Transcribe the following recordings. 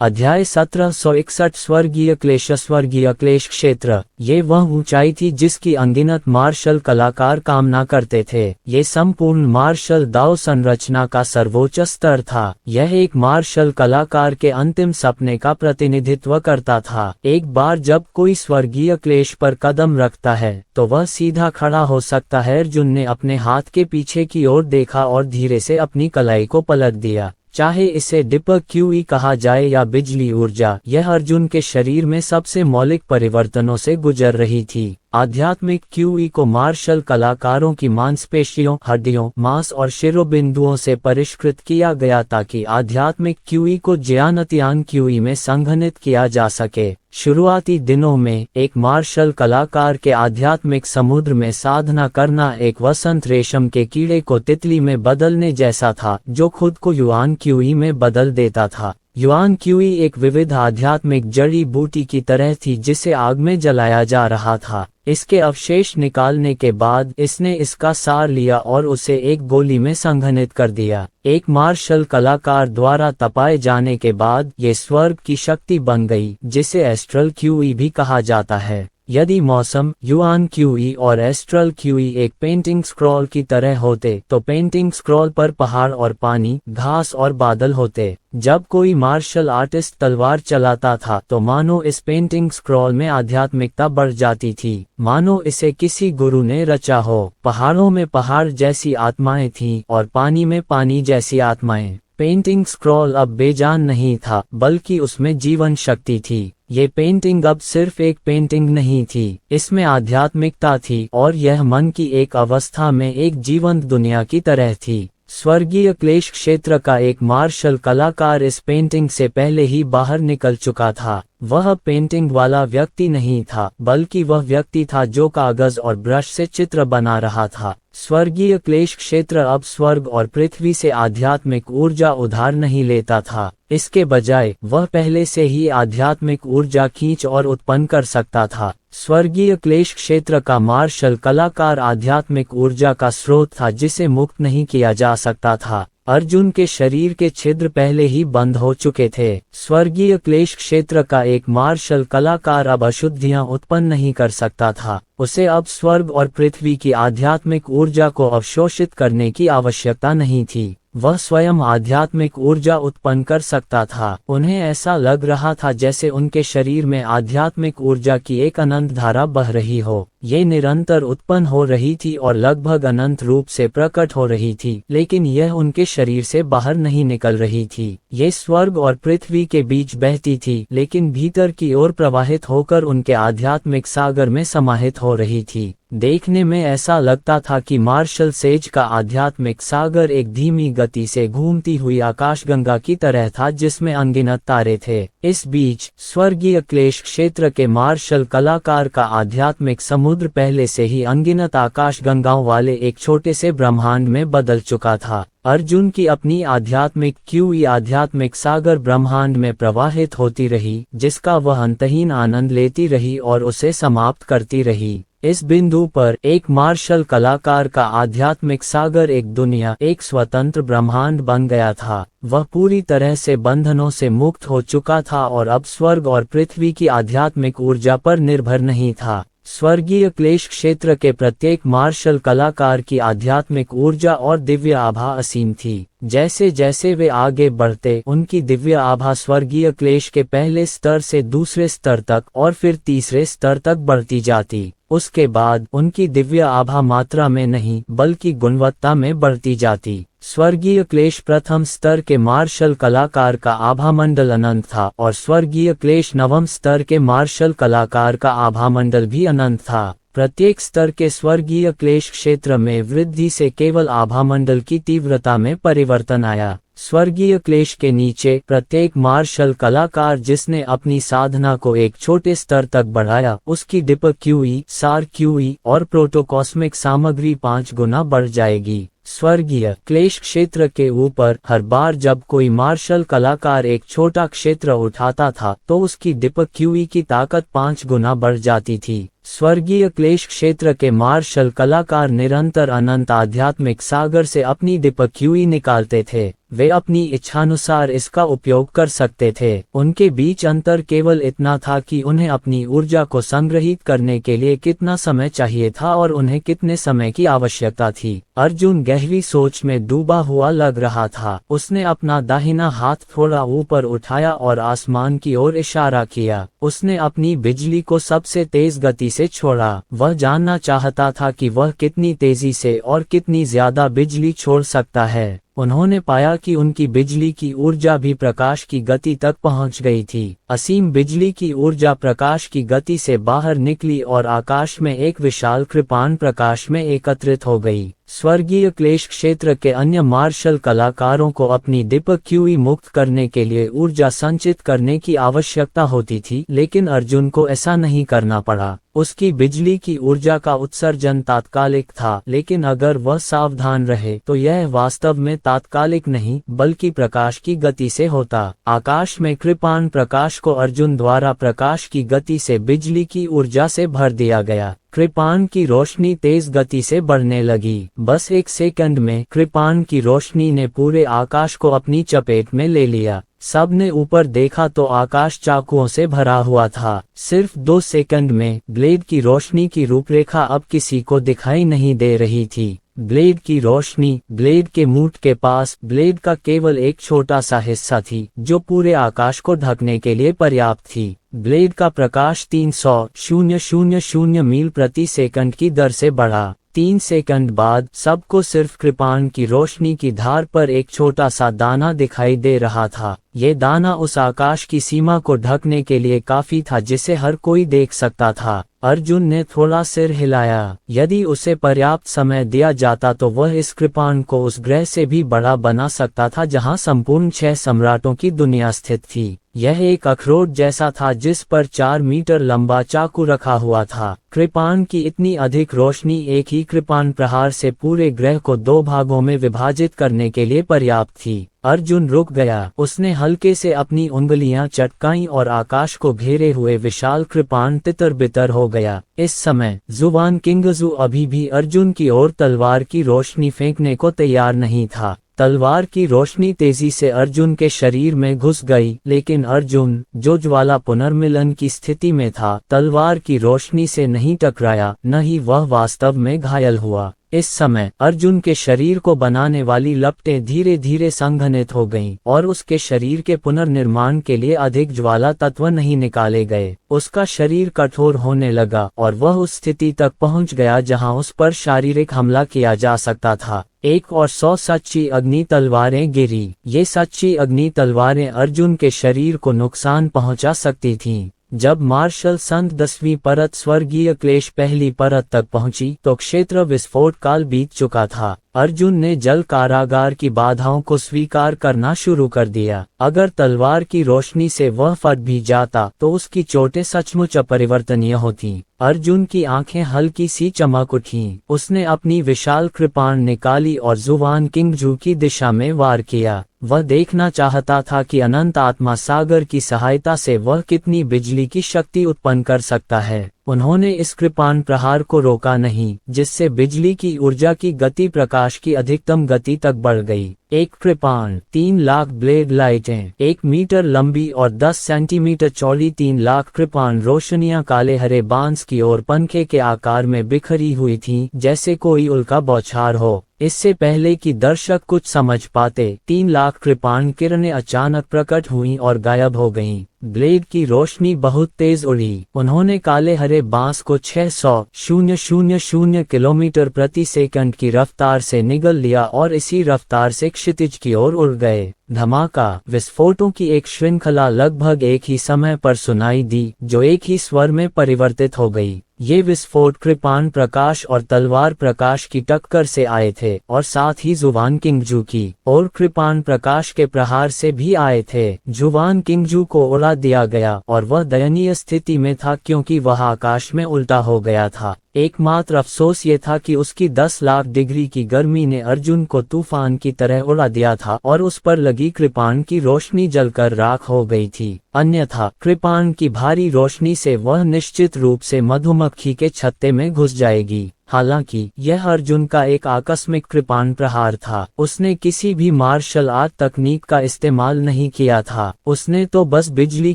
अध्याय 1761 स्वर्गीय क्लेश क्षेत्र। ये वह ऊंचाई थी जिसकी अनगिनत मार्शल कलाकार कामना करते थे। ये संपूर्ण मार्शल दाव संरचना का सर्वोच्च स्तर था। यह एक मार्शल कलाकार के अंतिम सपने का प्रतिनिधित्व करता था। एक बार जब कोई स्वर्गीय क्लेश पर कदम रखता है तो वह सीधा खड़ा हो सकता है। अर्जुन ने अपने हाथ के पीछे की ओर देखा और धीरे से अपनी कलाई को पलट दिया। चाहे इसे डिपर क्यूई कहा जाए या बिजली ऊर्जा, यह अर्जुन के शरीर में सबसे मौलिक परिवर्तनों से गुजर रही थी। आध्यात्मिक क्यूई को मार्शल कलाकारों की मांसपेशियों, हड्डियों, मांस और शिरोबिंदुओं से परिष्कृत किया गया ताकि आध्यात्मिक क्यूई को ज्ञानतियान क्यूई में संघनित किया जा सके। शुरुआती दिनों में एक मार्शल कलाकार के आध्यात्मिक समुद्र में साधना करना एक वसंत रेशम के कीड़े को तितली में बदलने जैसा था, जो खुद को युआन क्यूई में बदल देता था। युआन क्यूई एक विविध आध्यात्मिक जड़ी बूटी की तरह थी जिसे आग में जलाया जा रहा था। इसके अवशेष निकालने के बाद इसने इसका सार लिया और उसे एक गोली में संघनित कर दिया। एक मार्शल कलाकार द्वारा तपाए जाने के बाद ये स्वर्ग की शक्ति बन गई, जिसे एस्ट्रल क्यूई भी कहा जाता है। यदि मौसम, युआन क्यूई और एस्ट्रल क्यूई एक पेंटिंग स्क्रॉल की तरह होते तो पेंटिंग स्क्रॉल पर पहाड़ और पानी, घास और बादल होते। जब कोई मार्शल आर्टिस्ट तलवार चलाता था तो मानो इस पेंटिंग स्क्रॉल में आध्यात्मिकता बढ़ जाती थी, मानो इसे किसी गुरु ने रचा हो। पहाड़ों में पहाड़ जैसी आत्माएं थीं और पानी में पानी जैसी आत्माएं। पेंटिंग स्क्रॉल अब बेजान नहीं था, बल्कि उसमें जीवन शक्ति थी। ये पेंटिंग अब सिर्फ एक पेंटिंग नहीं थी, इसमें आध्यात्मिकता थी और यह मन की एक अवस्था में एक जीवंत दुनिया की तरह थी। स्वर्गीय क्लेश क्षेत्र का एक मार्शल कलाकार इस पेंटिंग से पहले ही बाहर निकल चुका था। वह पेंटिंग वाला व्यक्ति नहीं था, बल्कि वह व्यक्ति था जो कागज और ब्रश से चित्र बना रहा था। स्वर्गीय क्लेश क्षेत्र अब स्वर्ग और पृथ्वी से आध्यात्मिक ऊर्जा उधार नहीं लेता था। इसके बजाय वह पहले से ही आध्यात्मिक ऊर्जा खींच और उत्पन्न कर सकता था। स्वर्गीय क्लेश क्षेत्र का मार्शल कलाकार आध्यात्मिक ऊर्जा का स्रोत था जिसे मुक्त नहीं किया जा सकता था। अर्जुन के शरीर के छिद्र पहले ही बंद हो चुके थे। स्वर्गीय क्लेश क्षेत्र का एक मार्शल कलाकार अब अशुद्धियां उत्पन्न नहीं कर सकता था। उसे अब स्वर्ग और पृथ्वी की आध्यात्मिक ऊर्जा को अवशोषित करने की आवश्यकता नहीं थी। वह स्वयं आध्यात्मिक ऊर्जा उत्पन्न कर सकता था। उन्हें ऐसा लग रहा था जैसे उनके शरीर में आध्यात्मिक ऊर्जा की एक अनंत धारा बह रही हो। ये निरंतर उत्पन्न हो रही थी और लगभग अनंत रूप से प्रकट हो रही थी, लेकिन यह उनके शरीर से बाहर नहीं निकल रही थी। ये स्वर्ग और पृथ्वी के बीच बहती थी, लेकिन भीतर की ओर प्रवाहित होकर उनके आध्यात्मिक सागर में समाहित हो रही थी। देखने में ऐसा लगता था कि मार्शल सेज का आध्यात्मिक सागर एक धीमी गति से घूमती हुई आकाशगंगा की तरह था जिसमें अनगिनत तारे थे। इस बीच स्वर्गीय क्लेश क्षेत्र के मार्शल कलाकार का आध्यात्मिक समुद्र पहले से ही अनगिनत आकाशगंगाओं वाले एक छोटे से ब्रह्मांड में बदल चुका था। अर्जुन की अपनी आध्यात्मिक क्यूई आध्यात्मिक सागर ब्रह्मांड में प्रवाहित होती रही, जिसका वह अंतहीन आनंद लेती रही और उसे समाप्त करती रही। इस बिंदु पर एक मार्शल कलाकार का आध्यात्मिक सागर एक दुनिया, एक स्वतंत्र ब्रह्मांड बन गया था। वह पूरी तरह से बंधनों से मुक्त हो चुका था और अब स्वर्ग और पृथ्वी की आध्यात्मिक ऊर्जा पर निर्भर नहीं था। स्वर्गीय क्लेश क्षेत्र के प्रत्येक मार्शल कलाकार की आध्यात्मिक ऊर्जा और दिव्य आभा असीम थी। जैसे जैसे वे आगे बढ़ते, उनकी दिव्य आभा स्वर्गीय क्लेश के पहले स्तर से दूसरे स्तर तक और फिर तीसरे स्तर तक बढ़ती जाती। उसके बाद उनकी दिव्य आभा मात्रा में नहीं बल्कि गुणवत्ता में बढ़ती जाती। स्वर्गीय क्लेश प्रथम स्तर के मार्शल कलाकार का आभा मंडल अनंत था और स्वर्गीय क्लेश नवम स्तर के मार्शल कलाकार का आभा मंडल भी अनंत था। प्रत्येक स्तर के स्वर्गीय क्लेश क्षेत्र में वृद्धि से केवल आभा मंडल की तीव्रता में परिवर्तन आया। स्वर्गीय क्लेश के नीचे प्रत्येक मार्शल कलाकार जिसने अपनी साधना को एक छोटे स्तर तक बढ़ाया, उसकी डिपर क्यूई, सार क्यूई और प्रोटोकॉस्मिक सामग्री 5 गुना बढ़ जाएगी। स्वर्गीय क्लेश क्षेत्र के ऊपर हर बार जब कोई मार्शल कलाकार एक छोटा क्षेत्र उठाता था तो उसकी डिपर क्यूई की ताकत 5 गुना बढ़ जाती थी। स्वर्गीय क्लेश क्षेत्र के मार्शल कलाकार निरंतर अनंत आध्यात्मिक सागर से अपनी दीपक्यूई निकालते थे। वे अपनी इच्छानुसार इसका उपयोग कर सकते थे। उनके बीच अंतर केवल इतना था कि उन्हें अपनी ऊर्जा को संग्रहित करने के लिए कितना समय चाहिए था और उन्हें कितने समय की आवश्यकता थी। अर्जुन गहरी सोच में डूबा हुआ लग रहा था। उसने अपना दाहिना हाथ थोड़ा ऊपर उठाया और आसमान की ओर इशारा किया। उसने अपनी बिजली को सबसे तेज गति से छोड़ा। वह जानना चाहता था कि वह कितनी तेजी से और कितनी ज्यादा बिजली छोड़ सकता है। उन्होंने पाया कि उनकी बिजली की ऊर्जा भी प्रकाश की गति तक पहुंच गई थी। असीम बिजली की ऊर्जा प्रकाश की गति से बाहर निकली और आकाश में एक विशाल कृपाण प्रकाश में एकत्रित हो गई। स्वर्गीय क्लेश क्षेत्र के अन्य मार्शल कलाकारों को अपनी दीपक्यूई मुक्त करने के लिए ऊर्जा संचित करने की आवश्यकता होती थी, लेकिन अर्जुन को ऐसा नहीं करना पड़ा। उसकी बिजली की ऊर्जा का उत्सर्जन तात्कालिक था, लेकिन अगर वह सावधान रहे तो यह वास्तव में तात्कालिक नहीं बल्कि प्रकाश की गति से होता। आकाश में कृपाण प्रकाश को अर्जुन द्वारा प्रकाश की गति से बिजली की ऊर्जा से भर दिया गया। कृपाण की रोशनी तेज गति से बढ़ने लगी। बस एक सेकंड में कृपाण की रोशनी ने पूरे आकाश को अपनी चपेट में ले लिया। सबने ऊपर देखा तो आकाश चाकुओं से भरा हुआ था। सिर्फ 2 सेकंड में ब्लेड की रोशनी की रूपरेखा अब किसी को दिखाई नहीं दे रही थी। ब्लेड की रोशनी ब्लेड के मूठ के पास ब्लेड का केवल एक छोटा सा हिस्सा थी, जो पूरे आकाश को ढकने के लिए पर्याप्त थी। ब्लेड का प्रकाश 300,000 मील प्रति सेकंड की दर से बढ़ा। 3 सेकंड बाद सबको सिर्फ कृपाण की रोशनी की धार पर एक छोटा सा दाना दिखाई दे रहा था। ये दाना उस आकाश की सीमा को ढकने के लिए काफी था जिसे हर कोई देख सकता था। अर्जुन ने थोड़ा सिर हिलाया। यदि उसे पर्याप्त समय दिया जाता तो वह इस कृपाण को उस ग्रह से भी बड़ा बना सकता था जहां संपूर्ण 6 सम्राटों की दुनिया स्थित थी। यह एक अखरोट जैसा था जिस पर 4 मीटर लंबा चाकू रखा हुआ था। कृपाण की इतनी अधिक रोशनी एक ही कृपाण प्रहार से पूरे ग्रह को 2 भागों में विभाजित करने के लिए पर्याप्त थी। अर्जुन रुक गया। उसने हल्के से अपनी उंगलियां चटकाईं और आकाश को घेरे हुए विशाल कृपाण तितर बितर हो गया। इस समय जुवान किंगजू अभी भी अर्जुन की ओर तलवार की रोशनी फेंकने को तैयार नहीं था। तलवार की रोशनी तेजी से अर्जुन के शरीर में घुस गई, लेकिन अर्जुन, जो ज्वाला पुनर्मिलन की स्थिति में था, तलवार की रोशनी से नहीं टकराया, न ही वह वास्तव में घायल हुआ। इस समय अर्जुन के शरीर को बनाने वाली लपटें धीरे धीरे संघनित हो गईं और उसके शरीर के पुनर्निर्माण के लिए अधिक ज्वाला तत्व नहीं निकाले गए। उसका शरीर कठोर होने लगा और वह उस स्थिति तक पहुंच गया जहां उस पर शारीरिक हमला किया जा सकता था। 1 और 100 सच्ची अग्नि तलवारें गिरी। ये सच्ची अग्नि तलवारें अर्जुन के शरीर को नुकसान पहुंचा सकती थीं। जब मार्शल संत 10वीं परत स्वर्गीय क्लेश पहली परत तक पहुंची तो क्षेत्र विस्फोट काल बीत चुका था। अर्जुन ने जल कारागार की बाधाओं को स्वीकार करना शुरू कर दिया। अगर तलवार की रोशनी से वह फट भी जाता तो उसकी चोटें सचमुच अपरिवर्तनीय होती। अर्जुन की आंखें हल्की सी चमक उठीं। उसने अपनी विशाल कृपाण निकाली और जुवान किंगजू की दिशा में वार किया। वह देखना चाहता था कि अनंत आत्मा सागर की सहायता से वह कितनी बिजली की शक्ति उत्पन्न कर सकता है। उन्होंने इस कृपाण प्रहार को रोका नहीं, जिससे बिजली की ऊर्जा की गति प्रकाश की अधिकतम गति तक बढ़ गई। एक कृपाण 3 लाख ब्लेड लाइटें 1 मीटर लंबी और 10 सेंटीमीटर चौड़ी 3 लाख कृपाण रोशनियां काले हरे बांस की ओर पंखे के आकार में बिखरी हुई थीं, जैसे कोई उल्का बौछार हो। इससे पहले कि दर्शक कुछ समझ पाते, 3 लाख कृपाण किरणें अचानक प्रकट हुईं और गायब हो गईं। ब्लेड की रोशनी बहुत तेज उड़ी। उन्होंने काले हरे बांस को 600,000 किलोमीटर प्रति सेकंड की रफ्तार से निगल लिया और इसी रफ्तार से क्षितिज की ओर उड़ गए। धमाका। विस्फोटों की एक श्रृंखला लगभग एक ही समय पर सुनाई दी, जो एक ही स्वर में परिवर्तित हो गई। ये विस्फोट कृपाण प्रकाश और तलवार प्रकाश की टक्कर से आए थे और साथ ही जुवान किंगजू की और कृपाण प्रकाश के प्रहार से भी आए थे। जुवान किंगजू को उड़ा दिया गया और वह दयनीय स्थिति में था क्योंकि वह आकाश में उल्टा हो गया था। एकमात्र अफसोस ये था कि उसकी 10 लाख डिग्री की गर्मी ने अर्जुन को तूफान की तरह उड़ा दिया था और उस पर लगी कृपाण की रोशनी जलकर राख हो गई थी। अन्यथा कृपाण की भारी रोशनी से वह निश्चित रूप से मधुमक्खी के छत्ते में घुस जाएगी। हालांकि यह अर्जुन का एक आकस्मिक कृपाण प्रहार था। उसने किसी भी मार्शल आर्ट तकनीक का इस्तेमाल नहीं किया था। उसने तो बस बिजली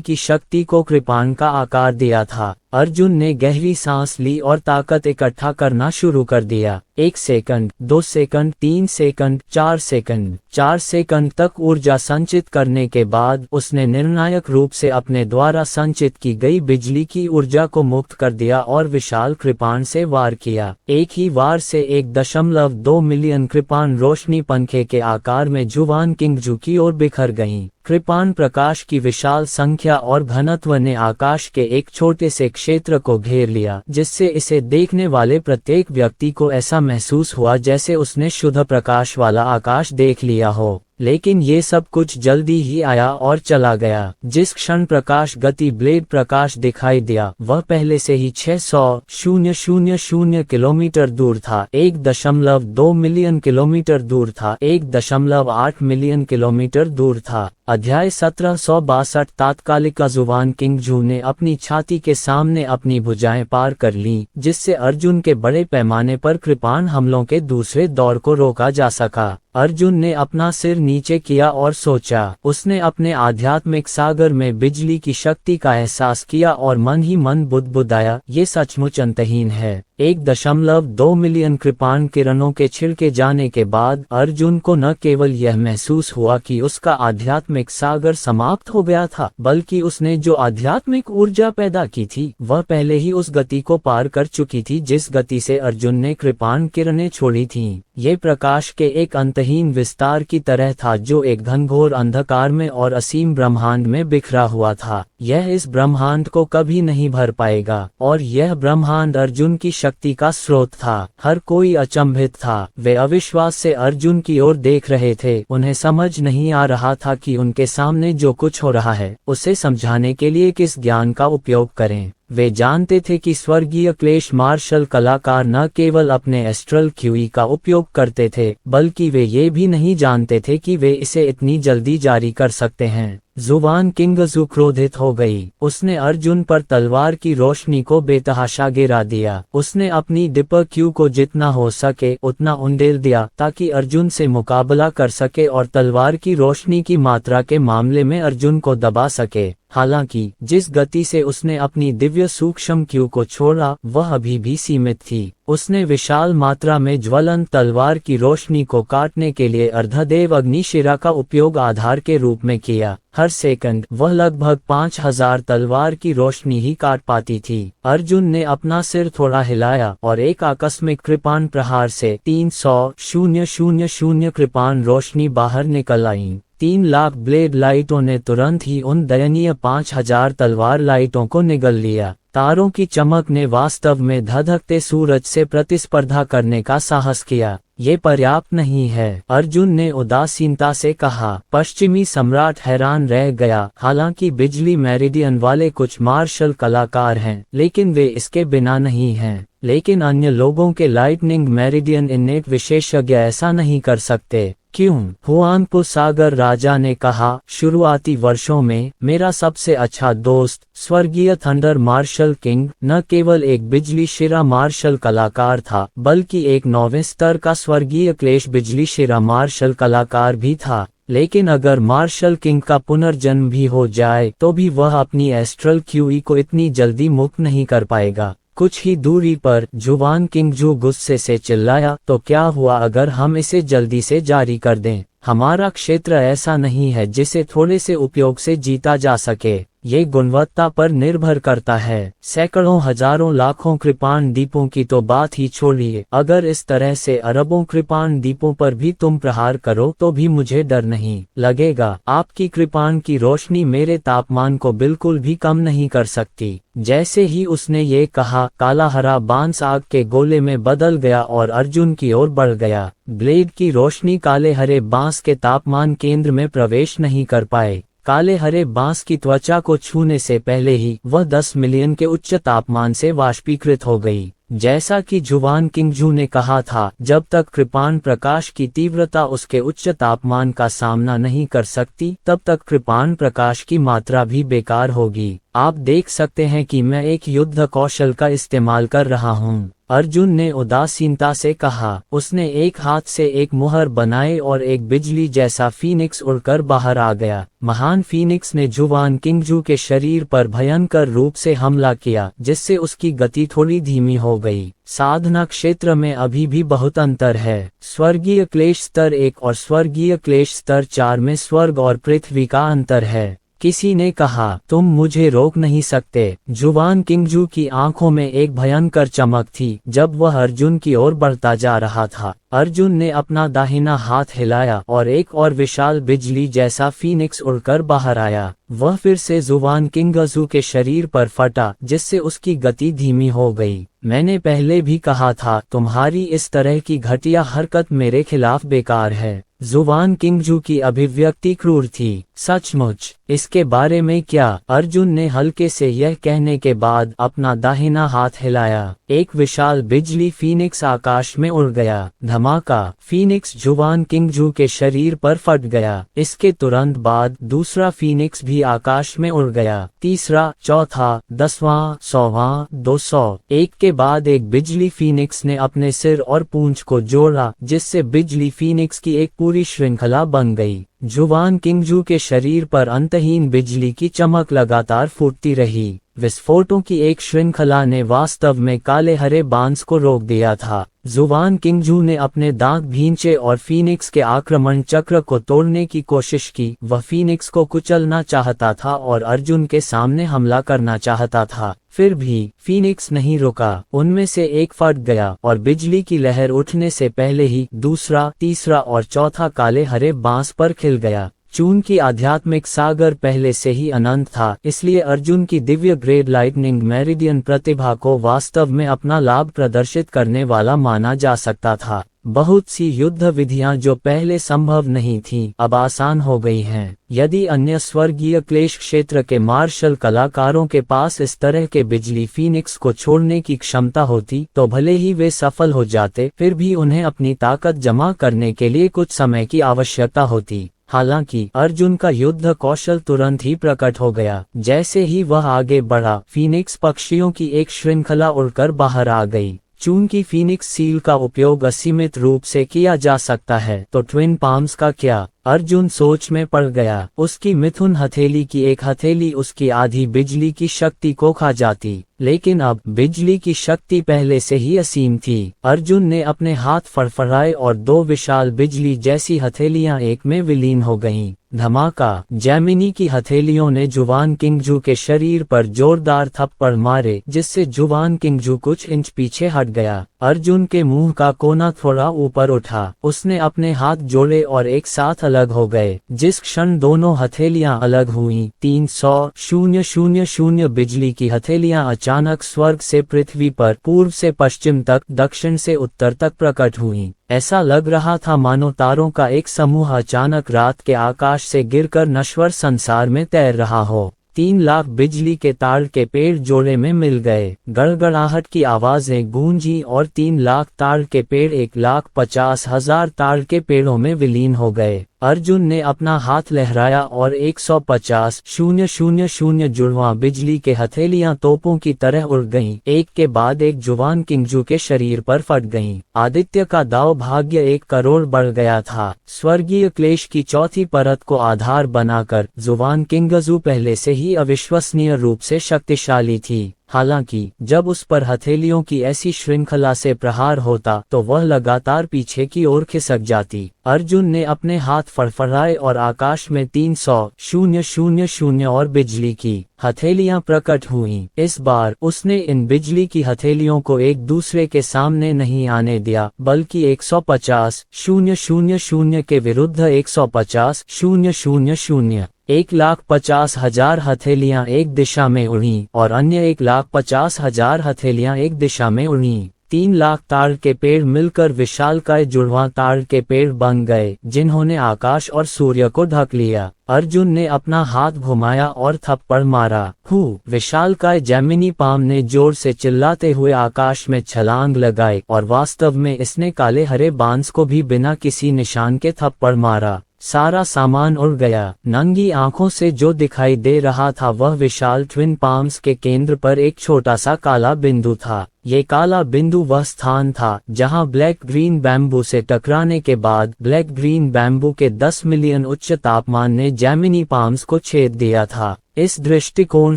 की शक्ति को कृपाण का आकार दिया था। अर्जुन ने गहरी सांस ली और ताकत इकट्ठा करना शुरू कर दिया। 1 second, 2 second, 3 second, 4 second, 4 second तक ऊर्जा संचित करने के बाद उसने निर्णायक रूप से अपने द्वारा संचित की गई बिजली की ऊर्जा को मुक्त कर दिया और विशाल कृपाण से वार किया। एक ही वार से 1.2 मिलियन कृपाण रोशनी पंखे के आकार में जुवान किंगजू की ओर बिखर गईं। कृपाण प्रकाश की विशाल संख्या और घनत्व ने आकाश के एक छोटे से क्षेत्र को घेर लिया, जिससे इसे देखने वाले प्रत्येक व्यक्ति को ऐसा महसूस हुआ जैसे उसने शुद्ध प्रकाश वाला आकाश देख लिया हो। लेकिन ये सब कुछ जल्दी ही आया और चला गया। जिस क्षण प्रकाश गति ब्लेड प्रकाश दिखाई दिया, वह पहले से ही 600,000 किलोमीटर दूर था, 1.2 मिलियन किलोमीटर दूर था, 1.8 मिलियन किलोमीटर दूर था। अध्याय 1762। तात्कालिक जुवान किंगजू ने अपनी छाती के सामने अपनी भुजाएं पार कर लीं, जिससे अर्जुन के बड़े पैमाने पर कृपाण हमलों के दूसरे दौर को रोका जा सका। अर्जुन ने अपना सिर नीचे किया और सोचा। उसने अपने आध्यात्मिक सागर में बिजली की शक्ति का एहसास किया और मन ही मन बुदबुदाया, ये सचमुच अंतहीन है। 1.2 मिलियन कृपाण किरणों के छिड़के जाने के बाद अर्जुन को न केवल यह महसूस हुआ कि उसका आध्यात्मिक सागर समाप्त हो गया था, बल्कि उसने जो आध्यात्मिक ऊर्जा पैदा की थी वह पहले ही उस गति को पार कर चुकी थी जिस गति से अर्जुन ने कृपाण किरणें छोड़ी थीं। ये प्रकाश के एक अंतहीन विस्तार की तरह था जो एक घनघोर अंधकार में और असीम ब्रह्मांड में बिखरा हुआ था। यह इस ब्रह्मांड को कभी नहीं भर पाएगा और यह ब्रह्मांड अर्जुन की शक्ति का स्रोत था। हर कोई अचंभित था। वे अविश्वास से अर्जुन की ओर देख रहे थे। उन्हें समझ नहीं आ रहा था कि उनके सामने जो कुछ हो रहा है उसे समझाने के लिए किस ज्ञान का उपयोग करें। वे जानते थे कि स्वर्गीय क्लेश मार्शल कलाकार न केवल अपने एस्ट्रल क्यूई का उपयोग करते थे, बल्कि वे ये भी नहीं जानते थे कि वे इसे इतनी जल्दी जारी कर सकते हैं। जुवान किंगजू क्रोधित हो गई। उसने अर्जुन पर तलवार की रोशनी को बेतहाशा गिरा दिया। उसने अपनी डिपर क्यू को जितना हो सके उतना उंडेल दिया ताकि अर्जुन से मुकाबला कर सके और तलवार की रोशनी की मात्रा के मामले में अर्जुन को दबा सके। हालांकि जिस गति से उसने अपनी दिव्य सूक्ष्म क्यू को छोड़ा वह अभी भी सीमित थी। उसने विशाल मात्रा में ज्वलंत तलवार की रोशनी को काटने के लिए अर्धदेव अग्निशिरा का उपयोग आधार के रूप में किया। हर सेकंड वह लगभग 5000 तलवार की रोशनी ही काट पाती थी। अर्जुन ने अपना सिर थोड़ा हिलाया और एक आकस्मिक कृपाण प्रहार से 300,000 कृपाण रोशनी बाहर निकल आई। 3 लाख ब्लेड लाइटों ने तुरंत ही उन दयनीय 5000 तलवार लाइटों को निगल लिया। तारों की चमक ने वास्तव में धधकते सूरज से प्रतिस्पर्धा करने का साहस किया। ये पर्याप्त नहीं है, अर्जुन ने उदासीनता से कहा। पश्चिमी सम्राट हैरान रह गया। हालांकि बिजली मेरिडियन वाले कुछ मार्शल कलाकार हैं, लेकिन वे इसके बिना नहीं हैं। लेकिन अन्य लोगों के लाइटनिंग मेरिडियन इनेट विशेषज्ञ ऐसा नहीं कर सकते। क्यों? हुआंगपो सागर राजा ने कहा, शुरुआती वर्षों में मेरा सबसे अच्छा दोस्त स्वर्गीय थंडर मार्शल किंग न केवल एक बिजली शिरा मार्शल कलाकार था, बल्कि एक 9वें स्तर का स्वर्गीय क्लेश बिजली शिरा मार्शल कलाकार भी था। लेकिन अगर मार्शल किंग का पुनर्जन्म भी हो जाए तो भी वह अपनी एस्ट्रल क्यूई को इतनी जल्दी मुक्त नहीं कर पाएगा। कुछ ही दूरी पर जुवान किंगजू गुस्से से चिल्लाया, तो क्या हुआ अगर हम इसे जल्दी से जारी कर दें? हमारा क्षेत्र ऐसा नहीं है जिसे थोड़े से उपयोग से जीता जा सके। ये गुणवत्ता पर निर्भर करता है। सैकड़ों हजारों लाखों कृपाण दीपों की तो बात ही छोड़िए, अगर इस तरह से अरबों कृपाण दीपों पर भी तुम प्रहार करो तो भी मुझे डर नहीं लगेगा। आपकी कृपाण की रोशनी मेरे तापमान को बिल्कुल भी कम नहीं कर सकती। जैसे ही उसने ये कहा, काला हरा बांस आग के गोले में बदल गया और अर्जुन की ओर बढ़ गया। ब्लेड की रोशनी काले हरे बांस के तापमान केंद्र में प्रवेश नहीं कर पाए। काले हरे बांस की त्वचा को छूने से पहले ही वह 10 मिलियन के उच्च तापमान से वाष्पीकृत हो गई। जैसा कि जुवान किंगजू ने कहा था, जब तक कृपाण प्रकाश की तीव्रता उसके उच्च तापमान का सामना नहीं कर सकती, तब तक कृपाण प्रकाश की मात्रा भी बेकार होगी। आप देख सकते हैं कि मैं एक युद्ध कौशल का इस्तेमाल कर रहा हूँ, अर्जुन ने उदासीनता से कहा। उसने एक हाथ से एक मुहर बनाए और एक बिजली जैसा फीनिक्स उड़कर बाहर आ गया। महान फीनिक्स ने जुवान किंगजू के शरीर पर भयंकर रूप से हमला किया, जिससे उसकी गति थोड़ी धीमी हो गई। साधना क्षेत्र में अभी भी बहुत अंतर है। स्वर्गीय क्लेश स्तर 1 और स्वर्गीय क्लेश स्तर 4 में स्वर्ग और पृथ्वी का अंतर है। किसी ने कहा, तुम मुझे रोक नहीं सकते। जुवान किंगजू की आंखों में एक भयंकर चमक थी जब वह अर्जुन की ओर बढ़ता जा रहा था। अर्जुन ने अपना दाहिना हाथ हिलाया और एक और विशाल बिजली जैसा फीनिक्स उड़कर बाहर आया। वह फिर से जुवान किंगजू के शरीर पर फटा, जिससे उसकी गति धीमी हो गई। मैंने पहले भी कहा था, तुम्हारी इस तरह की घटिया हरकत मेरे खिलाफ बेकार है। जुवान किंगजू की अभिव्यक्ति क्रूर थी। सचमुच, इसके बारे में क्या? अर्जुन ने हल्के से यह कहने के बाद अपना दाहिना हाथ हिलाया। एक विशाल बिजली फीनिक्स आकाश में उड़ गया। धमाका! फीनिक्स जुवान किंगजू के शरीर पर फट गया। इसके तुरंत बाद दूसरा फीनिक्स भी आकाश में उड़ गया। तीसरा, चौथा, 10वां, 100वां, 200। एक के बाद एक बिजली फीनिक्स ने अपने सिर और पूंछ को जोड़ा, जिससे बिजली फीनिक्स की एक पूरी श्रृंखला बन गई। जुवान किंगजू के शरीर पर अंतहीन बिजली की चमक लगातार फूटती रही। विस्फोटों की एक श्रृंखला ने वास्तव में काले हरे बांस को रोक दिया था। जुवान किंगजू ने अपने दांत भींचे और फीनिक्स के आक्रमण चक्र को तोड़ने की कोशिश की। वह फीनिक्स को कुचलना चाहता था और अर्जुन के सामने हमला करना चाहता था। फिर भी फीनिक्स नहीं रुका। उनमें से एक फट गया और बिजली की लहर उठने से पहले ही दूसरा, तीसरा और चौथा काले हरे बांस पर खिल गया। चूंकि आध्यात्मिक सागर पहले से ही अनंत था, इसलिए अर्जुन की दिव्य ग्रेड लाइटनिंग मेरिडियन प्रतिभा को वास्तव में अपना लाभ प्रदर्शित करने वाला माना जा सकता था। बहुत सी युद्ध विधियां जो पहले संभव नहीं थीं, अब आसान हो गई हैं। यदि अन्य स्वर्गीय क्लेश क्षेत्र के मार्शल कलाकारों के पास इस तरह के बिजली फीनिक्स को छोड़ने की क्षमता होती, तो भले ही वे सफल हो जाते, फिर भी उन्हें अपनी ताकत जमा करने के लिए कुछ समय की आवश्यकता होती। हालांकि अर्जुन का युद्ध कौशल तुरंत ही प्रकट हो गया। जैसे ही वह आगे बढ़ा, फीनिक्स पक्षियों की एक श्रृंखला उड़कर बाहर आ गई। चूंकि फीनिक्स सील का उपयोग असीमित रूप से किया जा सकता है, तो ट्विन पाम्स का क्या? अर्जुन सोच में पड़ गया। उसकी मिथुन हथेली की एक हथेली उसकी आधी बिजली की शक्ति को खा जाती, लेकिन अब बिजली की शक्ति पहले से ही असीम थी। अर्जुन ने अपने हाथ फड़फड़ाए और दो विशाल बिजली जैसी हथेलियां एक में विलीन हो गईं। धमाका! जैमिनी की हथेलियों ने जुवान किंगजू के शरीर पर जोरदार थप्पड़ मारे, जिससे जुवान किंगजू कुछ इंच पीछे हट गया। अर्जुन के मुंह का कोना थोड़ा ऊपर उठा। उसने अपने हाथ जोड़े और एक साथ अलग हो गए। जिस क्षण दोनों हथेलियां अलग हुईं, 300,000 बिजली की हथेलियां अचानक स्वर्ग से पृथ्वी पर, पूर्व से पश्चिम तक, दक्षिण से उत्तर तक प्रकट हुईं। ऐसा लग रहा था मानो तारों का एक समूह अचानक रात के आकाश से गिरकर नश्वर संसार में तैर रहा हो। 3 लाख बिजली के तार के पेड़ जोड़े में मिल गए। गड़गड़ाहट की आवाजें गूंजी और 3 लाख तार के पेड़ 1,50,000 तार के पेड़ों में विलीन हो गए। अर्जुन ने अपना हाथ लहराया और 150,000 जुड़वां बिजली के हथेलियां तोपों की तरह उड़ गईं, एक के बाद एक जुवान किंगजू के शरीर पर फट गईं। आदित्य का दाव भाग्य 1 करोड़ बढ़ गया था। स्वर्गीय क्लेश की चौथी परत को आधार बनाकर जुवान किंगजू पहले से ही अविश्वसनीय रूप से शक्तिशाली थी। हालांकि जब उस पर हथेलियों की ऐसी श्रृंखला से प्रहार होता, तो वह लगातार पीछे की ओर खिसक जाती। अर्जुन ने अपने हाथ फड़फड़ाए और आकाश में 300,000 और बिजली की हथेलियां प्रकट हुईं। इस बार उसने इन बिजली की हथेलियों को एक दूसरे के सामने नहीं आने दिया, बल्कि 150,000 के विरुद्ध 150,000 1,50,000 हथेलियां एक दिशा में उड़ीं और अन्य 1,50,000 हथेलियां एक दिशा में उड़ीं। 3 लाख ताड़ के पेड़ मिलकर विशालकाय जुड़वां ताड़ के पेड़ बन गए, जिन्होंने आकाश और सूर्य को ढक लिया। अर्जुन ने अपना हाथ घुमाया और थप्पड़ मारा। विशालकाय जैमिनी पाम ने जोर से चिल्लाते हुए आकाश में छलांग लगाई और वास्तव में इसने काले हरे बांस को भी बिना किसी निशान के थप्पड़ मारा। सारा सामान उड़ गया। नंगी आंखों से जो दिखाई दे रहा था वह विशाल ट्विन पाम्स के केंद्र पर एक छोटा सा काला बिंदु था। ये काला बिंदु वह स्थान था जहां ब्लैक ग्रीन बैम्बू से टकराने के बाद ब्लैक ग्रीन बैम्बू के 10 मिलियन उच्च तापमान ने जैमिनी पाम्स को छेद दिया था। इस दृष्टिकोण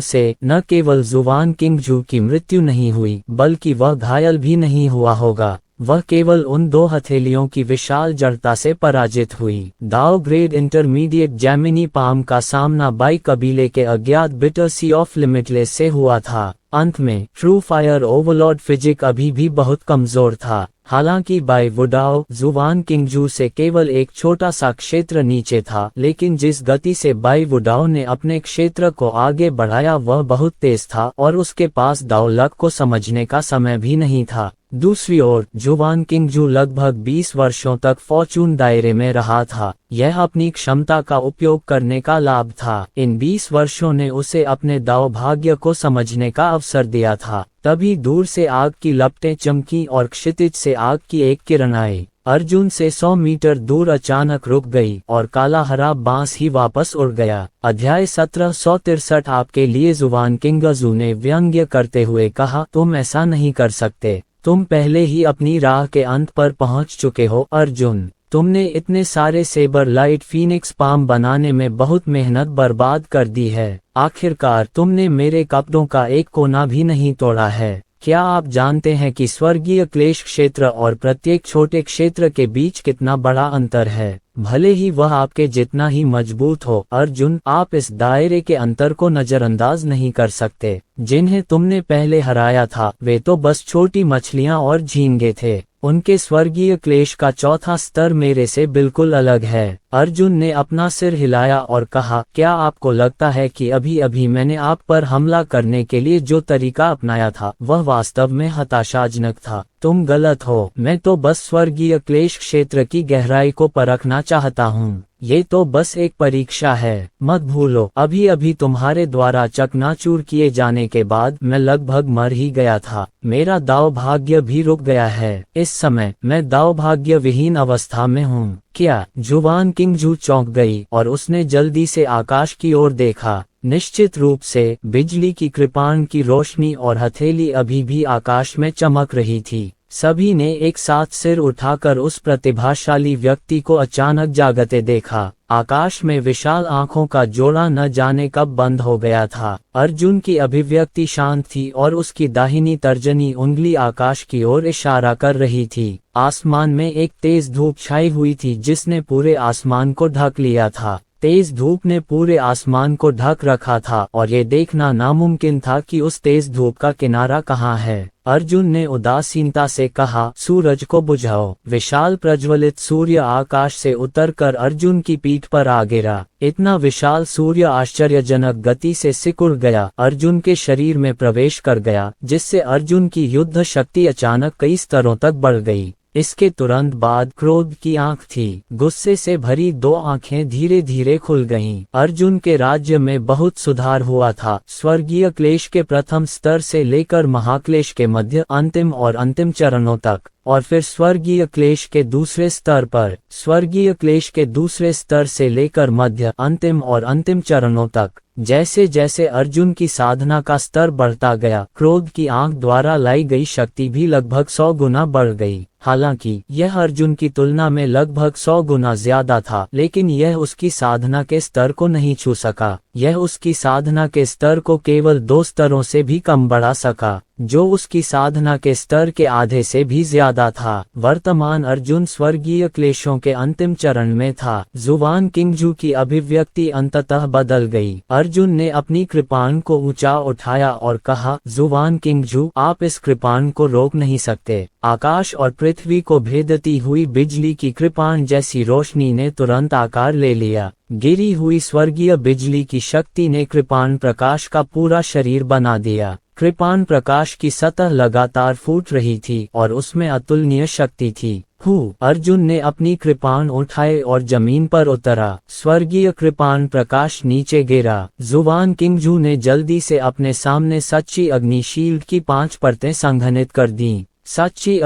से न केवल जुवान किंगजू की मृत्यु नहीं हुई बल्कि वह घायल भी नहीं हुआ होगा। वह केवल उन 2 हथेलियों की विशाल जड़ता से पराजित हुई। दाओ ग्रेड इंटरमीडिएट जैमिनी पाम का सामना बाई कबीले के अज्ञात बिटर सी ऑफ लिमिटलेस से हुआ था। अंत में ट्रू फायर ओवरलॉर्ड फिजिक अभी भी बहुत कमजोर था। हालांकि बाई वुडाओ जुवान किंगजू से केवल एक छोटा सा क्षेत्र नीचे था, लेकिन जिस गति से बाई वुडाओ ने अपने क्षेत्र को आगे बढ़ाया वह बहुत तेज था और उसके पास दाओ लक को समझने का समय भी नहीं था। दूसरी ओर जुवान किंगजू लगभग 20 वर्षों तक फॉर्चून दायरे में रहा था। यह अपनी क्षमता का उपयोग करने का लाभ था। इन 20 वर्षों ने उसे अपने दाव भाग्य को समझने का अवसर दिया था। तभी दूर से आग की लपटें चमकी और क्षितिज से आग की एक किरण आई। अर्जुन से 100 मीटर दूर अचानक रुक गई और काला हरा बांस ही वापस उड़ गया। अध्याय 1763 आपके लिए जुवान किंगजू ने व्यंग्य करते हुए कहा, तुम ऐसा नहीं कर सकते। तुम पहले ही अपनी राह के अंत पर पहुंच चुके हो अर्जुन। तुमने इतने सारे सेबर लाइट फीनिक्स पाम बनाने में बहुत मेहनत बर्बाद कर दी है। आखिरकार तुमने मेरे कपड़ों का एक कोना भी नहीं तोड़ा है। क्या आप जानते हैं कि स्वर्गीय क्लेश क्षेत्र और प्रत्येक छोटे क्षेत्र के बीच कितना बड़ा अंतर है? भले ही वह आपके जितना ही मजबूत हो अर्जुन, आप इस दायरे के अंतर को नजरअंदाज नहीं कर सकते। जिन्हें तुमने पहले हराया था वे तो बस छोटी मछलियां और झींगे थे। उनके स्वर्गीय क्लेश का चौथा स्तर मेरे से बिल्कुल अलग है। अर्जुन ने अपना सिर हिलाया और कहा, क्या आपको लगता है कि अभी अभी मैंने आप पर हमला करने के लिए जो तरीका अपनाया था वह वास्तव में हताशाजनक था? तुम गलत हो। मैं तो बस स्वर्गीय क्लेश क्षेत्र की गहराई को परखना चाहता हूँ। ये तो बस एक परीक्षा है। मत भूलो, अभी अभी तुम्हारे द्वारा चकनाचूर किए जाने के बाद मैं लगभग मर ही गया था। मेरा दाव भाग्य भी रुक गया है। इस समय मैं दाव भाग्य विहीन अवस्था में हूँ। क्या? जुवान किंगजू चौंक गई और उसने जल्दी से आकाश की ओर देखा। निश्चित रूप से बिजली की कृपाण की रोशनी और हथेली अभी भी आकाश में चमक रही थी। सभी ने एक साथ सिर उठाकर उस प्रतिभाशाली व्यक्ति को अचानक जागते देखा। आकाश में विशाल आंखों का जोड़ा न जाने कब बंद हो गया था। अर्जुन की अभिव्यक्ति शांत थी और उसकी दाहिनी तर्जनी उंगली आकाश की ओर इशारा कर रही थी। आसमान में एक तेज धूप छाई हुई थी जिसने पूरे आसमान को ढक लिया था। तेज धूप ने पूरे आसमान को ढक रखा था और ये देखना नामुमकिन था कि उस तेज धूप का किनारा कहाँ है। अर्जुन ने उदासीनता से कहा, सूरज को बुझाओ। विशाल प्रज्वलित सूर्य आकाश से उतरकर अर्जुन की पीठ पर आ गिरा। इतना विशाल सूर्य आश्चर्यजनक गति से सिकुड़ गया, अर्जुन के शरीर में प्रवेश कर गया, जिससे अर्जुन की युद्ध शक्ति अचानक कई स्तरों तक बढ़ गई। इसके तुरंत बाद क्रोध की आंख थी। गुस्से से भरी 2 आंखें धीरे धीरे खुल गईं। अर्जुन के राज्य में बहुत सुधार हुआ था। स्वर्गीय क्लेश के प्रथम स्तर से लेकर महाक्लेश के मध्य अंतिम और अंतिम चरणों तक, और फिर स्वर्गीय क्लेश के दूसरे स्तर पर, स्वर्गीय क्लेश के दूसरे स्तर से लेकर मध्य अंतिम और अंतिम चरणों तक। जैसे जैसे अर्जुन की साधना का स्तर बढ़ता गया, क्रोध की आंख द्वारा लाई गई शक्ति भी लगभग 100 गुना बढ़ गई। हालांकि यह अर्जुन की तुलना में लगभग 100 गुना ज्यादा था, लेकिन यह उसकी साधना के स्तर को नहीं छू सका। यह उसकी साधना के स्तर को केवल 2 स्तरों से भी कम बढ़ा सका, जो उसकी साधना के स्तर के आधे से भी ज्यादा था। वर्तमान अर्जुन स्वर्गीय क्लेशों के अंतिम चरण में था। जुवान किंगजू की अभिव्यक्ति अंततः बदल गई। अर्जुन ने अपनी कृपाण को ऊंचा उठाया और कहा, जुवान किंगजू, आप इस कृपाण को रोक नहीं सकते। आकाश और पृथ्वी को भेदती हुई बिजली की कृपाण जैसी रोशनी ने तुरंत आकार ले लिया। गिरी हुई स्वर्गीय बिजली की शक्ति ने कृपाण प्रकाश का पूरा शरीर बना दिया। कृपाण प्रकाश की सतह लगातार फूट रही थी और उसमें अतुलनीय शक्ति थी। अर्जुन ने अपनी कृपाण उठाए और जमीन पर उतरा। स्वर्गीय कृपाण प्रकाश नीचे गिरा। जुवान किंगजू ने जल्दी से अपने सामने सच्ची अग्नि शील्ड की 5 परतें संघनित कर दी। सच्ची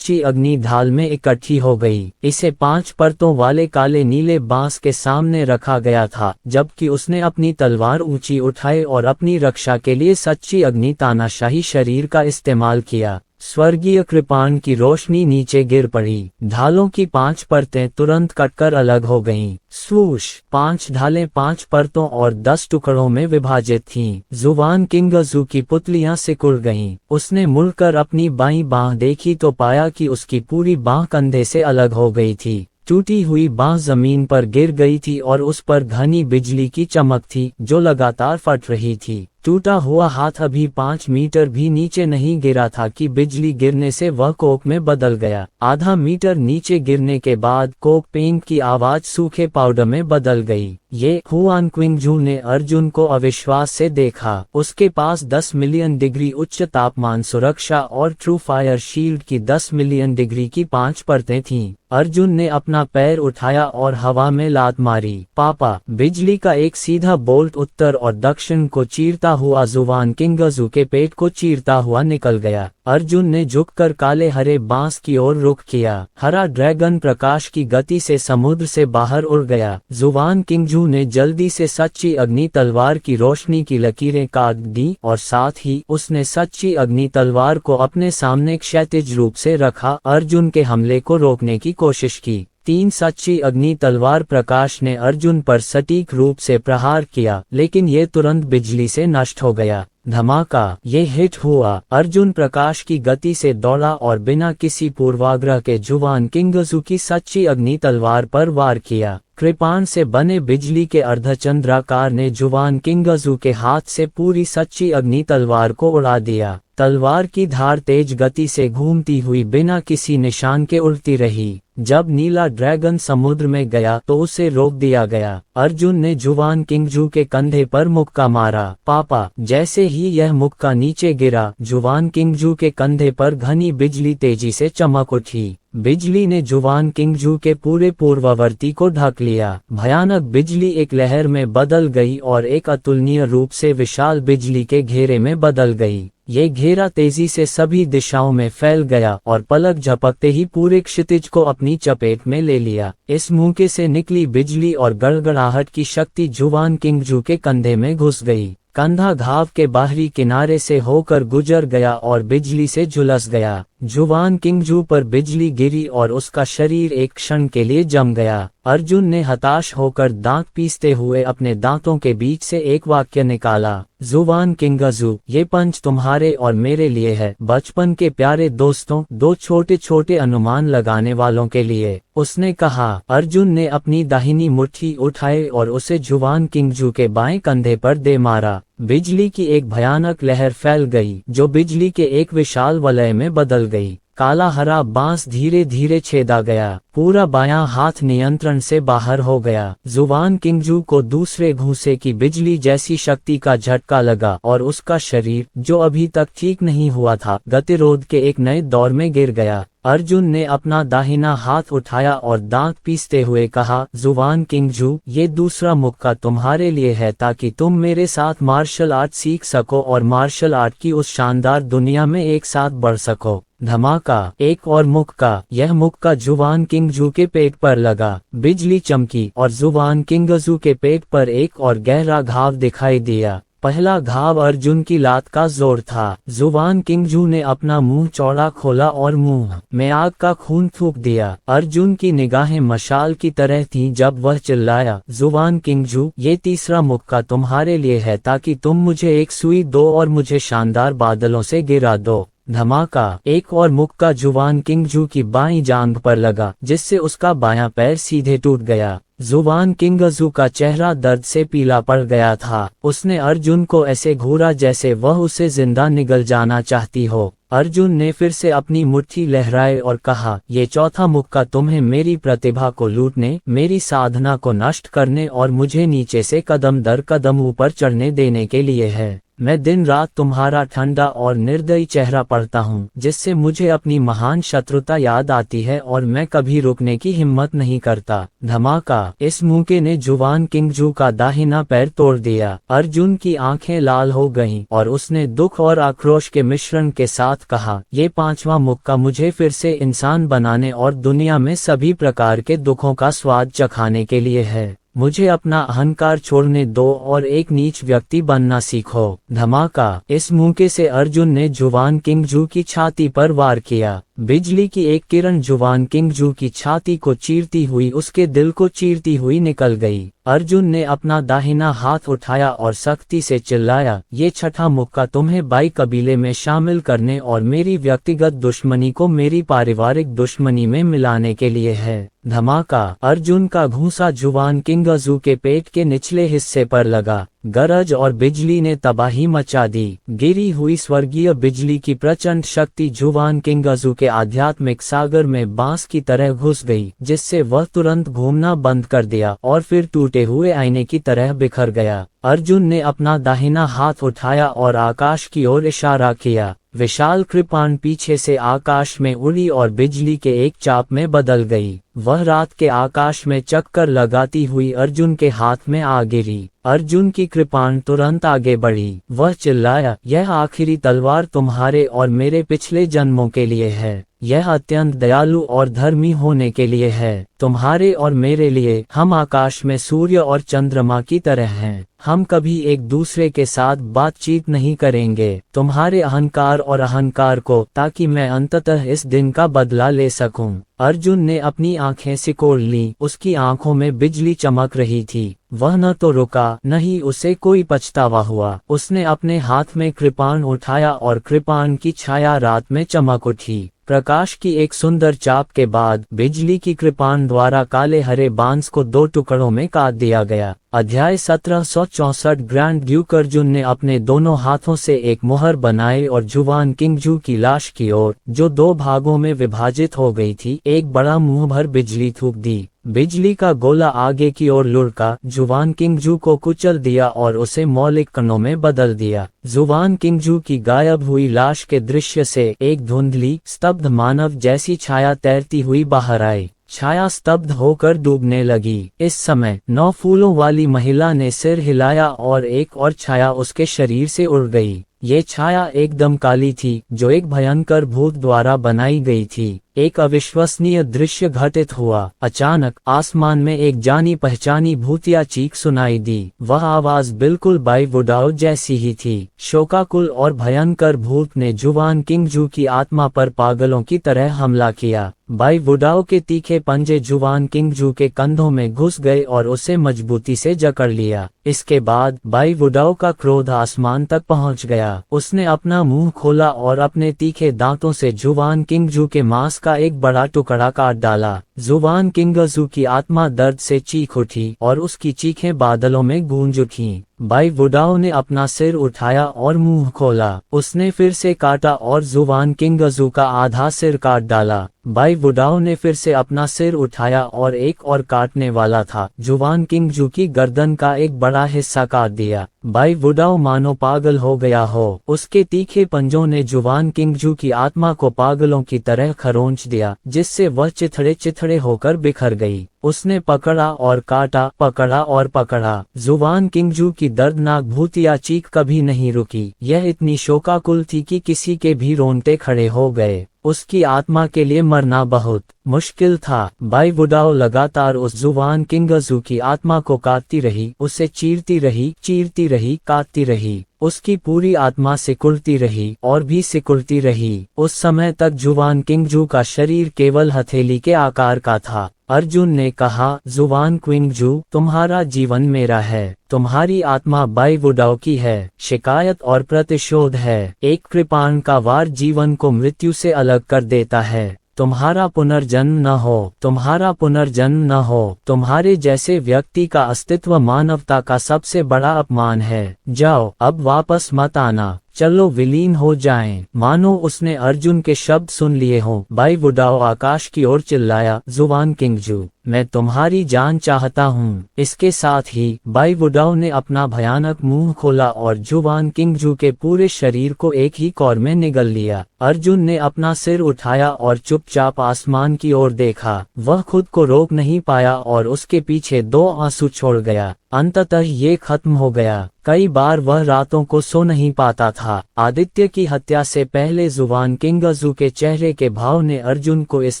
अग्नि ढाल में इकट्ठी हो गई। इसे 5 परतों वाले काले नीले बांस के सामने रखा गया था, जबकि उसने अपनी तलवार ऊंची उठाई और अपनी रक्षा के लिए सच्ची अग्नि तानाशाही शरीर का इस्तेमाल किया। स्वर्गीय कृपाण की रोशनी नीचे गिर पड़ी। ढालों की 5 परतें तुरंत कटकर अलग हो गईं। स्वूश! 5 ढालें 5 परतों और 10 टुकड़ों में विभाजित थीं। जुवान किंगजू की पुतलियां सिकुड़ गईं। उसने मुड़कर अपनी बाईं बांह देखी तो पाया कि उसकी पूरी बांह कंधे से अलग हो गई थी। टूटी हुई बांह जमीन पर गिर गई थी और उस पर घनी बिजली की चमक थी, जो लगातार फट रही थी। टूटा हुआ हाथ अभी 5 मीटर भी नीचे नहीं गिरा था कि बिजली गिरने से वह कोक में बदल गया। आधा मीटर नीचे गिरने के बाद कोक पेंग की आवाज सूखे पाउडर में बदल गई। ये हुआन क्विंगजू ने अर्जुन को अविश्वास से देखा। उसके पास 10 मिलियन डिग्री उच्च तापमान सुरक्षा और ट्रू फायर शील्ड की 10 मिलियन डिग्री की 5 परतें थीं। अर्जुन ने अपना पैर उठाया और हवा में लात मारी। पापा! बिजली का एक सीधा बोल्ट उत्तर और दक्षिण को चीरता हुआ जुवान किंगजू के पेट को चीरता हुआ निकल गया। अर्जुन ने झुककर काले हरे बांस की ओर रुख किया। हरा ड्रैगन प्रकाश की गति से समुद्र से बाहर उड़ गया। जुवान किंगजू ने जल्दी से सच्ची अग्नि तलवार की रोशनी की लकीरें काट दी और साथ ही उसने सच्ची अग्नि तलवार को अपने सामने क्षैतिज रूप से रखा। अर्जुन के हमले को रोकने की कोशिश की। 3 सच्ची अग्नि तलवार प्रकाश ने अर्जुन पर सटीक रूप से प्रहार किया, लेकिन ये तुरंत बिजली से नष्ट हो गया। धमाका! ये हिट हुआ। अर्जुन प्रकाश की गति से दौड़ा और बिना किसी पूर्वाग्रह के जुवान किंगजू की सच्ची अग्नि तलवार पर वार किया। कृपाण से बने बिजली के अर्धचंद्राकार ने जुवान किंगजू के हाथ से पूरी सच्ची अग्नि तलवार को उड़ा दिया। तलवार की धार तेज गति से घूमती हुई बिना किसी निशान के उड़ती रही। जब नीला ड्रैगन समुद्र में गया तो उसे रोक दिया गया। अर्जुन ने जुवान किंगजू के कंधे पर मुक्का मारा। पापा! जैसे ही यह मुक्का नीचे गिरा, जुवान किंगजू के कंधे पर घनी बिजली तेजी से चमक उठी। बिजली ने जुवान किंगजू के पूरे पूर्ववर्ती को ढक लिया। भयानक बिजली एक लहर में बदल गई और एक अतुलनीय रूप से विशाल बिजली के घेरे में बदल गई। ये घेरा तेजी से सभी दिशाओं में फैल गया और पलक झपकते ही पूरे क्षितिज को अपनी चपेट में ले लिया। इस मौके से निकली बिजली और गड़गड़ाहट की शक्ति जुवान किंगजू के कंधे में घुस गई। कंधा घाव के बाहरी किनारे से होकर गुजर गया और बिजली से झुलस गया। जुवान किंगजू पर बिजली गिरी और उसका शरीर एक क्षण के लिए जम गया। अर्जुन ने हताश होकर दांत पीसते हुए अपने दांतों के बीच से एक वाक्य निकाला। जुवान किंगजू, ये पंच तुम्हारे और मेरे लिए है, बचपन के प्यारे दोस्तों, 2 छोटे छोटे अनुमान लगाने वालों के लिए, उसने कहा। अर्जुन ने अपनी दाहिनी मुट्ठी उठाई और उसे जुवान किंगजू के बाएं कंधे पर दे मारा। बिजली की एक भयानक लहर फैल गई, जो बिजली के एक विशाल वलय में बदल गई। काला हरा बांस धीरे धीरे छेदा गया। पूरा बायां हाथ नियंत्रण से बाहर हो गया। जुवान किंगजू को दूसरे घूंसे की बिजली जैसी शक्ति का झटका लगा और उसका शरीर, जो अभी तक ठीक नहीं हुआ था, गतिरोध के एक नए दौर में गिर गया। अर्जुन ने अपना दाहिना हाथ उठाया और दांत पीसते हुए कहा, जुवान किंगजू, ये दूसरा मुक्का तुम्हारे लिए है ताकि तुम मेरे साथ मार्शल आर्ट सीख सको और मार्शल आर्ट की उस शानदार दुनिया में एक साथ बढ़ सको। धमाका! एक और मुक्का। यह मुक्का जुवान किंगजू के पेट पर लगा। बिजली चमकी और जुवान किंगजू के पेट पर एक और गहरा घाव दिखाई दिया। पहला घाव अर्जुन की लात का जोर था। जुवान किंगजू ने अपना मुंह चौड़ा खोला और मुंह में आग का खून थूक दिया। अर्जुन की निगाहें मशाल की तरह थीं जब वह चिल्लाया, जुवान किंगजू, ये तीसरा मुक्का तुम्हारे लिए है ताकि तुम मुझे एक सुई दो और मुझे शानदार बादलों से गिरा दो। धमाका! एक और मुक्का जुवान किंगजू की बाईं जांघ पर लगा, जिससे उसका बायां पैर सीधे टूट गया। जुवान किंगजू का चेहरा दर्द से पीला पड़ गया था। उसने अर्जुन को ऐसे घूरा जैसे वह उसे जिंदा निगल जाना चाहती हो। अर्जुन ने फिर से अपनी मुट्ठी लहराई और कहा, ये चौथा मुक्का तुम्हें मेरी प्रतिभा को लूटने, मेरी साधना को नष्ट करने और मुझे नीचे से कदम दर कदम ऊपर चढ़ने देने के लिए है। मैं दिन रात तुम्हारा ठंडा और निर्दयी चेहरा पढ़ता हूँ, जिससे मुझे अपनी महान शत्रुता याद आती है और मैं कभी रुकने की हिम्मत नहीं करता। धमाका! इस मूके ने जुवान किंगजू का दाहिना पैर तोड़ दिया। अर्जुन की आंखें लाल हो गईं और उसने दुख और आक्रोश के मिश्रण के साथ कहा, ये 5वां मुक्का मुझे फिर से इंसान बनाने और दुनिया में सभी प्रकार के दुखों का स्वाद चखाने के लिए है। मुझे अपना अहंकार छोड़ने दो और एक नीच व्यक्ति बनना सीखो। धमाका! इस मूके से अर्जुन ने जुवान किंगजू की छाती पर वार किया। बिजली की एक किरण जुवान किंगजू की छाती को चीरती हुई उसके दिल को चीरती हुई निकल गई। अर्जुन ने अपना दाहिना हाथ उठाया और सख्ती से चिल्लाया, ये 6ठा मुक्का तुम्हें बाई कबीले में शामिल करने और मेरी व्यक्तिगत दुश्मनी को मेरी पारिवारिक दुश्मनी में मिलाने के लिए है। धमाका! अर्जुन का घूंसा जुवान किंगजू के पेट के निचले हिस्से पर लगा। गरज और बिजली ने तबाही मचा दी। गिरी हुई स्वर्गीय बिजली की प्रचंड शक्ति जुवान किंगजू के आध्यात्मिक सागर में बांस की तरह घुस गई, जिससे वह तुरंत घूमना बंद कर दिया और फिर टूटे हुए आईने की तरह बिखर गया। अर्जुन ने अपना दाहिना हाथ उठाया और आकाश की ओर इशारा किया। विशाल कृपाण पीछे से आकाश में उड़ी और बिजली के एक चाप में बदल गई। वह रात के आकाश में चक्कर लगाती हुई अर्जुन के हाथ में आ गिरी। अर्जुन की कृपाण तुरंत आगे बढ़ी। वह चिल्लाया, यह आखिरी तलवार तुम्हारे और मेरे पिछले जन्मों के लिए है। यह अत्यंत दयालु और धर्मी होने के लिए है। तुम्हारे और मेरे लिए हम आकाश में सूर्य और चंद्रमा की तरह हैं। हम कभी एक दूसरे के साथ बातचीत नहीं करेंगे। तुम्हारे अहंकार और अहंकार को, ताकि मैं अंततः इस दिन का बदला ले सकूं। अर्जुन ने अपनी आंखें सिकोड़ लीं। उसकी आंखों में बिजली चमक रही थी। वह न तो रुका, न ही उसे कोई पछतावा हुआ। उसने अपने हाथ में कृपाण उठाया और कृपाण की छाया रात में चमक उठी। प्रकाश की एक सुंदर चाप के बाद बिजली की कृपाण द्वारा काले हरे बांस को 2 टुकड़ों में काट दिया गया। अध्याय 1764। ग्रैंड ड्यूक अर्जुन ने अपने दोनों हाथों से एक मुहर बनाई और जुवान किंगजू की लाश की ओर, जो 2 भागों में विभाजित हो गई थी, एक बड़ा मुंह भर बिजली थूक दी। बिजली का गोला आगे की ओर लुढ़का जुवान किंगजू को कुचल दिया और उसे मौलिक कणों में बदल दिया। जुवान किंगजू की गायब हुई लाश के दृश्य से एक धुंधली, स्तब्ध मानव जैसी छाया तैरती हुई बाहर आई। छाया स्तब्ध होकर डूबने लगी। इस समय 9 फूलों वाली महिला ने सिर हिलाया और एक और छाया उसके शरीर से उड़ गई। ये छाया एकदम काली थी, जो एक भयंकर भूत द्वारा बनाई गई थी। एक अविश्वसनीय दृश्य घटित हुआ। अचानक आसमान में एक जानी पहचानी भूतिया चीख सुनाई दी। वह आवाज बिल्कुल बाई वुडाओ जैसी ही थी। शोकाकुल और भयंकर भूत ने जुवान किंगजू की आत्मा पर पागलों की तरह हमला किया। बाई वुडाओ के तीखे पंजे जुवान किंगजू के कंधों में घुस गए और उसे मजबूती से जकड़ लिया। इसके बाद बाई वुडाओ का क्रोध आसमान तक पहुंच गया। उसने अपना मुंह खोला और अपने तीखे दांतों से जुवान किंगजू के मांस का एक बड़ा टुकड़ा काट डाला। जुवान किंगजू की आत्मा दर्द से चीख उठी और उसकी चीखें बादलों में गूंज उठीं। बाई वुडाओ ने अपना सिर उठाया और मुंह खोला। उसने फिर से काटा और जुवान किंगजू का आधा सिर काट डाला। बाई वुडाओ ने फिर से अपना सिर उठाया और एक और काटने वाला था। जुवान किंगजू की गर्दन का एक बड़ा हिस्सा काट दिया। बाई वुडाओ मानो पागल हो गया हो। उसके तीखे पंजों ने जुवान किंगजू की आत्मा को पागलों की तरह खरोंच दिया, जिससे वह चिथड़े चिथड़े होकर बिखर गई। उसने पकड़ा और काटा, पकड़ा और पकड़ा। जुवान किंगजू की दर्दनाक भूतिया चीख कभी नहीं रुकी। यह इतनी शोकाकुल थी कि किसी के भी रोंगटे खड़े हो गए। उसकी आत्मा के लिए मरना बहुत मुश्किल था। बाई वुडाओ लगातार उस जुवान किंगजू की आत्मा को काटती रही, उसे चीरती रही, काटती रही। उसकी पूरी आत्मा सिकुड़ती रही और भी सिकुड़ती रही। उस समय तक जुवान किंगजू का शरीर केवल हथेली के आकार का था। अर्जुन ने कहा, जुवान किंगजू, तुम्हारा जीवन मेरा है। तुम्हारी आत्मा बाई वुडाओ की है। शिकायत और प्रतिशोध है। एक कृपाण का वार जीवन को मृत्यु से अलग कर देता है। तुम्हारा पुनर्जन्म न हो, तुम्हारा पुनर्जन्म न हो। तुम्हारे जैसे व्यक्ति का अस्तित्व मानवता का सबसे बड़ा अपमान है। जाओ, अब वापस मत आना। चलो विलीन हो जाएं। मानो उसने अर्जुन के शब्द सुन लिए हों। बाई वुडाओ आकाश की ओर चिल्लाया, जुवान किंगजू, मैं तुम्हारी जान चाहता हूँ। इसके साथ ही बाई वुडाओ ने अपना भयानक मुंह खोला और जुवान किंगजू के पूरे शरीर को एक ही कौर में निगल लिया। अर्जुन ने अपना सिर उठाया और चुपचाप आसमान की ओर देखा। वह खुद को रोक नहीं पाया और उसके पीछे 2 आंसू छोड़ गया। अंततः ये खत्म हो गया। कई बार वह रातों को सो नहीं पाता था। आदित्य की हत्या से पहले जुवान किंगजू के चेहरे के भाव ने अर्जुन को इस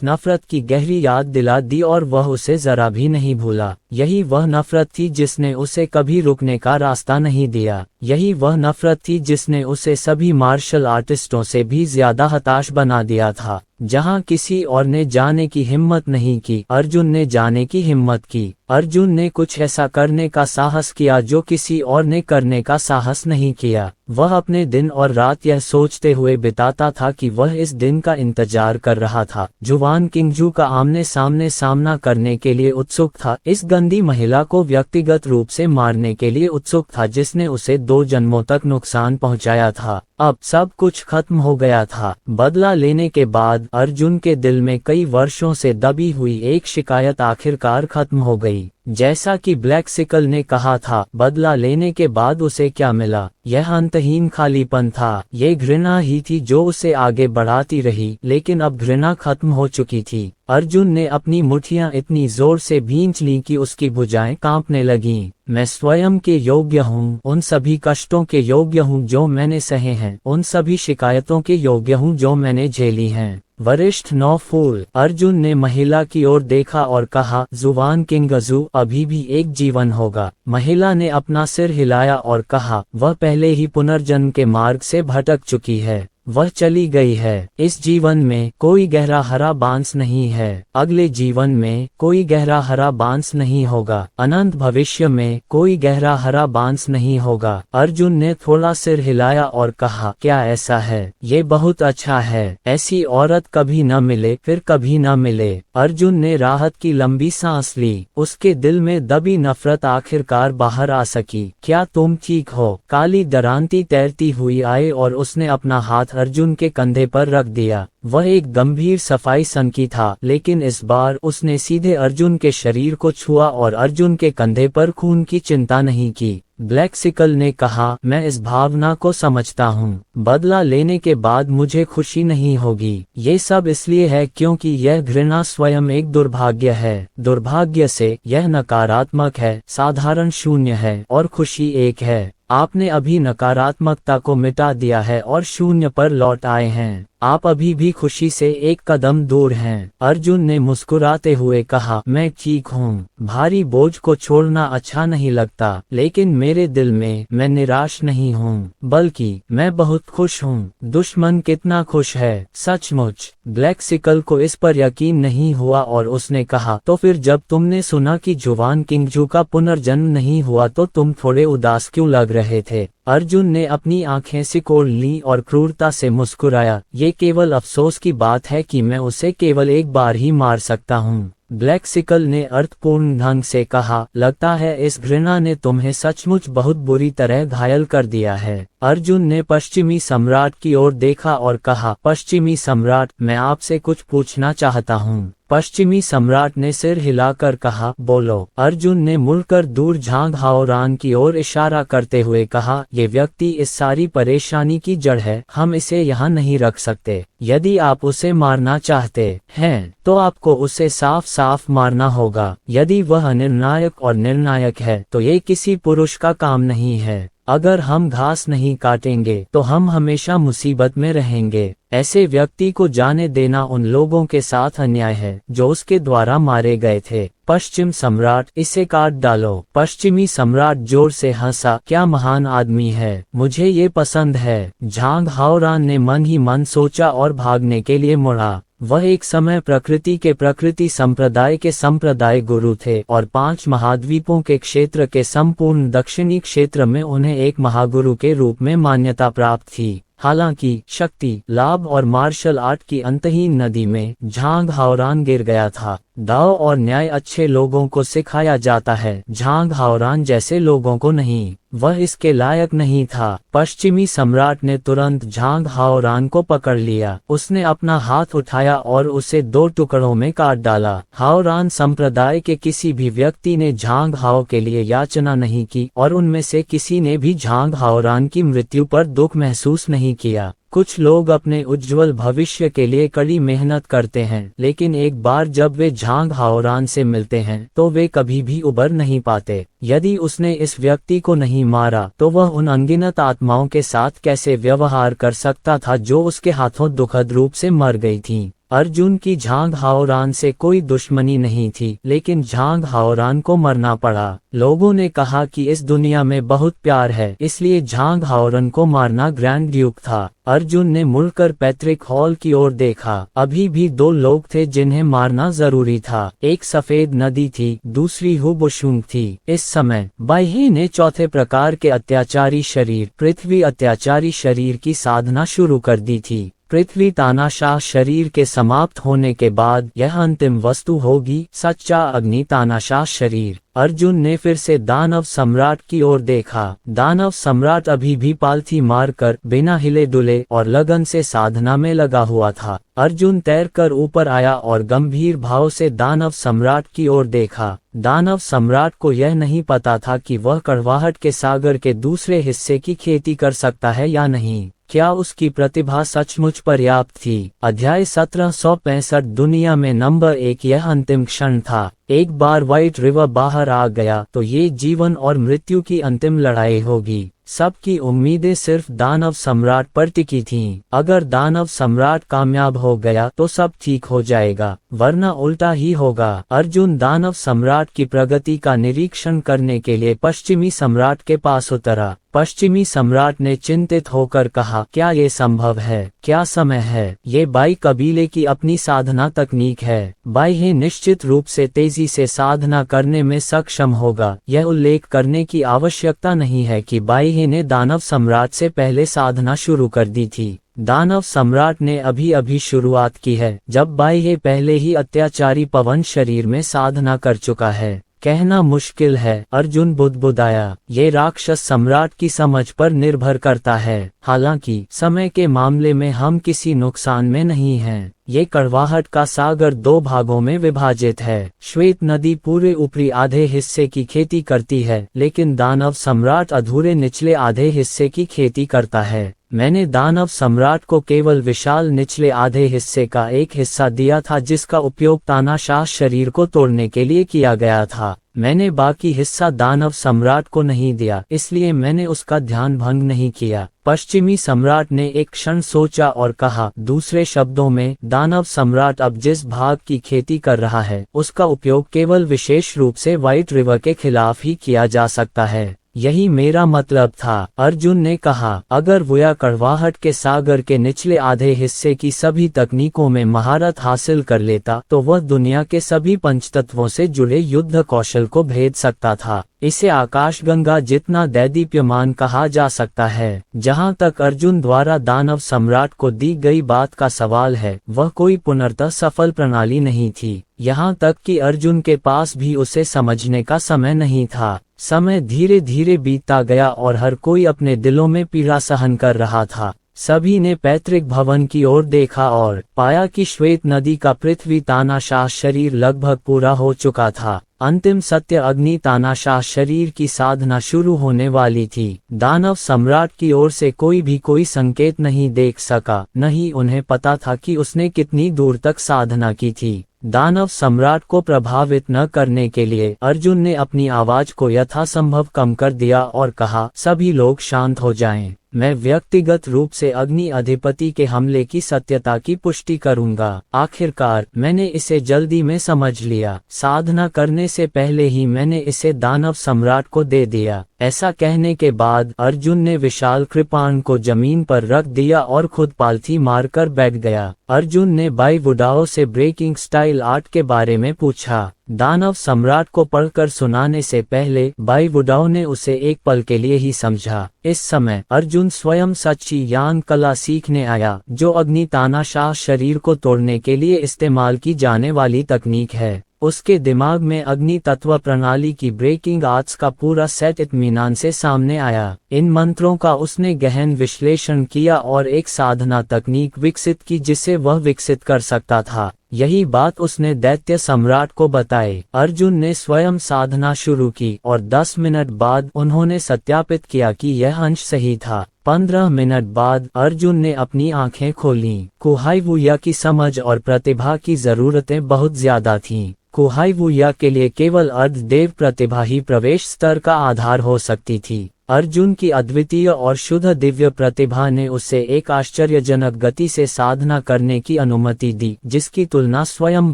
नफरत की गहरी याद दिला दी और वह उसे जरा भी नहीं भूला। यही वह नफरत थी जिसने उसे कभी रुकने का रास्ता नहीं दिया। यही वह नफरत थी जिसने उसे सभी मार्शल आर्टिस्टों से भी ज्यादा हताश बना दिया था। जहां किसी और ने जाने की हिम्मत नहीं की, अर्जुन ने जाने की हिम्मत की। अर्जुन ने कुछ ऐसा करने का साहस किया जो किसी और ने करने का साहस नहीं किया। वह अपने दिन और रात यह सोचते हुए बिताता था कि वह इस दिन का इंतजार कर रहा था। जुवान किंगजू का आमने सामने सामना करने के लिए उत्सुक था। इस गंदी महिला को व्यक्तिगत रूप से मारने के लिए उत्सुक था जिसने उसे 2 जन्मों तक नुकसान पहुंचाया था। अब सब कुछ खत्म हो गया था। बदला लेने के बाद अर्जुन के दिल में कई वर्षों से दबी हुई एक शिकायत आखिरकार खत्म हो गई। जैसा कि ब्लैक सिकल ने कहा था, बदला लेने के बाद उसे क्या मिला? यह अंतहीन खालीपन था। ये घृणा ही थी जो उसे आगे बढ़ाती रही, लेकिन अब घृणा खत्म हो चुकी थी। अर्जुन ने अपनी मुट्ठियां इतनी जोर से भींच लीं कि उसकी भुजाएं कांपने लगीं। मैं स्वयं के योग्य हूँ, उन सभी कष्टों के योग्य हूँ जो मैंने सहे हैं, उन सभी शिकायतों के योग्य हूँ जो मैंने झेली हैं। वरिष्ठ नौफूल। अर्जुन ने महिला की ओर देखा और कहा, जुवान किंगजू, अभी भी एक जीवन होगा। महिला ने अपना सिर हिलाया और कहा, वह पहले ही पुनर्जन्म के मार्ग से भटक चुकी है। वह चली गई है। इस जीवन में कोई गहरा हरा बांस नहीं है। अगले जीवन में कोई गहरा हरा बांस नहीं होगा। अनंत भविष्य में कोई गहरा हरा बांस नहीं होगा। अर्जुन ने थोड़ा सिर हिलाया और कहा, क्या ऐसा है? ये बहुत अच्छा है। ऐसी औरत कभी न मिले, फिर कभी न मिले। अर्जुन ने राहत की लंबी सांस ली। उसके दिल में दबी नफरत आखिरकार बाहर आ सकी। क्या तुम ठीक हो? काली दरांती तैरती हुई आई और उसने अपना हाथ अर्जुन के कंधे पर रख दिया। वह एक गंभीर सफाई सनकी था, लेकिन इस बार उसने सीधे अर्जुन के शरीर को छुआ और अर्जुन के कंधे पर खून की चिंता नहीं की। ब्लैक सिकल ने कहा, मैं इस भावना को समझता हूँ। बदला लेने के बाद मुझे खुशी नहीं होगी। ये सब इसलिए है क्योंकि यह घृणा स्वयं एक दुर्भाग्य है। दुर्भाग्य से यह नकारात्मक है, साधारण शून्य है और खुशी एक है। आपने अभी नकारात्मकता को मिटा दिया है और शून्य पर लौट आए हैं। आप अभी भी खुशी से एक कदम दूर हैं। अर्जुन ने मुस्कुराते हुए कहा, मैं ठीक हूँ। भारी बोझ को छोड़ना अच्छा नहीं लगता, लेकिन मेरे दिल में मैं निराश नहीं हूँ, बल्कि मैं बहुत खुश हूँ। दुश्मन कितना खुश है, सचमुच। ब्लैक सिकल को इस पर यकीन नहीं हुआ और उसने कहा, तो फिर जब तुमने सुना कि जुवान किंगजू का पुनर्जन्म नहीं हुआ तो तुम थोड़े उदास क्यों लग रहे थे? अर्जुन ने अपनी आंखें सिकोड़ ली और क्रूरता से मुस्कुराया, ये केवल अफसोस की बात है कि मैं उसे केवल एक बार ही मार सकता हूँ। ब्लैक सिकल ने अर्थपूर्ण ढंग से कहा, लगता है इस घृणा ने तुम्हें सचमुच बहुत बुरी तरह घायल कर दिया है। अर्जुन ने पश्चिमी सम्राट की ओर देखा और कहा, पश्चिमी सम्राट, मैं आपसे कुछ पूछना चाहता हूँ। पश्चिमी सम्राट ने सिर हिलाकर कहा, बोलो। अर्जुन ने मुड़कर दूर झांग हाओरान की ओर इशारा करते हुए कहा, ये व्यक्ति इस सारी परेशानी की जड़ है। हम इसे यहाँ नहीं रख सकते। यदि आप उसे मारना चाहते हैं तो आपको उसे साफ साफ मारना होगा। यदि वह निर्णायक और निर्णायक है तो ये किसी पुरुष का काम नहीं है। अगर हम घास नहीं काटेंगे तो हम हमेशा मुसीबत में रहेंगे। ऐसे व्यक्ति को जाने देना उन लोगों के साथ अन्याय है जो उसके द्वारा मारे गए थे। पश्चिम सम्राट, इसे काट डालो। पश्चिमी सम्राट जोर से हंसा, क्या महान आदमी है, मुझे ये पसंद है। झांग हाओरान ने मन ही मन सोचा और भागने के लिए मुड़ा। वह एक समय प्रकृति संप्रदाय के संप्रदाय गुरु थे और 5 महाद्वीपों के क्षेत्र के संपूर्ण दक्षिणी क्षेत्र में उन्हें एक महागुरु के रूप में मान्यता प्राप्त थी। हालांकि शक्ति, लाभ और मार्शल आर्ट की अंतहीन नदी में झांग हाओरान गिर गया था। दाव और न्याय अच्छे लोगों को सिखाया जाता है, झांग हाओरान जैसे लोगों को नहीं। वह इसके लायक नहीं था। पश्चिमी सम्राट ने तुरंत झांग हाओरान को पकड़ लिया। उसने अपना हाथ उठाया और उसे 2 टुकड़ों में काट डाला। हाओरान संप्रदाय के किसी भी व्यक्ति ने झांग हाओ के लिए याचना नहीं की और उनमें से किसी ने भी झांग हाओरान की मृत्यु पर दुख महसूस नहीं किया। कुछ लोग अपने उज्जवल भविष्य के लिए कड़ी मेहनत करते हैं, लेकिन एक बार जब वे झांग हाओरान से मिलते हैं तो वे कभी भी उबर नहीं पाते। यदि उसने इस व्यक्ति को नहीं मारा तो वह उन अनगिनत आत्माओं के साथ कैसे व्यवहार कर सकता था जो उसके हाथों दुखद रूप से मर गई थीं। अर्जुन की झांग हाओरान से कोई दुश्मनी नहीं थी, लेकिन झांग हाओरान को मरना पड़ा। लोगों ने कहा कि इस दुनिया में बहुत प्यार है, इसलिए झांग हाओरान को मारना ग्रैंड ड्यूक था। अर्जुन ने मुड़कर पैट्रिक हॉल की ओर देखा। अभी भी 2 लोग थे जिन्हें मारना जरूरी था। एक सफेद नदी थी, दूसरी हुबोशुंग थी। इस समय बाह्य ने चौथे प्रकार के अत्याचारी शरीर, पृथ्वी अत्याचारी शरीर की साधना शुरू कर दी थी। पृथ्वी तानाशाह शरीर के समाप्त होने के बाद यह अंतिम वस्तु होगी, सच्चा अग्नि तानाशाह शरीर। अर्जुन ने फिर से दानव सम्राट की ओर देखा। दानव सम्राट अभी भी पालथी मारकर बिना हिले डुले और लगन से साधना में लगा हुआ था। अर्जुन तैरकर ऊपर आया और गंभीर भाव से दानव सम्राट की ओर देखा। दानव सम्राट को यह नहीं पता था कि वह कड़वाहट के सागर के दूसरे हिस्से की खेती कर सकता है या नहीं। क्या उसकी प्रतिभा सचमुच पर्याप्त थी? अध्याय 1765। दुनिया में नंबर 1। यह अंतिम क्षण था। एक बार व्हाइट रिवर बाहर आ गया तो ये जीवन और मृत्यु की अंतिम लड़ाई होगी। सबकी उम्मीदें सिर्फ दानव सम्राट पर टिकी थीं। अगर दानव सम्राट कामयाब हो गया तो सब ठीक हो जाएगा, वरना उल्टा ही होगा। अर्जुन दानव सम्राट की प्रगति का निरीक्षण करने के लिए पश्चिमी सम्राट के पास उतरा। पश्चिमी सम्राट ने चिंतित होकर कहा, क्या ये संभव है? क्या समय है? ये बाई कबीले की अपनी साधना तकनीक है। बाई निश्चित रूप से तेजी से साधना करने में सक्षम होगा। यह उल्लेख करने की आवश्यकता नहीं है कि बाई ने दानव सम्राट से पहले साधना शुरू कर दी थी। दानव सम्राट ने अभी अभी शुरुआत की है, जब बाई पहले ही अत्याचारी पवन शरीर में साधना कर चुका है। कहना मुश्किल है, अर्जुन बुदबुदाया। ये राक्षस सम्राट की समझ पर निर्भर करता है। हालांकि समय के मामले में हम किसी नुकसान में नहीं हैं। ये कड़वाहट का सागर 2 भागों में विभाजित है। श्वेत नदी पूरे ऊपरी आधे हिस्से की खेती करती है, लेकिन दानव सम्राट अधूरे निचले आधे हिस्से की खेती करता है। मैंने दानव सम्राट को केवल विशाल निचले आधे हिस्से का एक हिस्सा दिया था, जिसका उपयोग तानाशाह शरीर को तोड़ने के लिए किया गया था। मैंने बाकी हिस्सा दानव सम्राट को नहीं दिया, इसलिए मैंने उसका ध्यान भंग नहीं किया। पश्चिमी सम्राट ने एक क्षण सोचा और कहा, दूसरे शब्दों में, दानव सम्राट अब जिस भाग की खेती कर रहा है उसका उपयोग केवल विशेष रूप से व्हाइट रिवर के खिलाफ ही किया जा सकता है। यही मेरा मतलब था। अर्जुन ने कहा, अगर वोया कड़वाहट के सागर के निचले आधे हिस्से की सभी तकनीकों में महारत हासिल कर लेता तो वह दुनिया के सभी पंचतत्वों से जुड़े युद्ध कौशल को भेद सकता था। इसे आकाशगंगा जितना दैदीप्यमान कहा जा सकता है। जहां तक अर्जुन द्वारा दानव सम्राट को दी गई बात का सवाल है, वह कोई पुनर्तः सफल प्रणाली नहीं थी। यहाँ तक कि अर्जुन के पास भी उसे समझने का समय नहीं था। समय धीरे धीरे बीतता गया और हर कोई अपने दिलों में पीड़ा सहन कर रहा था। सभी ने पैतृक भवन की ओर देखा और पाया कि श्वेत नदी का पृथ्वी तानाशाह शरीर लगभग पूरा हो चुका था। अंतिम सत्य अग्नि तानाशाह शरीर की साधना शुरू होने वाली थी। दानव सम्राट की ओर से कोई भी कोई संकेत नहीं देख सका, न ही उन्हें पता था कि उसने कितनी दूर तक साधना की थी। दानव सम्राट को प्रभावित न करने के लिए अर्जुन ने अपनी आवाज को यथासंभव कम कर दिया और कहा, सभी लोग शांत हो जाएं। मैं व्यक्तिगत रूप से अग्नि अधिपति के हमले की सत्यता की पुष्टि करूंगा। आखिरकार मैंने इसे जल्दी में समझ लिया। साधना करने से पहले ही मैंने इसे दानव सम्राट को दे दिया। ऐसा कहने के बाद अर्जुन ने विशाल कृपाण को जमीन पर रख दिया और खुद पालथी मारकर बैठ गया। अर्जुन ने बाई वुडाओ से ब्रेकिंग स्टाइल आर्ट के बारे में पूछा। दानव सम्राट को पढ़कर सुनाने से पहले भाई बुडाओ ने उसे एक पल के लिए ही समझा। इस समय अर्जुन स्वयं सच्ची यान कला सीखने आया, जो अग्नि तानाशाह शरीर को तोड़ने के लिए इस्तेमाल की जाने वाली तकनीक है। उसके दिमाग में अग्नि तत्व प्रणाली की ब्रेकिंग आर्ट्स का पूरा सेट इत्मीनान से सामने आया। इन मंत्रों का उसने गहन विश्लेषण किया और एक साधना तकनीक विकसित की जिसे वह विकसित कर सकता था। यही बात उसने दैत्य सम्राट को बताई। अर्जुन ने स्वयं साधना शुरू की और 10 मिनट बाद उन्होंने सत्यापित किया कि यह अंश सही था। 15 मिनट बाद अर्जुन ने अपनी आंखें खोलीं। कुहाई वुया की समझ और प्रतिभा की जरूरतें बहुत ज्यादा थीं। कुहाई वुया के लिए केवल अर्धदेव प्रतिभा ही प्रवेश स्तर का आधार हो सकती थी। अर्जुन की अद्वितीय और शुद्ध दिव्य प्रतिभा ने उसे एक आश्चर्यजनक गति से साधना करने की अनुमति दी, जिसकी तुलना स्वयं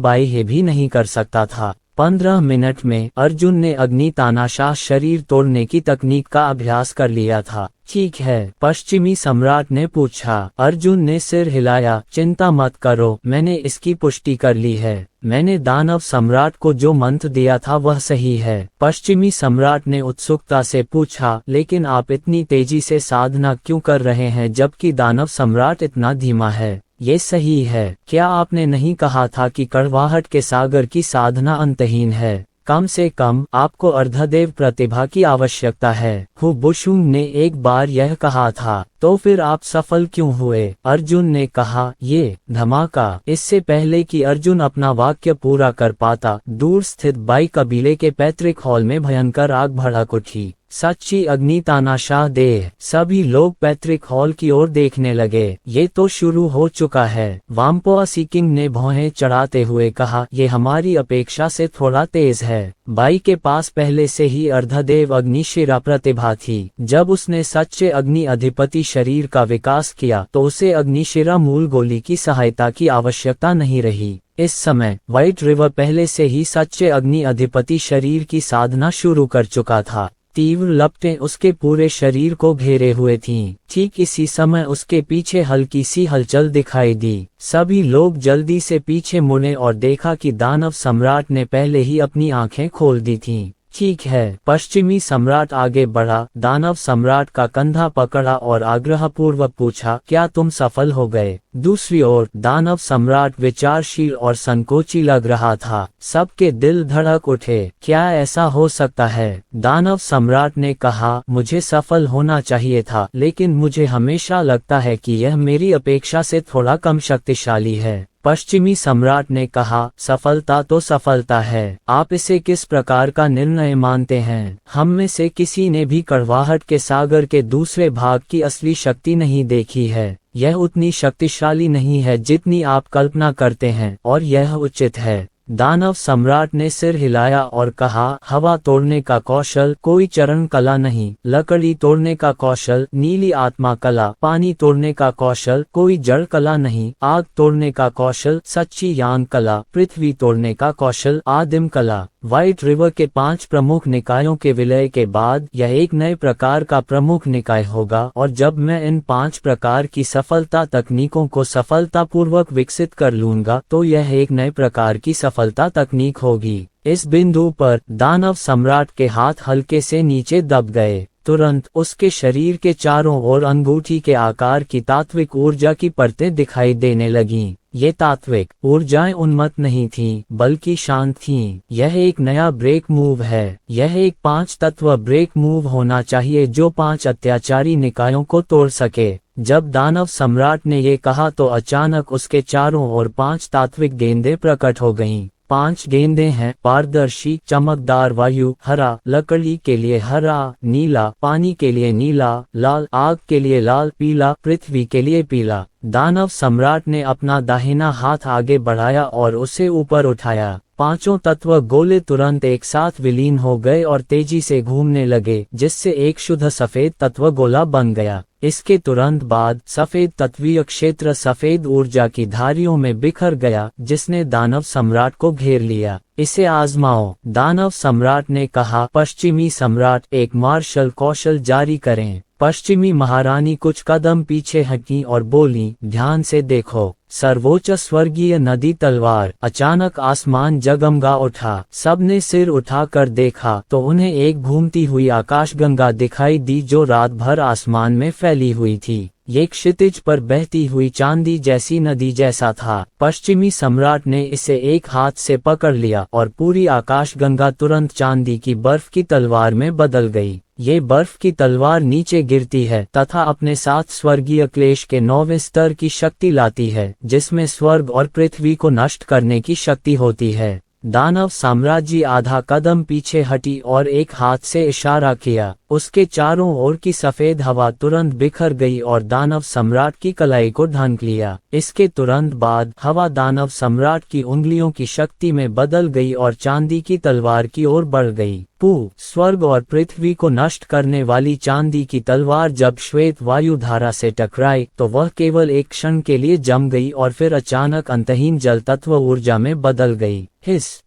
बाह्य भी नहीं कर सकता था। 15 मिनट में अर्जुन ने अग्नि तानाशाह शरीर तोड़ने की तकनीक का अभ्यास कर लिया था। ठीक है, पश्चिमी सम्राट ने पूछा। अर्जुन ने सिर हिलाया। चिंता मत करो, मैंने इसकी पुष्टि कर ली है। मैंने दानव सम्राट को जो मंत्र दिया था वह सही है। पश्चिमी सम्राट ने उत्सुकता से पूछा, लेकिन आप इतनी तेजी से साधना क्यों कर रहे हैं जबकि दानव सम्राट इतना धीमा है? ये सही है। क्या आपने नहीं कहा था कि कड़वाहट के सागर की साधना अंतहीन है? कम से कम आपको अर्धदेव प्रतिभा की आवश्यकता है। हु बुशुंग ने एक बार यह कहा था। तो फिर आप सफल क्यों हुए? अर्जुन ने कहा, ये धमाका। इससे पहले कि अर्जुन अपना वाक्य पूरा कर पाता, दूर स्थित बाई कबीले के पैतृक हॉल में भयंकर आग भड़क उठी। सच्ची अग्नि तानाशाह देह। सभी लोग पैतृक हॉल की ओर देखने लगे। ये तो शुरू हो चुका है। वाम्पोआ सीकिंग ने भौहें चढ़ाते हुए कहा, ये हमारी अपेक्षा से थोड़ा तेज है। बाई के पास पहले से ही अर्धदेव अग्निशिरा प्रतिभा थी। जब उसने सच्चे अग्नि अधिपति शरीर का विकास किया तो उसे अग्निशिरा मूल गोली की सहायता की आवश्यकता नहीं रही। इस समय व्हाइट रिवर पहले से ही सच्चे अग्नि अधिपति शरीर की साधना शुरू कर चुका था। तीव्र लपटें उसके पूरे शरीर को घेरे हुए थीं। ठीक इसी समय उसके पीछे हल्की सी हलचल दिखाई दी। सभी लोग जल्दी से पीछे मुड़े और देखा कि दानव सम्राट ने पहले ही अपनी आंखें खोल दी थीं। ठीक है, पश्चिमी सम्राट आगे बढ़ा, दानव सम्राट का कंधा पकड़ा और आग्रहपूर्वक पूछा, क्या तुम सफल हो गए? दूसरी ओर दानव सम्राट विचारशील और संकोची लग रहा था। सबके दिल धड़क उठे। क्या ऐसा हो सकता है? दानव सम्राट ने कहा, मुझे सफल होना चाहिए था, लेकिन मुझे हमेशा लगता है कि यह मेरी अपेक्षा से थोड़ा कम शक्तिशाली है। पश्चिमी सम्राट ने कहा, सफलता तो सफलता है। आप इसे किस प्रकार का निर्णय मानते हैं? हम में से किसी ने भी कड़वाहट के सागर के दूसरे भाग की असली शक्ति नहीं देखी है। यह उतनी शक्तिशाली नहीं है जितनी आप कल्पना करते हैं, और यह उचित है। दानव सम्राट ने सिर हिलाया और कहा, हवा तोड़ने का कौशल कोई चरण कला नहीं, लकड़ी तोड़ने का कौशल नीली आत्मा कला, पानी तोड़ने का कौशल कोई जड़ कला नहीं, आग तोड़ने का कौशल सच्ची यान कला, पृथ्वी तोड़ने का कौशल आदिम कला। व्हाइट रिवर के 5 प्रमुख निकायों के विलय के बाद यह एक नए प्रकार का प्रमुख निकाय होगा, और जब मैं इन 5 प्रकार की सफलता तकनीकों को सफलतापूर्वक विकसित कर लूंगा तो यह एक नए प्रकार की सफलता तकनीक होगी। इस बिंदु पर दानव सम्राट के हाथ हल्के से नीचे दब गए। तुरंत उसके शरीर के चारों ओर अंगूठी के आकार की तात्विक ऊर्जा की परतें दिखाई देने लगीं। ये तात्विक ऊर्जाएं उन्मत्त नहीं थीं, बल्कि शांत थीं। यह एक नया ब्रेक मूव है। यह एक 5 तत्व ब्रेक मूव होना चाहिए जो 5 अत्याचारी निकायों को तोड़ सके। जब दानव सम्राट ने ये कहा तो अचानक उसके चारों ओर 5 तात्विक गेंदें प्रकट हो गईं। 5 गेंदें हैं, पारदर्शी चमकदार वायु, हरा लकड़ी के लिए हरा, नीला पानी के लिए नीला, लाल आग के लिए लाल, पीला पृथ्वी के लिए पीला। दानव सम्राट ने अपना दाहिना हाथ आगे बढ़ाया और उसे ऊपर उठाया। 5 तत्व गोले तुरंत एक साथ विलीन हो गए और तेजी से घूमने लगे, जिससे एक शुद्ध सफेद तत्व गोला बन गया। इसके तुरंत बाद सफेद तत्वीय क्षेत्र सफेद ऊर्जा की धारियों में बिखर गया, जिसने दानव सम्राट को घेर लिया। इसे आजमाओ, दानव सम्राट ने कहा। पश्चिमी सम्राट, एक मार्शल कौशल जारी करें। पश्चिमी महारानी कुछ कदम पीछे हटी और बोली, ध्यान से देखो, सर्वोच्च स्वर्गीय नदी तलवार। अचानक आसमान जगमगा उठा। सबने सिर उठाकर देखा तो उन्हें एक घूमती हुई आकाशगंगा दिखाई दी जो रात भर आसमान में फैली हुई थी। ये क्षितिज पर बहती हुई चांदी जैसी नदी जैसा था। पश्चिमी सम्राट ने इसे एक हाथ से पकड़ लिया और पूरी आकाशगंगा तुरंत चांदी की बर्फ की तलवार में बदल गई। ये बर्फ की तलवार नीचे गिरती है तथा अपने साथ स्वर्गीय क्लेश के 9वें स्तर की शक्ति लाती है, जिसमें स्वर्ग और पृथ्वी को नष्ट करने की शक्ति होती है। दानव साम्राज्य आधा कदम पीछे हटी और एक हाथ से इशारा किया। उसके चारों ओर की सफेद हवा तुरंत बिखर गई और दानव सम्राट की कलाई को ढांक लिया। इसके तुरंत बाद हवा दानव सम्राट की उंगलियों की शक्ति में बदल गई और चांदी की तलवार की ओर बढ़ गई। स्वर्ग और पृथ्वी को नष्ट करने वाली चांदी की तलवार जब श्वेत वायु धारा से टकराई तो वह केवल एक क्षण के लिए जम गई और फिर अचानक अंतहीन जल तत्व ऊर्जा में बदल गई।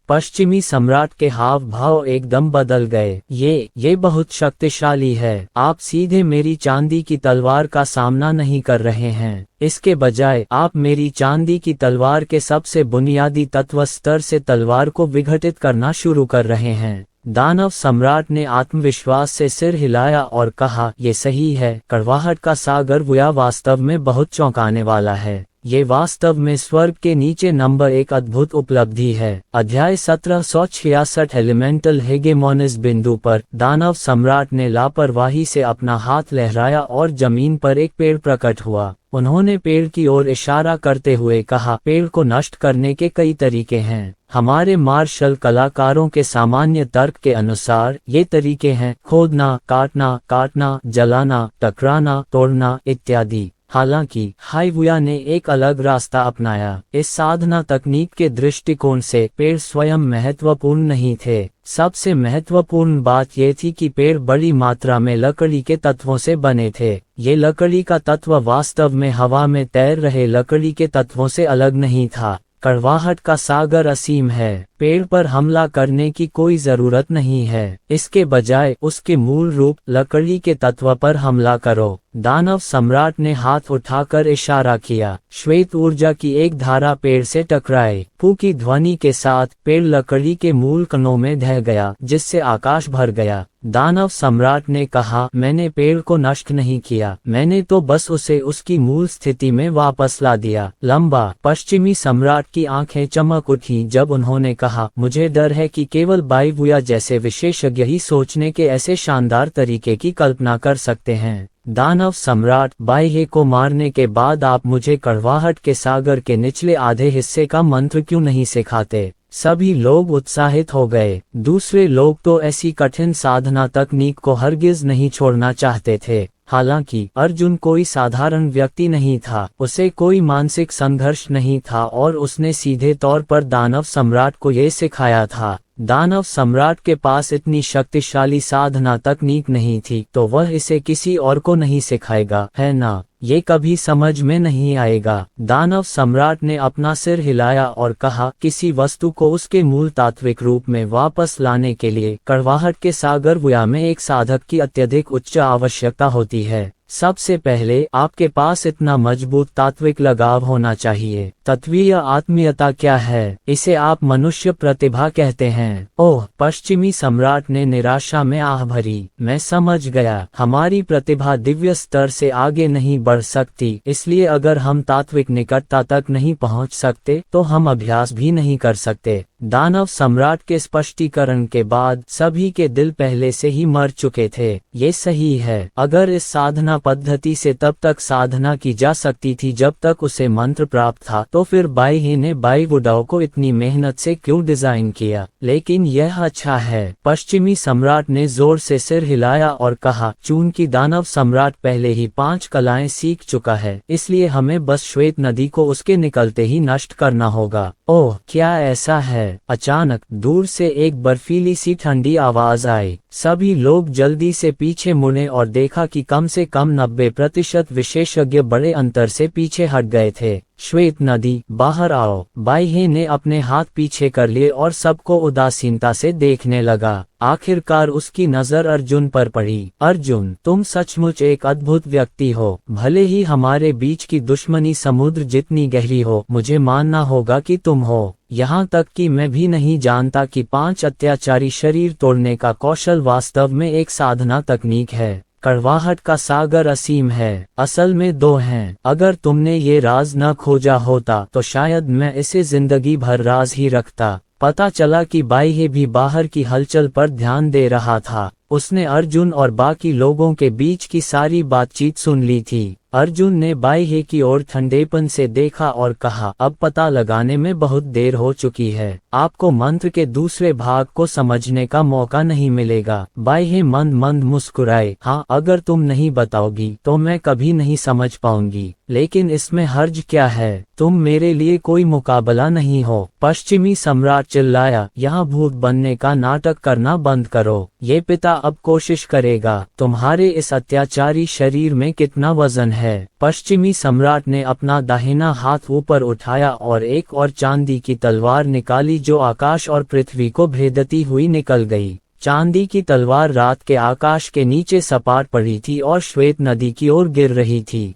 पश्चिमी सम्राट के हाव भाव एकदम बदल गए। ये बहुत शक्तिशाली है। आप सीधे मेरी चांदी की तलवार का सामना नहीं कर रहे हैं। इसके बजाय आप मेरी चांदी की तलवार के सबसे बुनियादी तत्व स्तर से तलवार को विघटित करना शुरू कर रहे हैं। दानव सम्राट ने आत्मविश्वास से सिर हिलाया और कहा, ये सही है। कड़वाहट का सागर वुया वास्तव में बहुत चौंकाने वाला है। ये वास्तव में स्वर्ग के नीचे नंबर 1 अद्भुत उपलब्धि है। अध्याय 1766 एलिमेंटल हेगेमोनिस बिंदु पर दानव सम्राट ने लापरवाही से अपना हाथ लहराया और जमीन पर एक पेड़ प्रकट हुआ। उन्होंने पेड़ की ओर इशारा करते हुए कहा, पेड़ को नष्ट करने के कई तरीके हैं। हमारे मार्शल कलाकारों के सामान्य तर्क के अनुसार ये तरीके हैं खोदना, काटना, जलाना, टकराना, तोड़ना इत्यादि। हालांकि हाइवुया ने एक अलग रास्ता अपनाया। इस साधना तकनीक के दृष्टिकोण से पेड़ स्वयं महत्वपूर्ण नहीं थे। सबसे महत्वपूर्ण बात यह थी कि पेड़ बड़ी मात्रा में लकड़ी के तत्वों से बने थे। ये लकड़ी का तत्व वास्तव में हवा में तैर रहे लकड़ी के तत्वों से अलग नहीं था। कड़वाहट का सागर असीम है। पेड़ पर हमला करने की कोई जरूरत नहीं है। इसके बजाय उसके मूल रूप लकड़ी के तत्व पर हमला करो। दानव सम्राट ने हाथ उठाकर इशारा किया। श्वेत ऊर्जा की एक धारा पेड़ से टकराई। फू की ध्वनि के साथ पेड़ लकड़ी के मूल कणों में ढह गया, जिससे आकाश भर गया। दानव सम्राट ने कहा, मैंने पेड़ को नष्ट नहीं किया, मैंने तो बस उसे उसकी मूल स्थिति में वापस ला दिया। लंबा पश्चिमी सम्राट की आंखें चमक उठी जब उन्होंने कहा, मुझे डर है कि केवल बाइवुया जैसे विशेषज्ञ ही सोचने के ऐसे शानदार तरीके की कल्पना कर सकते हैं। दानव सम्राट, बाइहे को मारने के बाद आप मुझे कड़वाहट के सागर के निचले आधे हिस्से का मंत्र क्यों नहीं सिखाते? सभी लोग उत्साहित हो गए। दूसरे लोग तो ऐसी कठिन साधना तकनीक को हरगिज नहीं छोड़ना चाहते थे। हालांकि अर्जुन कोई साधारण व्यक्ति नहीं था, उसे कोई मानसिक संघर्ष नहीं था और उसने सीधे तौर पर दानव सम्राट को ये सिखाया था। दानव सम्राट के पास इतनी शक्तिशाली साधना तकनीक नहीं थी तो वह इसे किसी और को नहीं सिखाएगा, है ना? ये कभी समझ में नहीं आएगा। दानव सम्राट ने अपना सिर हिलाया और कहा, किसी वस्तु को उसके मूल तात्विक रूप में वापस लाने के लिए कड़वाहट के सागर वुया में एक साधक की अत्यधिक उच्च आवश्यकता होती है। सबसे पहले आपके पास इतना मजबूत तात्विक लगाव होना चाहिए। तत्वीय आत्मीयता क्या है? इसे आप मनुष्य प्रतिभा कहते हैं। ओह, पश्चिमी सम्राट ने निराशा में आह भरी। मैं समझ गया, हमारी प्रतिभा दिव्य स्तर से आगे नहीं बढ़ सकती, इसलिए अगर हम तात्विक निकटता तक नहीं पहुंच सकते तो हम अभ्यास भी नहीं कर सकते। दानव सम्राट के स्पष्टीकरण के बाद सभी के दिल पहले से ही मर चुके थे। ये सही है। अगर इस साधना पद्धति से तब तक साधना की जा सकती थी जब तक उसे मंत्र प्राप्त था, तो फिर बाइहे ने बाइवुडाओ को इतनी मेहनत से क्यों डिजाइन किया? लेकिन यह अच्छा है। पश्चिमी सम्राट ने जोर से सिर हिलाया और कहा, चूंकि दानव सम्राट पहले ही 5 कलाएं सीख चुका है, इसलिए हमें बस श्वेत नदी को उसके निकलते ही नष्ट करना होगा। ओह, क्या ऐसा है? अचानक दूर से एक बर्फीली सी ठंडी आवाज आई। सभी लोग जल्दी से पीछे मुड़े और देखा कि कम से कम 90% विशेषज्ञ बड़े अंतर से पीछे हट गए थे। श्वेत नदी, बाहर आओ। बाह्य ने अपने हाथ पीछे कर लिए और सबको उदासीनता से देखने लगा। आखिरकार उसकी नजर अर्जुन पर पड़ी। अर्जुन, तुम सचमुच एक अद्भुत व्यक्ति हो। भले ही हमारे बीच की दुश्मनी समुद्र जितनी गहरी हो, मुझे मानना होगा कि तुम हो। यहाँ तक कि मैं भी नहीं जानता कि 5 अत्याचारी शरीर तोड़ने का कौशल वास्तव में एक साधना तकनीक है। कड़वाहट का सागर असीम है। असल में 2 हैं। अगर तुमने ये राज न खोजा होता तो शायद मैं इसे जिंदगी भर राज ही रखता। पता चला कि बाह्य भी बाहर की हलचल पर ध्यान दे रहा था। उसने अर्जुन और बाकी लोगों के बीच की सारी बातचीत सुन ली थी। अर्जुन ने बाह्य की ओर ठंडेपन से देखा और कहा, अब पता लगाने में बहुत देर हो चुकी है। आपको मंत्र के दूसरे भाग को समझने का मौका नहीं मिलेगा। बाह्य मंद मंद मुस्कुराए, हाँ, अगर तुम नहीं बताओगी तो मैं कभी नहीं समझ पाऊंगी। लेकिन इसमें हर्ज क्या है? तुम मेरे लिए कोई मुकाबला नहीं हो। पश्चिमी सम्राट चिल्लाया, यहाँ भूत बनने का नाटक करना बंद करो। ये पिता अब कोशिश करेगा। तुम्हारे इस अत्याचारी शरीर में कितना वजन है? पश्चिमी सम्राट ने अपना दाहिना हाथ ऊपर उठाया और एक और चांदी की तलवार निकाली जो आकाश और पृथ्वी को भेदती हुई निकल गई। चांदी की तलवार रात के आकाश के नीचे सपाट पड़ी थी और श्वेत नदी की ओर गिर रही थी।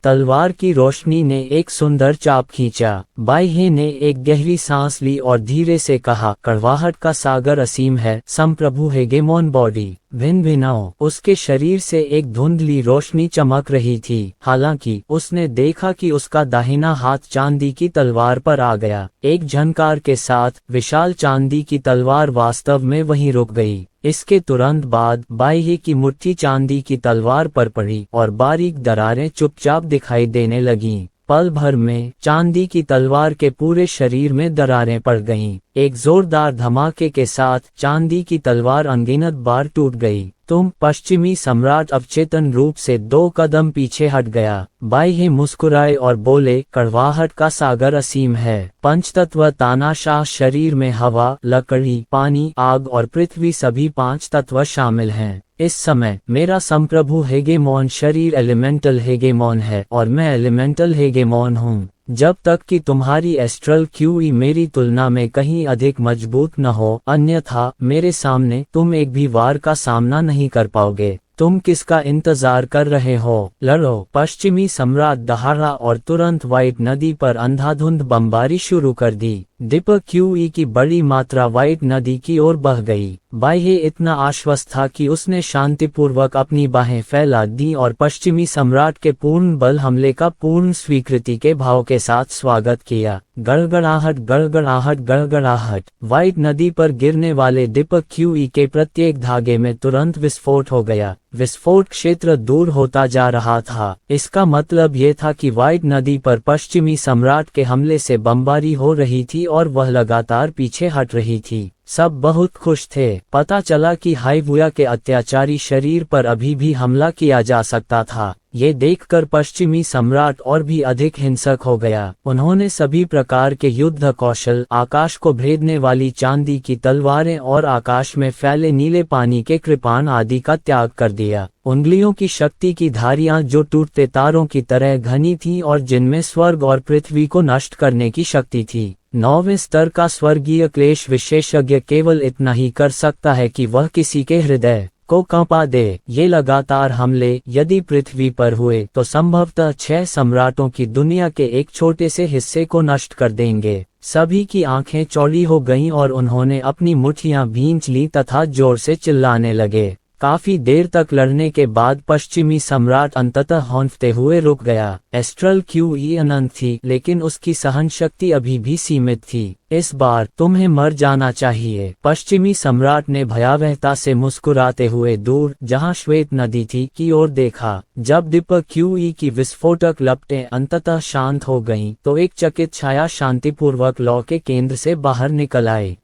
तलवार की रोशनी ने एक सुंदर चाप खींचा। बाह्य ने एक गहरी सांस ली और धीरे से कहा, कड़वाहट का सागर असीम है। संप्रभु हेगेमोन बॉडी भिन्न भिन्नाओ। उसके शरीर से एक धुंधली रोशनी चमक रही थी। हालांकि उसने देखा कि उसका दाहिना हाथ चांदी की तलवार पर आ गया। एक झनकार के साथ विशाल चांदी की तलवार वास्तव में वहीं रुक गई। इसके तुरंत बाद बाह्य की मुट्ठी चांदी की तलवार पर पड़ी और बारीक दरारें चुपचाप दिखाई देने लगीं। पल भर में चांदी की तलवार के पूरे शरीर में दरारें पड़ गईं। एक जोरदार धमाके के साथ चांदी की तलवार अनगिनत बार टूट गई। पश्चिमी सम्राट अवचेतन रूप से 2 कदम पीछे हट गया। बाह्य मुस्कुराए और बोले, कड़वाहट का सागर असीम है। पंचतत्व तानाशाह शरीर में हवा, लकड़ी, पानी, आग और पृथ्वी सभी 5 तत्व शामिल हैं। इस समय मेरा संप्रभु हेगेमोन शरीर एलिमेंटल हेगेमोन है और मैं एलिमेंटल हेगेमोन हूँ। जब तक कि तुम्हारी एस्ट्रल क्यूई मेरी तुलना में कहीं अधिक मजबूत न हो, अन्यथा मेरे सामने तुम एक भी वार का सामना नहीं कर पाओगे। तुम किसका इंतजार कर रहे हो? लड़ो। पश्चिमी सम्राट दहाड़ा और तुरंत व्हाइट नदी पर अंधाधुंध बमबारी शुरू कर दी। दीपक क्यूई की बड़ी मात्रा व्हाइट नदी की ओर बह गई। बाह्य इतना आश्वस्त था कि उसने शांतिपूर्वक अपनी बाहें फैला दी और पश्चिमी सम्राट के पूर्ण बल हमले का पूर्ण स्वीकृति के भाव के साथ स्वागत किया। गड़गड़ाहट, गड़गड़ाहट, गड़गड़ाहट। व्हाइट नदी पर गिरने वाले दीपक क्यूई के प्रत्येक धागे में तुरंत विस्फोट हो गया। विस्फोट क्षेत्र दूर होता जा रहा था। इसका मतलब ये था कि व्हाइट नदी पर पश्चिमी सम्राट के हमले से बमबारी हो रही थी और वह लगातार पीछे हट रही थी। सब बहुत खुश थे। पता चला कि हाइवुया के अत्याचारी शरीर पर अभी भी हमला किया जा सकता था। ये देखकर पश्चिमी सम्राट और भी अधिक हिंसक हो गया। उन्होंने सभी प्रकार के युद्ध कौशल, आकाश को भेदने वाली चांदी की तलवारें और आकाश में फैले नीले पानी के कृपाण आदि का त्याग कर दिया। उंगलियों की शक्ति की धारियां जो टूटते तारों की तरह घनी थीं और जिनमें स्वर्ग और पृथ्वी को नष्ट करने की शक्ति थी। 9वें स्तर का स्वर्गीय क्लेश विशेषज्ञ केवल इतना ही कर सकता है कि वह किसी के हृदय को कंपा दे। ये लगातार हमले यदि पृथ्वी पर हुए तो संभवतः 6 सम्राटों की दुनिया के एक छोटे से हिस्से को नष्ट कर देंगे। सभी की आंखें चौड़ी हो गईं और उन्होंने अपनी मुट्ठियां भींच ली तथा जोर से चिल्लाने लगे। काफी देर तक लड़ने के बाद पश्चिमी सम्राट अंततः हौंफते हुए रुक गया। एस्ट्रल क्यूई अनंत थी, लेकिन उसकी सहन शक्ति अभी भी सीमित थी। इस बार तुम्हें मर जाना चाहिए। पश्चिमी सम्राट ने भयावहता से मुस्कुराते हुए दूर, जहां श्वेत नदी थी, की ओर देखा। जब दीपक क्यूई की विस्फोटक लपटें अंततः शांत हो गईं, तो एक चकित छाया शांतिपूर्वक लौ के केंद्र से बाहर निकल आई।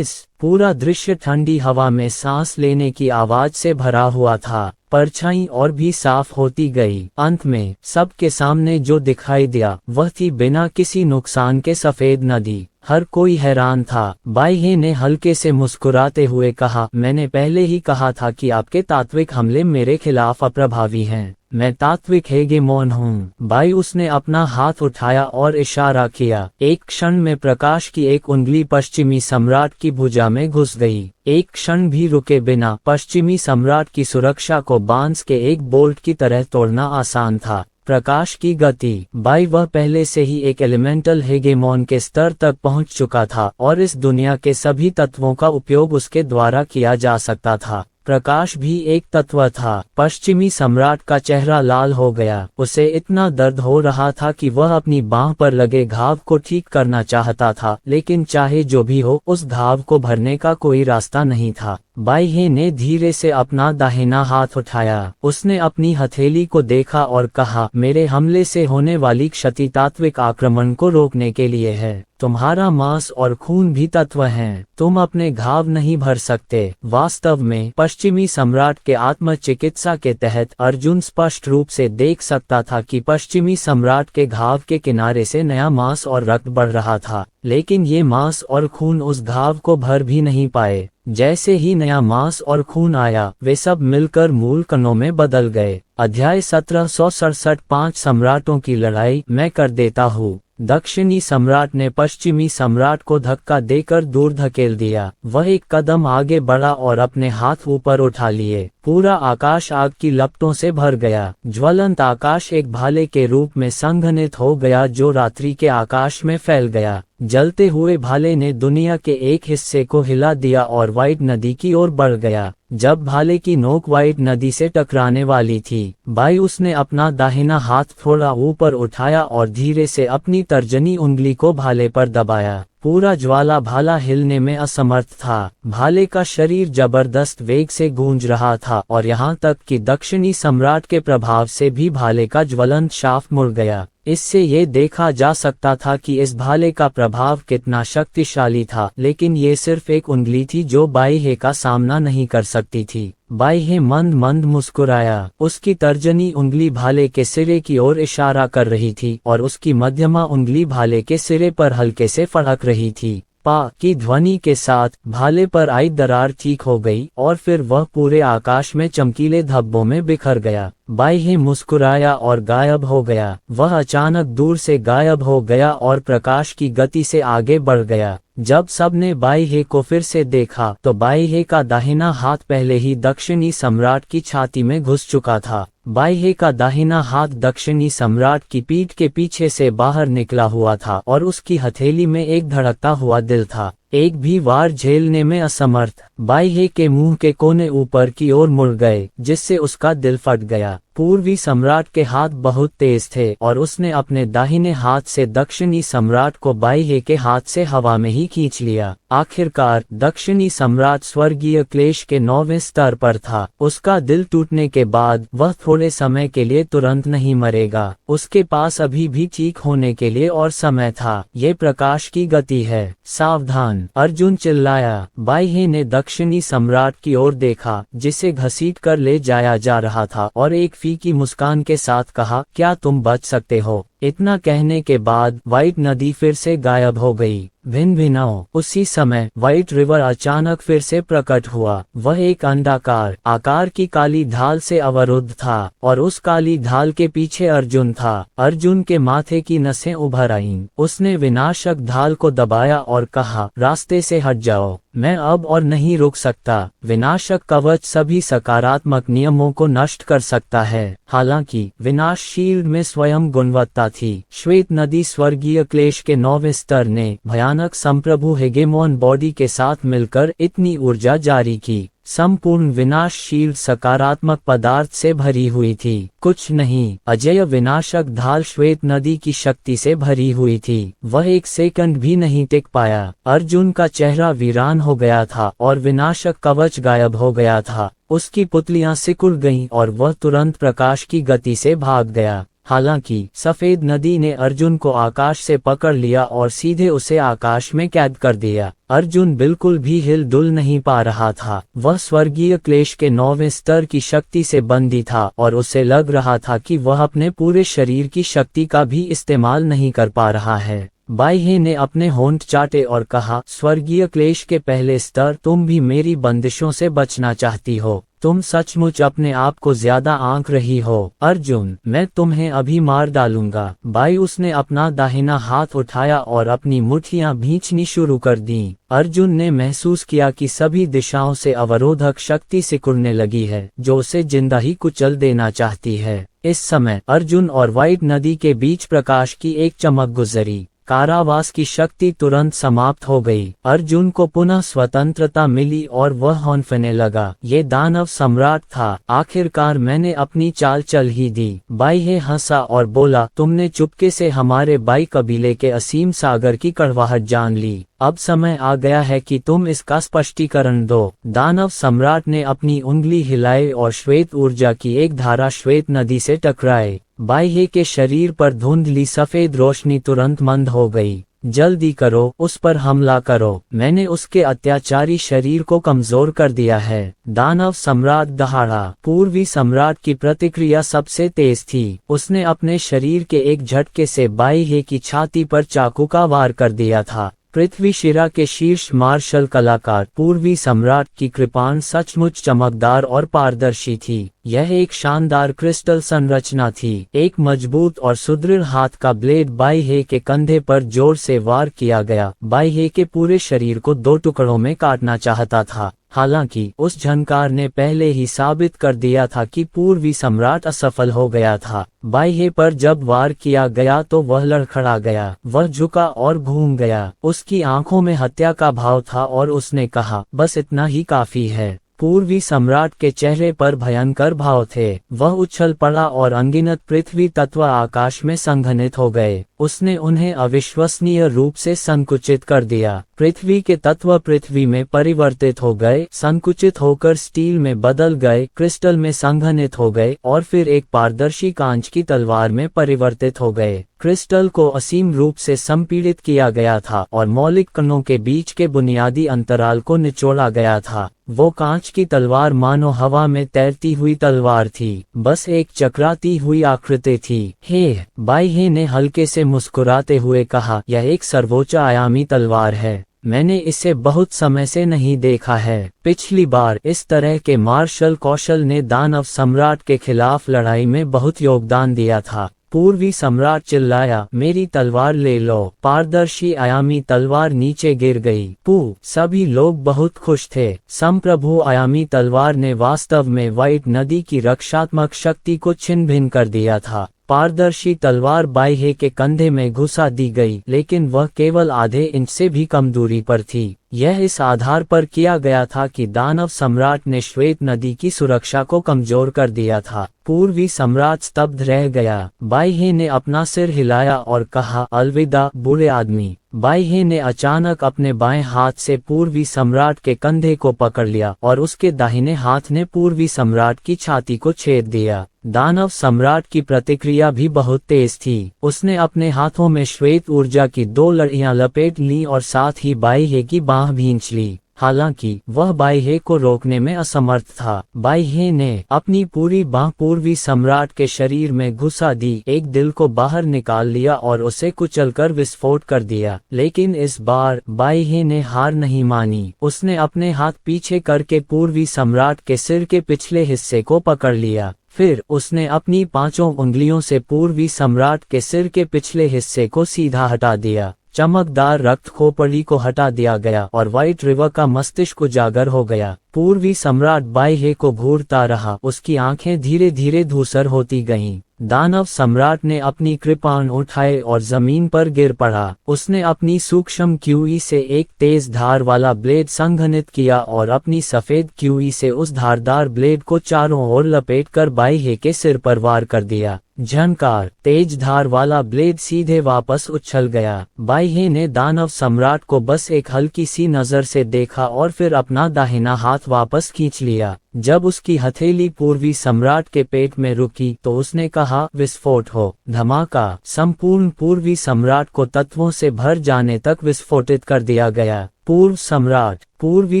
पूरा दृश्य ठंडी हवा में सांस लेने की आवाज से भरा हुआ था। परछाई और भी साफ होती गई। अंत में सबके सामने जो दिखाई दिया वह थी बिना किसी नुकसान के सफेद नदी। हर कोई हैरान था। बाइहे ने हल्के से मुस्कुराते हुए कहा, मैंने पहले ही कहा था कि आपके तात्विक हमले मेरे खिलाफ अप्रभावी हैं। मैं तात्विक हेगेमोन हूँ। बाई उसने अपना हाथ उठाया और इशारा किया। एक क्षण में प्रकाश की एक उंगली पश्चिमी सम्राट की भुजा में घुस गई। एक क्षण भी रुके बिना पश्चिमी सम्राट की सुरक्षा को बांस के एक बोल्ट की तरह तोड़ना आसान था। प्रकाश की गति। बाई वह पहले से ही एक एलिमेंटल हेगेमोन के स्तर तक पहुंच चुका था और इस दुनिया के सभी तत्वों का उपयोग उसके द्वारा किया जा सकता था। प्रकाश भी एक तत्व था। पश्चिमी सम्राट का चेहरा लाल हो गया। उसे इतना दर्द हो रहा था कि वह अपनी बांह पर लगे घाव को ठीक करना चाहता था, लेकिन चाहे जो भी हो उस घाव को भरने का कोई रास्ता नहीं था। बाइहे ने धीरे से अपना दाहिना हाथ उठाया। उसने अपनी हथेली को देखा और कहा, मेरे हमले से होने वाली क्षति तात्विक आक्रमण को रोकने के लिए है। तुम्हारा मांस और खून भी तत्व हैं। तुम अपने घाव नहीं भर सकते। वास्तव में पश्चिमी सम्राट के आत्मचिकित्सा के तहत अर्जुन स्पष्ट रूप से देख सकता था कि पश्चिमी सम्राट के घाव के किनारे से नया मांस और रक्त बढ़ रहा था, लेकिन ये मांस और खून उस घाव को भर भी नहीं पाए। जैसे ही नया मांस और खून आया, वे सब मिलकर मूल कणों में बदल गए। अध्याय 1767 5 सम्राटों की लड़ाई। मैं कर देता हूँ। दक्षिणी सम्राट ने पश्चिमी सम्राट को धक्का देकर दूर धकेल दिया। वह एक कदम आगे बढ़ा और अपने हाथ ऊपर उठा लिए। पूरा आकाश आग की लपटों से भर गया। ज्वलंत आकाश एक भाले के रूप में संघनित हो गया जो रात्रि के आकाश में फैल गया। जलते हुए भाले ने दुनिया के एक हिस्से को हिला दिया और व्हाइट नदी की ओर बढ़ गया। जब भाले की नोक व्हाइट नदी से टकराने वाली थी, बाई उसने अपना दाहिना हाथ थोड़ा ऊपर उठाया और धीरे से अपनी तर्जनी उंगली को भाले पर दबाया। पूरा ज्वाला भाला हिलने में असमर्थ था। भाले का शरीर जबरदस्त वेग से गूंज रहा था और यहाँ तक कि दक्षिणी सम्राट के प्रभाव से भी भाले का ज्वलंत शाफ्ट मुड़ गया। इससे ये देखा जा सकता था कि इस भाले का प्रभाव कितना शक्तिशाली था, लेकिन ये सिर्फ एक उंगली थी जो बाइहे का सामना नहीं कर सकती थी। बाइहे मंद मंद मुस्कुराया। उसकी तर्जनी उंगली भाले के सिरे की ओर इशारा कर रही थी और उसकी मध्यमा उंगली भाले के सिरे पर हल्के से फड़क रही थी। पा की ध्वनि के साथ भाले पर आई दरार ठीक हो गई और फिर वह पूरे आकाश में चमकीले धब्बों में बिखर गया। बाइहे मुस्कुराया और गायब हो गया। वह अचानक दूर से गायब हो गया और प्रकाश की गति से आगे बढ़ गया। जब सबने बाइहे को फिर से देखा तो बाइहे का दाहिना हाथ पहले ही दक्षिणी सम्राट की छाती में घुस चुका था। बाइहे का दाहिना हाथ दक्षिणी सम्राट की पीठ के पीछे से बाहर निकला हुआ था और उसकी हथेली में एक धड़कता हुआ दिल था। एक भी वार झेलने में असमर्थ, बाइहे के मुंह के कोने ऊपर की ओर मुड़ गए, जिससे उसका दिल फट गया। पूर्वी सम्राट के हाथ बहुत तेज थे और उसने अपने दाहिने हाथ से दक्षिणी सम्राट को बाइहे के हाथ से हवा में ही खींच लिया। आखिरकार दक्षिणी सम्राट स्वर्गीय क्लेश के 9वें स्तर पर था। उसका दिल टूटने के बाद वह थोड़े समय के लिए तुरंत नहीं मरेगा। उसके पास अभी भी ठीक होने के लिए और समय था। ये प्रकाश की गति है। सावधान! अर्जुन चिल्लाया। बाइहे ने दक्षिणी सम्राट की ओर देखा, जिसे घसीट कर ले जाया जा रहा था, और एक फीकी मुस्कान के साथ कहा, क्या तुम बच सकते हो? इतना कहने के बाद व्हाइट नदी फिर से गायब हो गई। भिन्न भिन्नों। उसी समय व्हाइट रिवर अचानक फिर से प्रकट हुआ। वह एक अंडाकार आकार की काली ढाल से अवरुद्ध था और उस काली ढाल के पीछे अर्जुन था। अर्जुन के माथे की नसें उभर आईं। उसने विनाशक ढाल को दबाया और कहा, रास्ते से हट जाओ, मैं अब और नहीं रुक सकता। विनाशक कवच सभी सकारात्मक नियमों को नष्ट कर सकता है। हालांकि विनाश शील्ड में स्वयं गुणवत्ता थी। श्वेत नदी स्वर्गीय क्लेश के 9वें स्तर ने भयानक संप्रभु हेगेमोन बॉडी के साथ मिलकर इतनी ऊर्जा जारी की। संपूर्ण विनाशशील सकारात्मक पदार्थ से भरी हुई थी। कुछ नहीं, अजेय विनाशक ढाल श्वेत नदी की शक्ति से भरी हुई थी। वह एक सेकंड भी नहीं टिक पाया। अर्जुन का चेहरा वीरान हो गया था और विनाशक कवच गायब हो गया था। उसकी पुतलियां सिकुड़ गईं और वह तुरंत प्रकाश की गति से भाग गया। हालांकि सफेद नदी ने अर्जुन को आकाश से पकड़ लिया और सीधे उसे आकाश में कैद कर दिया। अर्जुन बिल्कुल भी हिल डुल नहीं पा रहा था। वह स्वर्गीय क्लेश के 9वें स्तर की शक्ति से बंदी था और उसे लग रहा था कि वह अपने पूरे शरीर की शक्ति का भी इस्तेमाल नहीं कर पा रहा है। बाह्य ने अपने होंठ चाटे और कहा, स्वर्गीय क्लेश के पहले स्तर, तुम भी मेरी बंदिशों से बचना चाहती हो। तुम सचमुच अपने आप को ज्यादा आंक रही हो। अर्जुन, मैं तुम्हें अभी मार डालूंगा। बाई उसने अपना दाहिना हाथ उठाया और अपनी मुट्ठियां भींचनी शुरू कर दीं। अर्जुन ने महसूस किया कि सभी दिशाओं से अवरोधक शक्ति सिकुड़ने लगी है, जो उसे जिंदा ही कुचल देना चाहती है। इस समय अर्जुन और व्हाइट नदी के बीच प्रकाश की एक चमक गुजरी। कारावास की शक्ति तुरंत समाप्त हो गई। अर्जुन को पुनः स्वतंत्रता मिली और वह हौंफने लगा। ये दानव सम्राट था। आखिरकार मैंने अपनी चाल चल ही दी। बाह्य हंसा और बोला, तुमने चुपके से हमारे बाई कबीले के असीम सागर की कड़वाहट जान ली। अब समय आ गया है कि तुम इसका स्पष्टीकरण दो। दानव सम्राट ने अपनी उंगली हिलाई और श्वेत ऊर्जा की एक धारा श्वेत नदी से टकराए। बाह्य के शरीर पर धुंधली सफेद रोशनी तुरंत मंद हो गई। जल्दी करो, उस पर हमला करो। मैंने उसके अत्याचारी शरीर को कमजोर कर दिया है। दानव सम्राट दहाड़ा। पूर्वी सम्राट की प्रतिक्रिया सबसे तेज थी। उसने अपने शरीर के एक झटके से बाह्य की छाती पर चाकू का वार कर दिया था। पृथ्वी शिरा के शीर्ष मार्शल कलाकार पूर्वी सम्राट की कृपाण सचमुच चमकदार और पारदर्शी थी। यह एक शानदार क्रिस्टल संरचना थी। एक मजबूत और सुदृढ़ हाथ का ब्लेड बाह्य के कंधे पर जोर से वार किया गया। बाह्य के पूरे शरीर को दो टुकड़ों में काटना चाहता था। हालांकि उस झनकार ने पहले ही साबित कर दिया था कि पूर्वी सम्राट असफल हो गया था। बाह्य पर जब वार किया गया तो वह लड़खड़ा गया। वह झुका और घूम गया। उसकी आंखों में हत्या का भाव था और उसने कहा, बस इतना ही काफी है। पूर्वी सम्राट के चेहरे पर भयंकर भाव थे। वह उछल पड़ा और अनगिनत पृथ्वी तत्व आकाश में संघनित हो गए। उसने उन्हें अविश्वसनीय रूप से संकुचित कर दिया। पृथ्वी के तत्व पृथ्वी में परिवर्तित हो गए, संकुचित होकर स्टील में बदल गए, क्रिस्टल में संघनित हो गए और फिर एक पारदर्शी कांच की तलवार में परिवर्तित हो गए। क्रिस्टल को असीम रूप से संपीड़ित किया गया था और मौलिक कणों के बीच के बुनियादी अंतराल को निचोड़ा गया था। वो कांच की तलवार मानो हवा में तैरती हुई तलवार थी, बस एक चकराती हुई आकृति थी। हे, बाह्य ने हल्के से मुस्कुराते हुए कहा, यह एक सर्वोच्च आयामी तलवार है। मैंने इसे बहुत समय से नहीं देखा है। पिछली बार इस तरह के मार्शल कौशल ने दानव सम्राट के खिलाफ लड़ाई में बहुत योगदान दिया था। पूर्वी सम्राट चिल्लाया, मेरी तलवार ले लो। पारदर्शी आयामी तलवार नीचे गिर गई। सभी लोग बहुत खुश थे। संप्रभु आयामी तलवार ने वास्तव में व्हाइट नदी की रक्षात्मक शक्ति को छिन्न भिन्न कर दिया था। पारदर्शी तलवार बाह्य के कंधे में घुसा दी गई, लेकिन वह केवल आधे इंच से भी कम दूरी पर थी। यह इस आधार पर किया गया था कि दानव सम्राट ने श्वेत नदी की सुरक्षा को कमजोर कर दिया था। पूर्वी सम्राट स्तब्ध रह गया। बाह्य ने अपना सिर हिलाया और कहा, अलविदा बुरे आदमी। बाह्य ने अचानक अपने बाएं हाथ से पूर्वी सम्राट के कंधे को पकड़ लिया और उसके दाहिने हाथ ने पूर्वी सम्राट की छाती को छेद दिया। दानव सम्राट की प्रतिक्रिया भी बहुत तेज थी। उसने अपने हाथों में श्वेत ऊर्जा की दो लड़ियां लपेट ली और साथ ही बाह्य की बांह भींच ली। हालांकि वह बाह्य को रोकने में असमर्थ था। बाह्य ने अपनी पूरी बांह पूर्वी सम्राट के शरीर में घुसा दी, एक दिल को बाहर निकाल लिया और उसे कुचलकर विस्फोट कर दिया। लेकिन इस बार बाह्य ने हार नहीं मानी। उसने अपने हाथ पीछे करके पूर्वी सम्राट के सिर के पिछले हिस्से को पकड़ लिया। फिर उसने अपनी पांचों उंगलियों से पूर्वी सम्राट के सिर के पिछले हिस्से को सीधा हटा दिया। चमकदार रक्त खोपड़ी को हटा दिया गया और व्हाइट रिवर का मस्तिष्क उजागर हो गया। पूर्वी सम्राट बाह्य को घूरता रहा। उसकी आंखें धीरे धीरे धूसर होती गईं। दानव सम्राट ने अपनी कृपाण उठाए और जमीन पर गिर पड़ा। उसने अपनी सूक्ष्म क्यूई से एक तेज धार वाला ब्लेड संघनित किया और अपनी सफेद क्यूई से उस धारदार ब्लेड को चारों ओर लपेटकर बाह्य के सिर पर वार कर दिया। झनकार, तेज धार वाला ब्लेड सीधे वापस उछल गया। बाह्य ने दानव सम्राट को बस एक हल्की सी नजर से देखा और फिर अपना दाहिना हाथ वापस खींच लिया। जब उसकी हथेली पूर्वी सम्राट के पेट में रुकी तो उसने कहा, विस्फोट हो। धमाका। संपूर्ण पूर्वी सम्राट को तत्वों से भर जाने तक विस्फोटित कर दिया गया। पूर्वी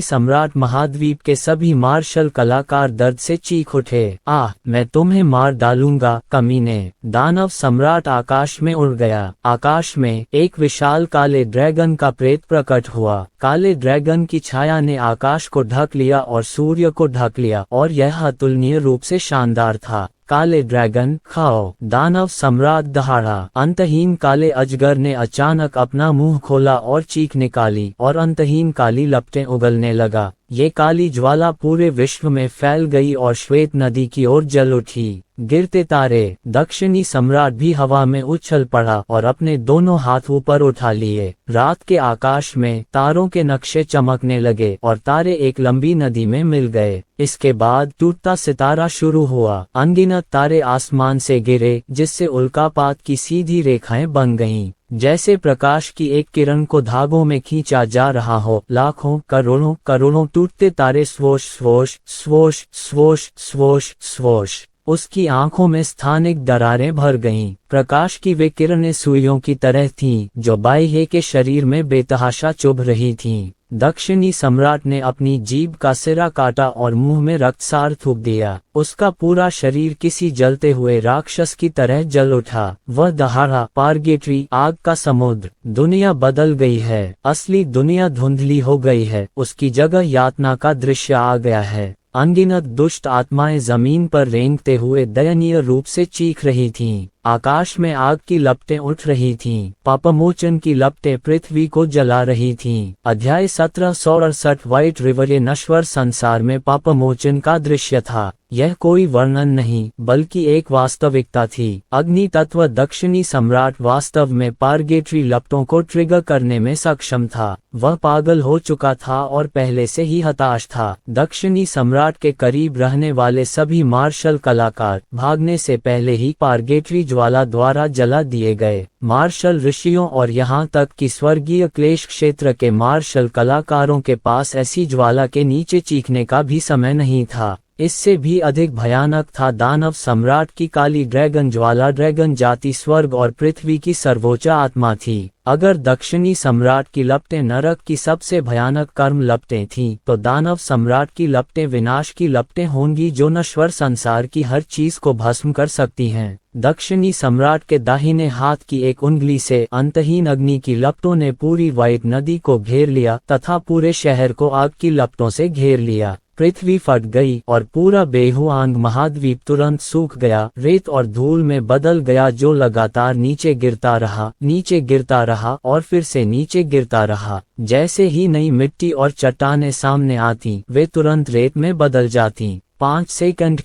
सम्राट महाद्वीप के सभी मार्शल कलाकार दर्द से चीख उठे। आह, मैं तुम्हें मार डालूंगा, कमीने। दानव सम्राट आकाश में उड़ गया। आकाश में एक विशाल काले ड्रैगन का प्रेत प्रकट हुआ। काले ड्रैगन की छाया ने आकाश को ढक लिया और सूर्य को ढक लिया, और यह अतुलनीय रूप से शानदार था। काले ड्रैगन, खाओ। दानव सम्राट दहाड़ा। अंतहीन काले अजगर ने अचानक अपना मुंह खोला और चीख निकाली, और अंतहीन काली लपटें उगलने लगा। ये काली ज्वाला पूरे विश्व में फैल गई और श्वेत नदी की ओर जल उठी। गिरते तारे। दक्षिणी सम्राट भी हवा में उछल पड़ा और अपने दोनों हाथ ऊपर उठा लिए। रात के आकाश में तारों के नक्शे चमकने लगे और तारे एक लंबी नदी में मिल गए। इसके बाद टूटता सितारा शुरू हुआ। अनगिनत तारे आसमान से गिरे, जिससे उल्कापात की सीधी रेखाएं बन गईं। जैसे प्रकाश की एक किरण को धागों में खींचा जा रहा हो। लाखों करोड़ों टूटते तारे swoosh swoosh swoosh swoosh swoosh swoosh. उसकी आंखों में स्थानिक दरारें भर गईं। प्रकाश की वे किरणें सुइयों की तरह थीं, जो बाह्य के शरीर में बेतहाशा चुभ रही थीं। दक्षिणी सम्राट ने अपनी जीभ का सिरा काटा और मुंह में रक्तसार थूक दिया। उसका पूरा शरीर किसी जलते हुए राक्षस की तरह जल उठा। वह दहाड़ा, पार्गेट्री, आग का समुद्र। दुनिया बदल गई है। असली दुनिया धुंधली हो गई है। उसकी जगह यातना का दृश्य आ गया है। अनगिनत दुष्ट आत्माएं जमीन पर रेंगते हुए दयनीय रूप से चीख रही थीं। आकाश में आग की लपटें उठ रही थीं। पापमोचन की लपटें पृथ्वी को जला रही थीं। अध्याय 1768। White river. ये नश्वर संसार में पापमोचन का दृश्य था। यह कोई वर्णन नहीं, बल्कि एक वास्तविकता थी। अग्नि तत्व दक्षिणी सम्राट वास्तव में पार्गेट्री लपटों को ट्रिगर करने में सक्षम था। वह पागल हो चुका था और पहले से ही हताश था। दक्षिणी सम्राट के करीब रहने वाले सभी मार्शल कलाकार भागने से पहले ही पार्गेट्री ज्वाला द्वारा जला दिए गए। मार्शल ऋषियों और यहाँ तक कि स्वर्गीय क्लेश क्षेत्र के मार्शल कलाकारों के पास ऐसी ज्वाला के नीचे चीखने का भी समय नहीं था। इससे भी अधिक भयानक था दानव सम्राट की काली ड्रैगन ज्वाला। ड्रैगन जाति स्वर्ग और पृथ्वी की सर्वोच्च आत्मा थी। अगर दक्षिणी सम्राट की लपटें नरक की सबसे भयानक कर्म लपटें थीं, तो दानव सम्राट की लपटें विनाश की लपटें होंगी, जो नश्वर संसार की हर चीज को भस्म कर सकती हैं। दक्षिणी सम्राट के दाहिने हाथ की एक उंगली से अंतहीन अग्नि की लपटों ने पूरी व्हाइट नदी को घेर लिया तथा पूरे शहर को आग की लपटों से घेर लिया। पृथ्वी फट गई और पूरा बेहुआंग महाद्वीप तुरंत सूख गया, रेत और धूल में बदल गया, जो लगातार नीचे गिरता रहा और फिर से नीचे गिरता रहा। जैसे ही नई मिट्टी और चट्टानें सामने आती, वे तुरंत रेत में बदल जाती। 5 सेकंड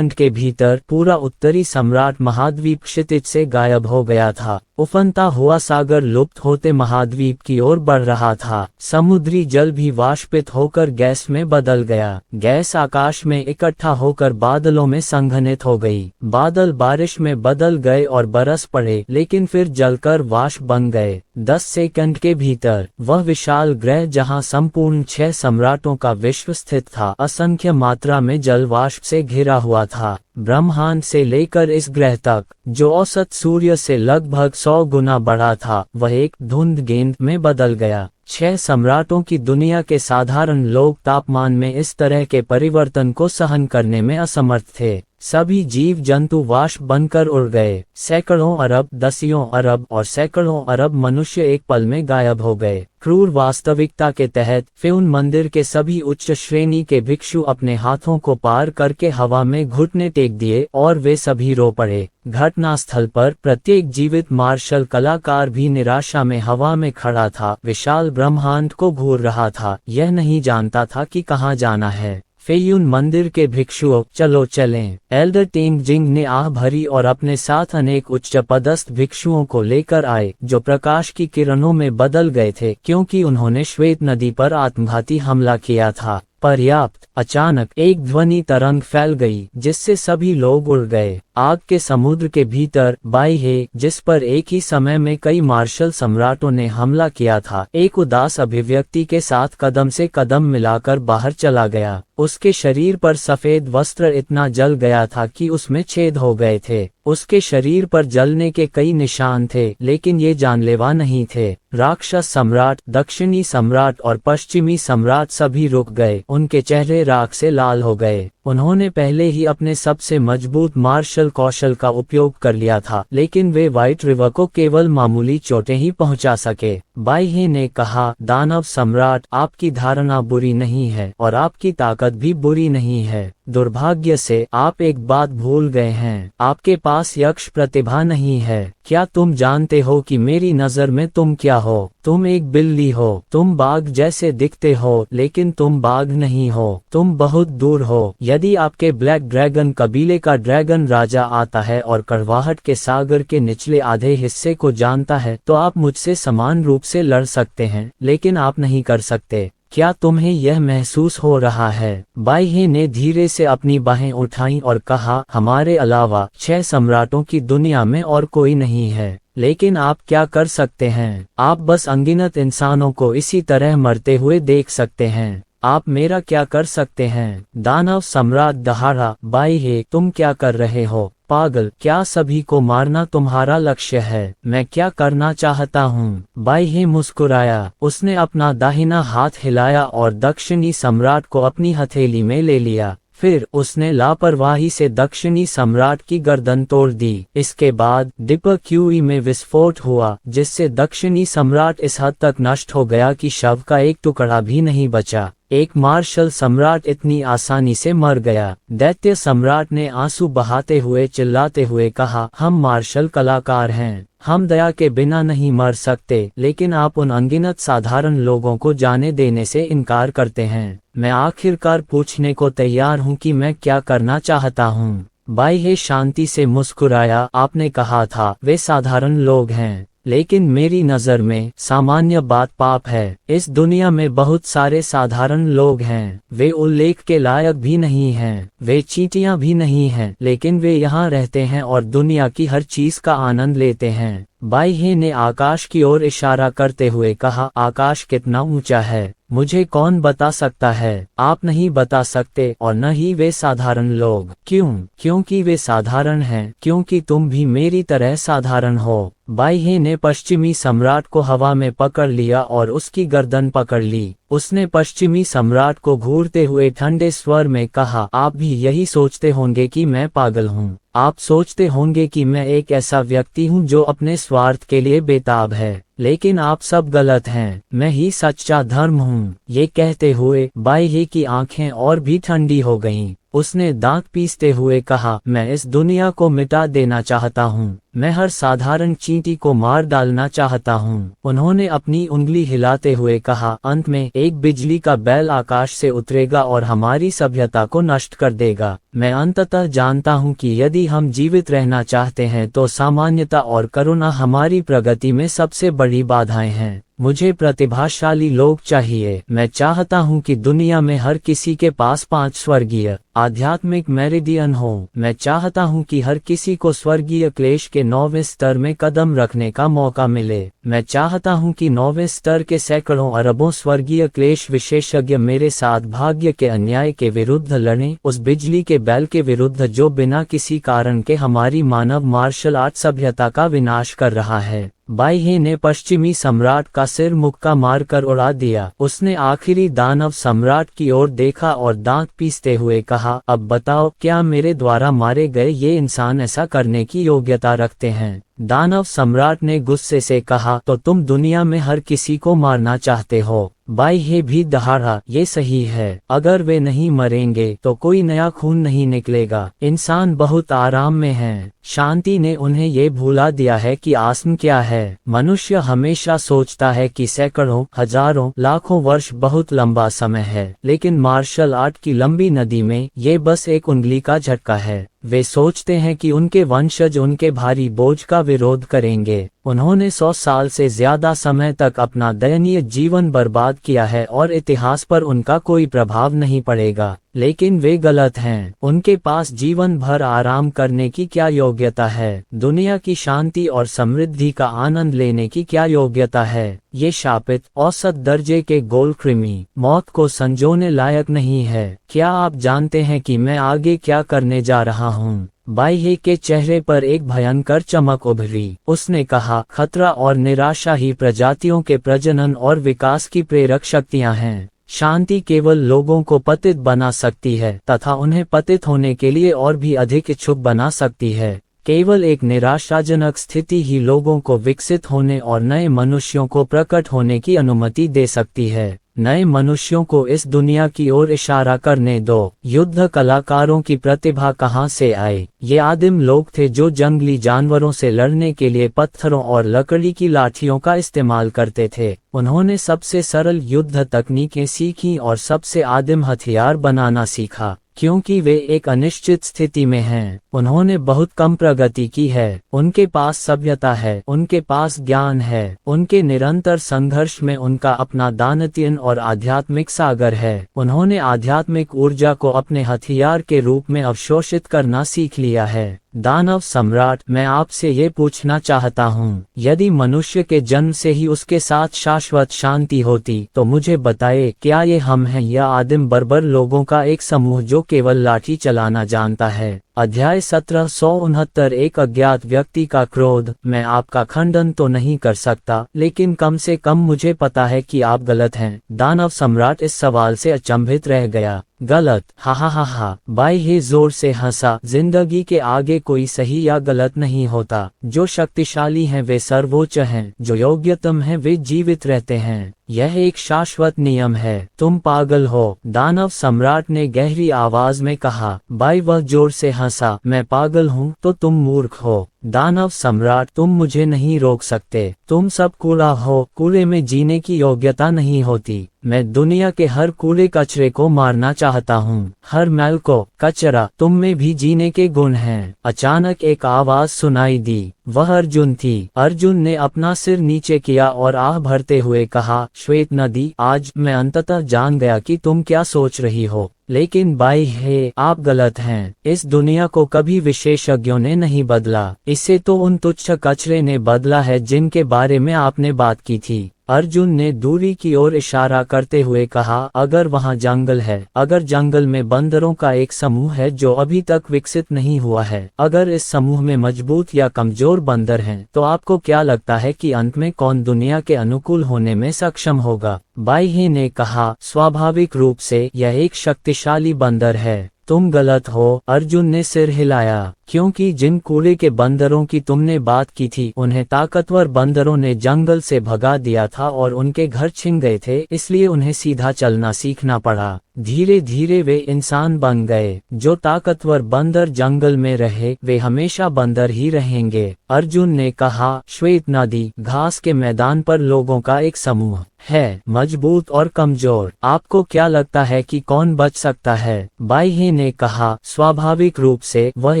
के भीतर पूरा उत्तरी सम्राट महाद्वीप क्षितिज से गायब हो गया था। उफनता हुआ सागर लुप्त होते महाद्वीप की ओर बढ़ रहा था। समुद्री जल भी वाष्पित होकर गैस में बदल गया। गैस आकाश में इकट्ठा होकर बादलों में संघनित हो गई। बादल बारिश में बदल गए और बरस पड़े, लेकिन फिर जलकर वाष्प बन गए। 10 सेकंड के भीतर वह विशाल ग्रह जहां संपूर्ण 6 सम्राटों का विश्व स्थित था, असंख्य मात्रा में जल वाष्प से घिरा हुआ था। ब्रह्मांड से लेकर इस ग्रह तक, जो औसत सूर्य से लगभग 100 गुना बड़ा था, वह एक धुंध गेंद में बदल गया। 6 सम्राटों की दुनिया के साधारण लोग तापमान में इस तरह के परिवर्तन को सहन करने में असमर्थ थे। सभी जीव जंतु वाष्प बनकर उड़ गए। सैकड़ों अरब, दसियों अरब और सैकड़ों अरब मनुष्य एक पल में गायब हो गए। क्रूर वास्तविकता के तहत फ्यून मंदिर के सभी उच्च श्रेणी के भिक्षु अपने हाथों को पार करके हवा में घुटने टेक दिए और वे सभी रो पड़े। घटनास्थल पर प्रत्येक जीवित मार्शल कलाकार भी निराशा में हवा में खड़ा था, विशाल ब्रह्मांड को घूर रहा था, यह नहीं जानता था कि कहाँ जाना है। फेयून मंदिर के भिक्षुओं, चलो चलें। एल्डर टेंग जिंग ने आह भरी और अपने साथ अनेक उच्च पदस्थ भिक्षुओं को लेकर आए, जो प्रकाश की किरणों में बदल गए थे, क्योंकि उन्होंने श्वेत नदी पर आत्मघाती हमला किया था। पर्याप्त। अचानक एक ध्वनि तरंग फैल गई जिससे सभी लोग उड़ गए। आग के समुद्र के भीतर बाइहे, जिस पर एक ही समय में कई मार्शल सम्राटों ने हमला किया था, एक उदास अभिव्यक्ति के साथ कदम से कदम मिलाकर बाहर चला गया। उसके शरीर पर सफेद वस्त्र इतना जल गया था कि उसमें छेद हो गए थे। उसके शरीर पर जलने के कई निशान थे, लेकिन ये जानलेवा नहीं थे। राक्षस सम्राट, दक्षिणी सम्राट और पश्चिमी सम्राट सभी रुक गए। उनके चेहरे राख से लाल हो गए। उन्होंने पहले ही अपने सबसे मजबूत मार्शल कौशल का उपयोग कर लिया था, लेकिन वे व्हाइट रिवर को केवल मामूली चोटें ही पहुंचा सके। बाइहे ने कहा, दानव सम्राट, आपकी धारणा बुरी नहीं है और आपकी ताकत भी बुरी नहीं है। दुर्भाग्य से आप एक बात भूल गए हैं, आपके पास यक्ष प्रतिभा नहीं है। क्या तुम जानते हो कि मेरी नजर में तुम क्या हो? तुम एक बिल्ली हो। तुम बाघ जैसे दिखते हो, लेकिन तुम बाघ नहीं हो। तुम बहुत दूर हो। यदि आपके ब्लैक ड्रैगन कबीले का ड्रैगन राजा आता है और कड़वाहट के सागर के निचले आधे हिस्से को जानता है, तो आप मुझसे समान रूप से लड़ सकते हैं, लेकिन आप नहीं कर सकते। क्या तुम्हें यह महसूस हो रहा है? बाइहे ने धीरे से अपनी बाहें उठाईं और कहा, हमारे अलावा 6 सम्राटों की दुनिया में और कोई नहीं है। लेकिन आप क्या कर सकते हैं? आप बस अनगिनत इंसानों को इसी तरह मरते हुए देख सकते हैं। आप मेरा क्या कर सकते हैं? दानव सम्राट दहाड़ा, बाइहे, तुम क्या कर रहे हो? पागल, क्या सभी को मारना तुम्हारा लक्ष्य है? मैं क्या करना चाहता हूँ? बाइहे मुस्कुराया। उसने अपना दाहिना हाथ हिलाया और दक्षिणी सम्राट को अपनी हथेली में ले लिया। फिर उसने लापरवाही से दक्षिणी सम्राट की गर्दन तोड़ दी। इसके बाद डिपक्यूई में विस्फोट हुआ, जिससे दक्षिणी सम्राट इस हद तक नष्ट हो गया कि शव का एक टुकड़ा भी नहीं बचा। एक मार्शल सम्राट इतनी आसानी से मर गया। दैत्य सम्राट ने आंसू बहाते हुए चिल्लाते हुए कहा, हम मार्शल कलाकार हैं। हम दया के बिना नहीं मर सकते, लेकिन आप उन अनगिनत साधारण लोगों को जाने देने से इनकार करते हैं। मैं आखिरकार पूछने को तैयार हूँ कि मैं क्या करना चाहता हूँ। बाइहे शांति से मुस्कुराया। आपने कहा था वे साधारण लोग हैं, लेकिन मेरी नज़र में सामान्य बात पाप है। इस दुनिया में बहुत सारे साधारण लोग हैं। वे उल्लेख के लायक भी नहीं हैं, वे चींटियां भी नहीं हैं, लेकिन वे यहाँ रहते हैं और दुनिया की हर चीज का आनंद लेते हैं। बाइहे ने आकाश की ओर इशारा करते हुए कहा, आकाश कितना ऊंचा है? मुझे कौन बता सकता है? आप नहीं बता सकते, और न ही वे साधारण लोग। क्यों? क्योंकि वे साधारण हैं, क्योंकि तुम भी मेरी तरह साधारण हो। बाइहे ने पश्चिमी सम्राट को हवा में पकड़ लिया और उसकी गर्दन पकड़ ली। उसने पश्चिमी सम्राट को घूरते हुए ठंडे स्वर में कहा, आप भी यही सोचते होंगे कि मैं पागल हूँ। आप सोचते होंगे कि मैं एक ऐसा व्यक्ति हूँ जो अपने स्वार्थ के लिए बेताब है, लेकिन आप सब गलत हैं। मैं ही सच्चा धर्म हूँ। ये कहते हुए बाइहे की आंखें और भी ठंडी हो गईं। उसने दांत पीसते हुए कहा, मैं इस दुनिया को मिटा देना चाहता हूँ। मैं हर साधारण चींटी को मार डालना चाहता हूँ। उन्होंने अपनी उंगली हिलाते हुए कहा, अंत में एक बिजली का बैल आकाश से उतरेगा और हमारी सभ्यता को नष्ट कर देगा। मैं अंततः जानता हूँ कि यदि हम जीवित रहना चाहते हैं तो सामान्यता और करुणा हमारी प्रगति में सबसे बड़ी बाधाएं हैं। मुझे प्रतिभाशाली लोग चाहिए। मैं चाहता हूँ कि दुनिया में हर किसी के पास 5 स्वर्गीय आध्यात्मिक मेरिडियन हो। मैं चाहता हूँ कि हर किसी को स्वर्गीय क्लेश के 9वें स्तर में कदम रखने का मौका मिले। मैं चाहता हूँ कि 9वें स्तर के सैकड़ों अरबों स्वर्गीय क्लेश विशेषज्ञ मेरे साथ भाग्य के अन्याय के विरुद्ध लड़ें, उस बिजली के बैल के विरुद्ध जो बिना किसी कारण के हमारी मानव मार्शल आर्ट सभ्यता का विनाश कर रहा है। बाइहे ने पश्चिमी सम्राट का सिर मुक्का मारकर उड़ा दिया। उसने आखिरी दानव सम्राट की ओर देखा और दांत पीसते हुए कहा, अब बताओ, क्या मेरे द्वारा मारे गए ये इंसान ऐसा करने की योग्यता रखते हैं? दानव सम्राट ने गुस्से से कहा, तो तुम दुनिया में हर किसी को मारना चाहते हो? बाइहे भी दहाड़ा, ये सही है। अगर वे नहीं मरेंगे तो कोई नया खून नहीं निकलेगा। इंसान बहुत आराम में हैं। शांति ने उन्हें ये भुला दिया है कि आसम क्या है। मनुष्य हमेशा सोचता है कि सैकड़ों, हजारों, लाखों वर्ष बहुत लंबा समय है, लेकिन मार्शल आर्ट की लंबी नदी में ये बस एक उंगली का झटका है। वे सोचते हैं कि उनके वंशज उनके भारी बोझ का विरोध करेंगे, उन्होंने 100 साल से ज्यादा समय तक अपना दयनीय जीवन बर्बाद किया है और इतिहास पर उनका कोई प्रभाव नहीं पड़ेगा। लेकिन वे गलत हैं। उनके पास जीवन भर आराम करने की क्या योग्यता है? दुनिया की शांति और समृद्धि का आनंद लेने की क्या योग्यता है? ये शापित औसत दर्जे के गोलकृमि मौत को संजोने लायक नहीं है। क्या आप जानते हैं कि मैं आगे क्या करने जा रहा हूँ? बाइहे के चेहरे पर एक भयंकर चमक उभरी। उसने कहा, खतरा और निराशा ही प्रजातियों के प्रजनन और विकास की प्रेरक शक्तियाँ हैं। शांति केवल लोगों को पतित बना सकती है तथा उन्हें पतित होने के लिए और भी अधिक इच्छुक बना सकती है। केवल एक निराशाजनक स्थिति ही लोगों को विकसित होने और नए मनुष्यों को प्रकट होने की अनुमति दे सकती है। नए मनुष्यों को इस दुनिया की ओर इशारा करने दो। युद्ध कलाकारों की प्रतिभा कहाँ से आई? ये आदिम लोग थे जो जंगली जानवरों से लड़ने के लिए पत्थरों और लकड़ी की लाठियों का इस्तेमाल करते थे। उन्होंने सबसे सरल युद्ध तकनीकें सीखी और सबसे आदिम हथियार बनाना सीखा। क्योंकि वे एक अनिश्चित स्थिति में हैं, उन्होंने बहुत कम प्रगति की है। उनके पास सभ्यता है, उनके पास ज्ञान है, उनके निरंतर संघर्ष में उनका अपना दानतीयन और आध्यात्मिक सागर है। उन्होंने आध्यात्मिक ऊर्जा को अपने हथियार के रूप में अवशोषित करना सीख लिया है। दानव सम्राट, मैं आपसे ये पूछना चाहता हूँ, यदि मनुष्य के जन्म से ही उसके साथ शाश्वत शांति होती तो मुझे बताए, क्या ये हम हैं या आदिम बर्बर लोगों का एक समूह जो केवल लाठी चलाना जानता है? अध्याय 1769। एक अज्ञात व्यक्ति का क्रोध। मैं आपका खंडन तो नहीं कर सकता, लेकिन कम से कम मुझे पता है कि आप गलत हैं। दानव सम्राट इस सवाल से अचंभित रह गया। गलत? हा हा हा हा। बाइहे जोर से हंसा। जिंदगी के आगे कोई सही या गलत नहीं होता। जो शक्तिशाली हैं वे सर्वोच्च हैं, जो योग्यतम हैं वे जीवित रहते हैं। यह एक शाश्वत नियम है। तुम पागल हो, दानव सम्राट ने गहरी आवाज में कहा। बाई वह जोर से हंसा। मैं पागल हूँ तो तुम मूर्ख हो। दानव सम्राट, तुम मुझे नहीं रोक सकते। तुम सब कूड़ा हो। कूड़े में जीने की योग्यता नहीं होती। मैं दुनिया के हर कूड़े कचरे को मारना चाहता हूँ, हर मैल को। कचरा, तुम में भी जीने के गुण हैं। अचानक एक आवाज सुनाई दी। वह अर्जुन थी। अर्जुन ने अपना सिर नीचे किया और आह भरते हुए कहा, श्वेत नदी, आज मैं अंततः जान गया कि तुम क्या सोच रही हो। लेकिन बाइहे, आप गलत हैं। इस दुनिया को कभी विशेषज्ञों ने नहीं बदला, इसे तो उन तुच्छ कचरे ने बदला है जिनके बारे में आपने बात की थी। अर्जुन ने दूरी की ओर इशारा करते हुए कहा, अगर वहाँ जंगल है, अगर जंगल में बंदरों का एक समूह है जो अभी तक विकसित नहीं हुआ है, अगर इस समूह में मजबूत या कमजोर बंदर हैं, तो आपको क्या लगता है कि अंत में कौन दुनिया के अनुकूल होने में सक्षम होगा? बाइहे ने कहा, स्वाभाविक रूप से यह एक शक्तिशाली बंदर है। तुम गलत हो। अर्जुन ने सिर हिलाया। क्योंकि जिन कूड़े के बंदरों की तुमने बात की थी उन्हें ताकतवर बंदरों ने जंगल से भगा दिया था और उनके घर छिन गए थे, इसलिए उन्हें सीधा चलना सीखना पड़ा। धीरे धीरे वे इंसान बन गए। जो ताकतवर बंदर जंगल में रहे वे हमेशा बंदर ही रहेंगे। अर्जुन ने कहा, श्वेत नदी, घास के मैदान पर लोगों का एक समूह है, मजबूत और कमजोर। आपको क्या लगता है कि कौन बच सकता है? बाइहे ने कहा, स्वाभाविक रूप से वह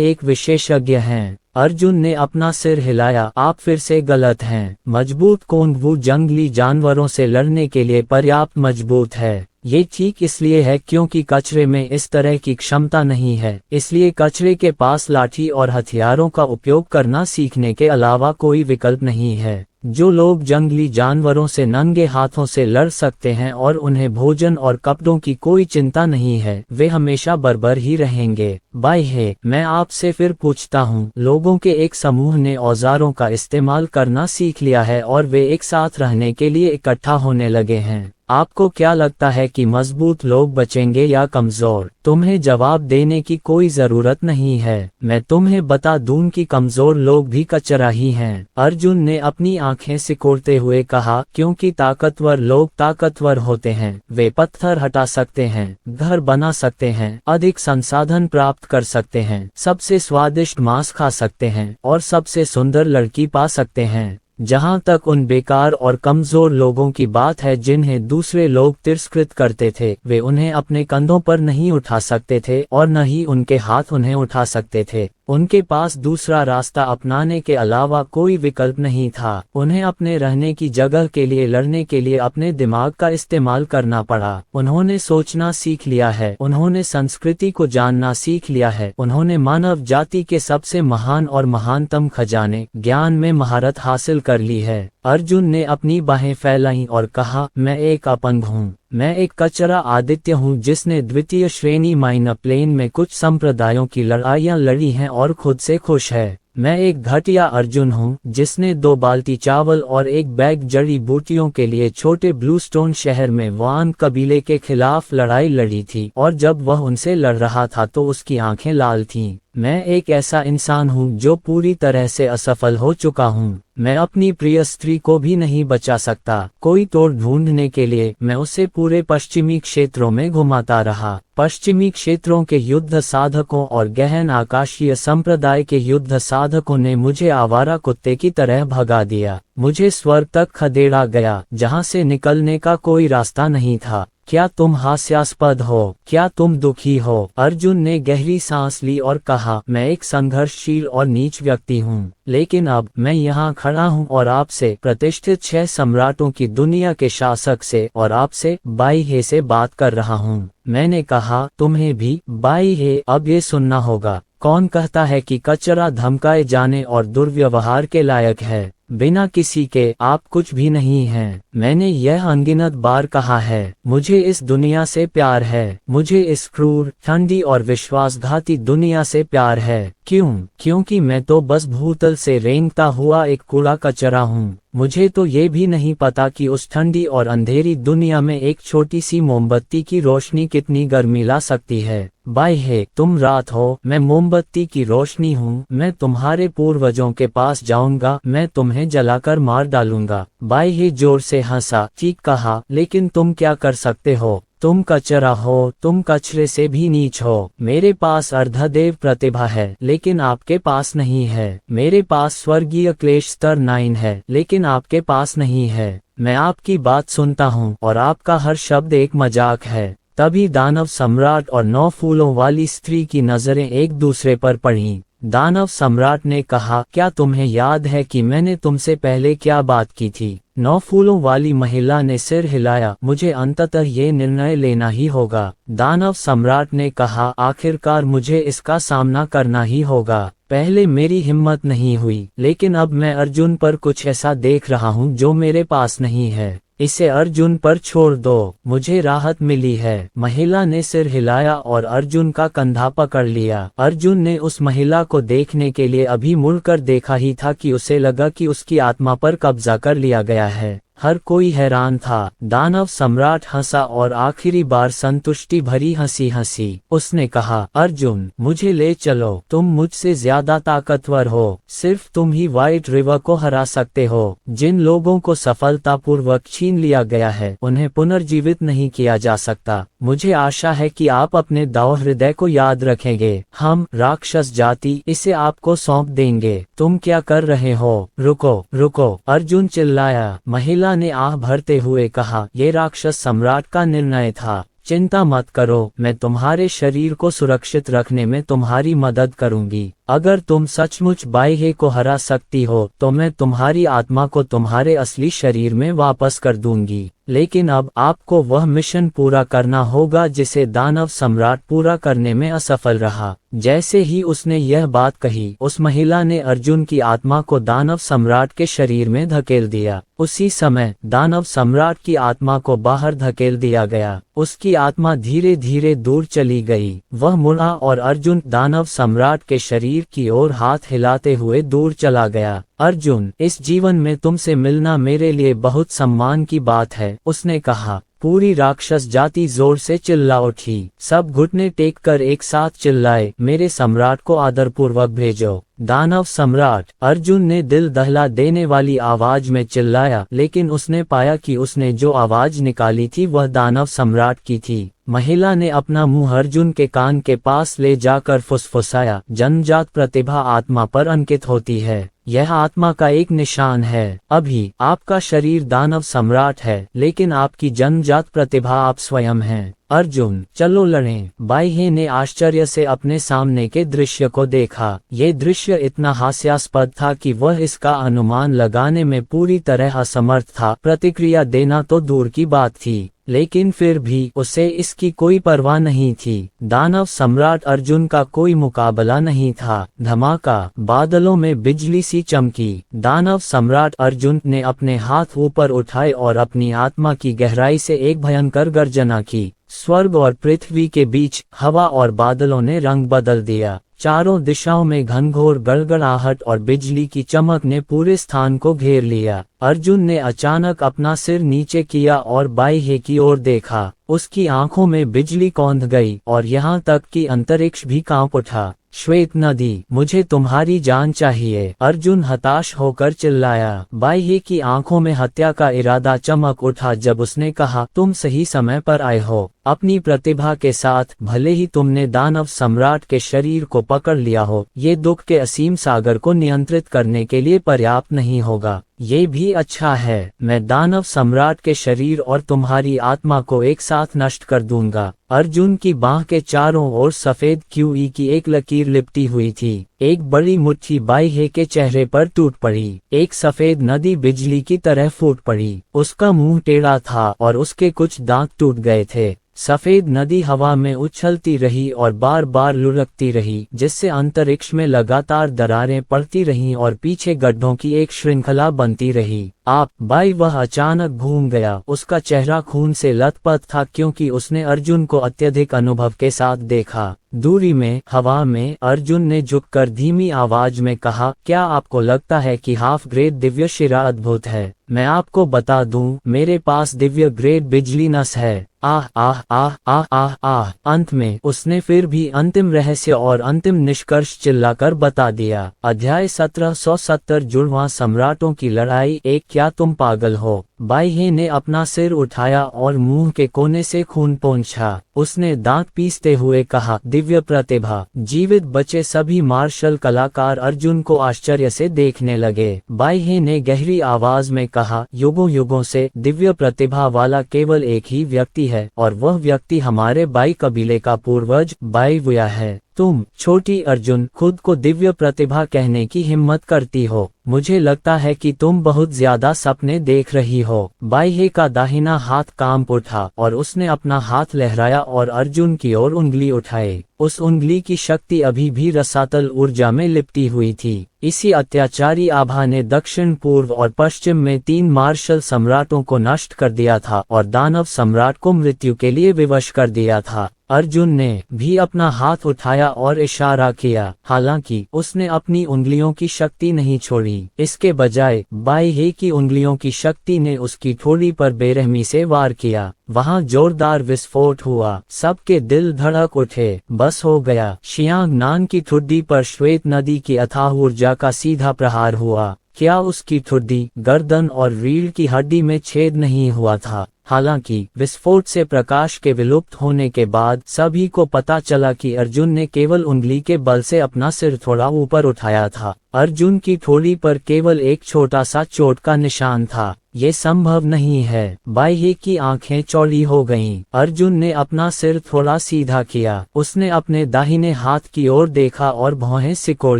एक विशेषज्ञ हैं। अर्जुन ने अपना सिर हिलाया। आप फिर से गलत हैं। मजबूत कौन? वो जंगली जानवरों से लड़ने के लिए पर्याप्त मजबूत है। ये ठीक इसलिए है क्योंकि कचरे में इस तरह की क्षमता नहीं है, इसलिए कचरे के पास लाठी और हथियारों का उपयोग करना सीखने के अलावा कोई विकल्प नहीं है। जो लोग जंगली जानवरों से नंगे हाथों से लड़ सकते हैं और उन्हें भोजन और कपड़ों की कोई चिंता नहीं है, वे हमेशा बर्बर ही रहेंगे। बाइहे, मैं आपसे फिर पूछता हूँ, लोगों के एक समूह ने औजारों का इस्तेमाल करना सीख लिया है और वे एक साथ रहने के लिए इकट्ठा होने लगे हैं। आपको क्या लगता है कि मजबूत लोग बचेंगे या कमजोर? तुम्हें जवाब देने की कोई जरूरत नहीं है। मैं तुम्हें बता दूं कि कमजोर लोग भी कचरा ही हैं। अर्जुन ने अपनी आंखें सिकोड़ते हुए कहा, क्योंकि ताकतवर लोग ताकतवर होते हैं। वे पत्थर हटा सकते हैं, घर बना सकते हैं, अधिक संसाधन प्राप्त कर सकते हैं, सबसे स्वादिष्ट मांस खा सकते हैं और सबसे सुंदर लड़की पा सकते हैं। जहाँ तक उन बेकार और कमजोर लोगों की बात है जिन्हें दूसरे लोग तिरस्कृत करते थे, वे उन्हें अपने कंधों पर नहीं उठा सकते थे और न ही उनके हाथ उन्हें उठा सकते थे। उनके पास दूसरा रास्ता अपनाने के अलावा कोई विकल्प नहीं था। उन्हें अपने रहने की जगह के लिए लड़ने के लिए अपने दिमाग का इस्तेमाल करना पड़ा। उन्होंने सोचना सीख लिया है, उन्होंने संस्कृति को जानना सीख लिया है, उन्होंने मानव जाति के सबसे महान और महानतम खजाने ज्ञान में महारत हासिल कर ली है। अर्जुन ने अपनी बाहें फैलाई और कहा, मैं एक अपंग हूँ, मैं एक कचरा आदित्य हूँ जिसने द्वितीय श्रेणी माइन प्लेन में कुछ संप्रदायों की लड़ाइयाँ लड़ी हैं और खुद से खुश है। मैं एक घटिया अर्जुन हूँ जिसने 2 बाल्टी चावल और एक बैग जड़ी बूटियों के लिए छोटे ब्लूस्टोन शहर में वान कबीले के खिलाफ लड़ाई लड़ी थी, और जब वह उनसे लड़ रहा था तो उसकी आंखें लाल थीं। मैं एक ऐसा इंसान हूँ जो पूरी तरह से असफल हो चुका हूँ। मैं अपनी प्रिय स्त्री को भी नहीं बचा सकता। कोई तोड़ ढूंढने के लिए मैं उसे पूरे पश्चिमी क्षेत्रों में घुमाता रहा। पश्चिमी क्षेत्रों के युद्ध साधकों और गहन आकाशीय संप्रदाय के युद्ध साधकों ने मुझे आवारा कुत्ते की तरह भगा दिया। मुझे स्वर्ग तक खदेड़ा गया जहाँ से निकलने का कोई रास्ता नहीं था। क्या तुम हास्यास्पद हो? क्या तुम दुखी हो? अर्जुन ने गहरी सांस ली और कहा, मैं एक संघर्षशील और नीच व्यक्ति हूँ, लेकिन अब मैं यहाँ खड़ा हूँ और आपसे, प्रतिष्ठित 6 सम्राटों की दुनिया के शासक से, और आपसे बाई हे से बात कर रहा हूँ। मैंने कहा, तुम्हें भी बाई हे अब ये सुनना होगा। कौन कहता है कि कचरा धमकाए जाने और दुर्व्यवहार के लायक है? बिना किसी के आप कुछ भी नहीं हैं। मैंने यह अनगिनत बार कहा है, मुझे इस दुनिया से प्यार है, मुझे इस क्रूर, ठंडी और विश्वासघाती दुनिया से प्यार है। क्यों? क्योंकि मैं तो बस भूतल से रेंगता हुआ एक कूड़ा कचरा हूँ। मुझे तो ये भी नहीं पता कि उस ठंडी और अंधेरी दुनिया में एक छोटी सी मोमबत्ती की रोशनी कितनी गर्मी ला सकती है। बाई हे, तुम रात हो, मैं मोमबत्ती की रोशनी हूँ। मैं तुम्हारे पूर्वजों के पास जाऊंगा, मैं तुम्हें जलाकर मार डालूंगा। बाई हे जोर से हंसा, ठीक कहा, लेकिन तुम क्या कर सकते हो? तुम कचरा हो, तुम कचरे से भी नीच हो। मेरे पास अर्धदेव प्रतिभा है, लेकिन आपके पास नहीं है। मेरे पास स्वर्गीय क्लेश स्तर 9 है, लेकिन आपके पास नहीं है। मैं आपकी बात सुनता हूँ और आपका हर शब्द एक मजाक है। तभी दानव सम्राट और 9 फूलों वाली स्त्री की नजरें एक दूसरे पर पड़ीं। दानव सम्राट ने कहा, क्या तुम्हें याद है कि मैंने तुमसे पहले क्या बात की थी? 9 फूलों वाली महिला ने सिर हिलाया, मुझे अंततः ये निर्णय लेना ही होगा। दानव सम्राट ने कहा, आखिरकार मुझे इसका सामना करना ही होगा। पहले मेरी हिम्मत नहीं हुई, लेकिन अब मैं अर्जुन पर कुछ ऐसा देख रहा हूँ जो मेरे पास नहीं है। इसे अर्जुन पर छोड़ दो, मुझे राहत मिली है। महिला ने सिर हिलाया और अर्जुन का कंधा पकड़ लिया। अर्जुन ने उस महिला को देखने के लिए अभी मुड़कर देखा ही था कि उसे लगा कि उसकी आत्मा पर कब्जा कर लिया गया है। हर कोई हैरान था। दानव सम्राट हंसा और आखिरी बार संतुष्टि भरी हंसी हंसी। उसने कहा, अर्जुन, मुझे ले चलो, तुम मुझसे ज्यादा ताकतवर हो। सिर्फ तुम ही व्हाइट रिवर को हरा सकते हो। जिन लोगों को सफलतापूर्वक छीन लिया गया है उन्हें पुनर्जीवित नहीं किया जा सकता। मुझे आशा है कि आप अपने दाव हृदय को याद रखेंगे। हम, राक्षस जाति, इसे आपको सौंप देंगे। तुम क्या कर रहे हो? रुको, रुको, अर्जुन चिल्लाया। महिला ने आह भरते हुए कहा, ये राक्षस सम्राट का निर्णय था। चिंता मत करो, मैं तुम्हारे शरीर को सुरक्षित रखने में तुम्हारी मदद करूंगी। अगर तुम सचमुच बाई को हरा सकती हो तो मैं तुम्हारी आत्मा को तुम्हारे असली शरीर में वापस कर दूंगी। लेकिन अब आपको वह मिशन पूरा करना होगा जिसे दानव सम्राट पूरा करने में असफल रहा। जैसे ही उसने यह बात कही, उस महिला ने अर्जुन की आत्मा को दानव सम्राट के शरीर में धकेल दिया। उसी समय दानव सम्राट की आत्मा को बाहर धकेल दिया गया। उसकी आत्मा धीरे धीरे दूर चली गई। वह मुड़ा और अर्जुन दानव सम्राट के शरीर की ओर हाथ हिलाते हुए दूर चला गया। अर्जुन, इस जीवन में तुमसे मिलना मेरे लिए बहुत सम्मान की बात है, उसने कहा। पूरी राक्षस जाति जोर से चिल्ला उठी। सब घुटने टेक कर एक साथ चिल्लाए, मेरे सम्राट को आदरपूर्वक भेजो। दानव सम्राट, अर्जुन ने दिल दहला देने वाली आवाज में चिल्लाया, लेकिन उसने पाया कि उसने जो आवाज निकाली थी वह दानव सम्राट की थी। महिला ने अपना मुंह अर्जुन के कान के पास ले जाकर फुसफुसाया, जन्मजात प्रतिभा आत्मा पर अंकित होती है। यह आत्मा का एक निशान है। अभी आपका शरीर दानव सम्राट है, लेकिन आपकी जन्मजात प्रतिभा आप स्वयं हैं। अर्जुन, चलो लड़ें। बाइहे ने आश्चर्य से अपने सामने के दृश्य को देखा। ये दृश्य इतना हास्यास्पद था कि वह इसका अनुमान लगाने में पूरी तरह असमर्थ था। प्रतिक्रिया देना तो दूर की बात थी, लेकिन फिर भी उसे इसकी कोई परवाह नहीं थी। दानव सम्राट अर्जुन का कोई मुकाबला नहीं था। धमाका, बादलों में बिजली सी चमकी। दानव सम्राट अर्जुन ने अपने हाथ ऊपर उठाए और अपनी आत्मा की गहराई से एक भयंकर गर्जना की। स्वर्ग और पृथ्वी के बीच हवा और बादलों ने रंग बदल दिया। चारों दिशाओं में घनघोर गड़गड़ाहट और बिजली की चमक ने पूरे स्थान को घेर लिया। अर्जुन ने अचानक अपना सिर नीचे किया और बाइहे की ओर देखा। उसकी आंखों में बिजली कौंध गई और यहाँ तक कि अंतरिक्ष भी कांप उठा। श्वेत नदी, मुझे तुम्हारी जान चाहिए, अर्जुन हताश होकर चिल्लाया। बाइहे की आंखों में हत्या का इरादा चमक उठा जब उसने कहा, तुम सही समय पर आए हो। अपनी प्रतिभा के साथ भले ही तुमने दानव सम्राट के शरीर को पकड़ लिया हो, ये दुख के असीम सागर को नियंत्रित करने के लिए पर्याप्त नहीं होगा। ये भी अच्छा है, मैं दानव सम्राट के शरीर और तुम्हारी आत्मा को एक साथ नष्ट कर दूंगा। अर्जुन की बाह के चारों ओर सफेद क्यूई की एक लकीर लिपटी हुई थी। एक बड़ी मुट्ठी बाइहे के चेहरे पर टूट पड़ी। एक सफेद नदी बिजली की तरह फूट पड़ी। उसका मुंह टेढ़ा था और उसके कुछ दांत टूट गए थे। सफेद नदी हवा में उछलती रही और बार बार लुढ़कती रही, जिससे अंतरिक्ष में लगातार दरारें पड़ती रहीं और पीछे गड्ढों की एक श्रृंखला बनती रही। वह अचानक घूम गया। उसका चेहरा खून से लथपथ था क्योंकि उसने अर्जुन को अत्यधिक अनुभव के साथ देखा। दूरी में हवा में अर्जुन ने झुककर धीमी आवाज में कहा, क्या आपको लगता है कि हाफ ग्रेड दिव्य शिरा अद्भुत है? मैं आपको बता दूं, मेरे पास दिव्य ग्रेड बिजली नस है। आह आह आह आह आह आह। अंत में उसने फिर भी अंतिम रहस्य और अंतिम निष्कर्ष चिल्लाकर बता दिया। अध्याय 1770 जुड़वां सम्राटों की लड़ाई एक। क्या तुम पागल हो? बाइहे ने अपना सिर उठाया और मुंह के कोने से खून पोंछा। उसने दांत पीसते हुए कहा, दिव्य प्रतिभा। जीवित बचे सभी मार्शल कलाकार अर्जुन को आश्चर्य से देखने लगे। बाइहे ने गहरी आवाज में कहा, युगों युगों से दिव्य प्रतिभा वाला केवल एक ही व्यक्ति है और वह व्यक्ति हमारे बाई कबीले का पूर्वज बाइवुया है। तुम, छोटी अर्जुन, खुद को दिव्य प्रतिभा कहने की हिम्मत करती हो। मुझे लगता है कि तुम बहुत ज्यादा सपने देख रही हो। बाइहे का दाहिना हाथ कांप उठा और उसने अपना हाथ लहराया और अर्जुन की ओर उंगली उठाई। उस उंगली की शक्ति अभी भी रसातल ऊर्जा में लिपटी हुई थी। इसी अत्याचारी आभा ने दक्षिण पूर्व और पश्चिम में 3 मार्शल सम्राटों को नष्ट कर दिया था और दानव सम्राट को मृत्यु के लिए विवश कर दिया था। अर्जुन ने भी अपना हाथ उठाया और इशारा किया। हालांकि उसने अपनी उंगलियों की शक्ति नहीं छोड़ी। इसके बजाय बाइहे की उंगलियों की शक्ति ने उसकी ठोड़ी पर बेरहमी से वार किया। वहां जोरदार विस्फोट हुआ। सबके दिल धड़क उठे। बस हो गया। शियांग नान की ठुड्डी पर श्वेत नदी की अथाह ऊर्जा का सीधा प्रहार हुआ। क्या उसकी ठुड्डी, गर्दन और रीढ़ की हड्डी में छेद नहीं हुआ था? हालांकि विस्फोट से प्रकाश के विलुप्त होने के बाद सभी को पता चला कि अर्जुन ने केवल उंगली के बल से अपना सिर थोड़ा ऊपर उठाया था। अर्जुन की ठोड़ी पर केवल एक छोटा सा चोट का निशान था। ये संभव नहीं है। बाइहे की आंखें चौड़ी हो गईं। अर्जुन ने अपना सिर थोड़ा सीधा किया। उसने अपने दाहिने हाथ की ओर देखा और भौहें सिकोड़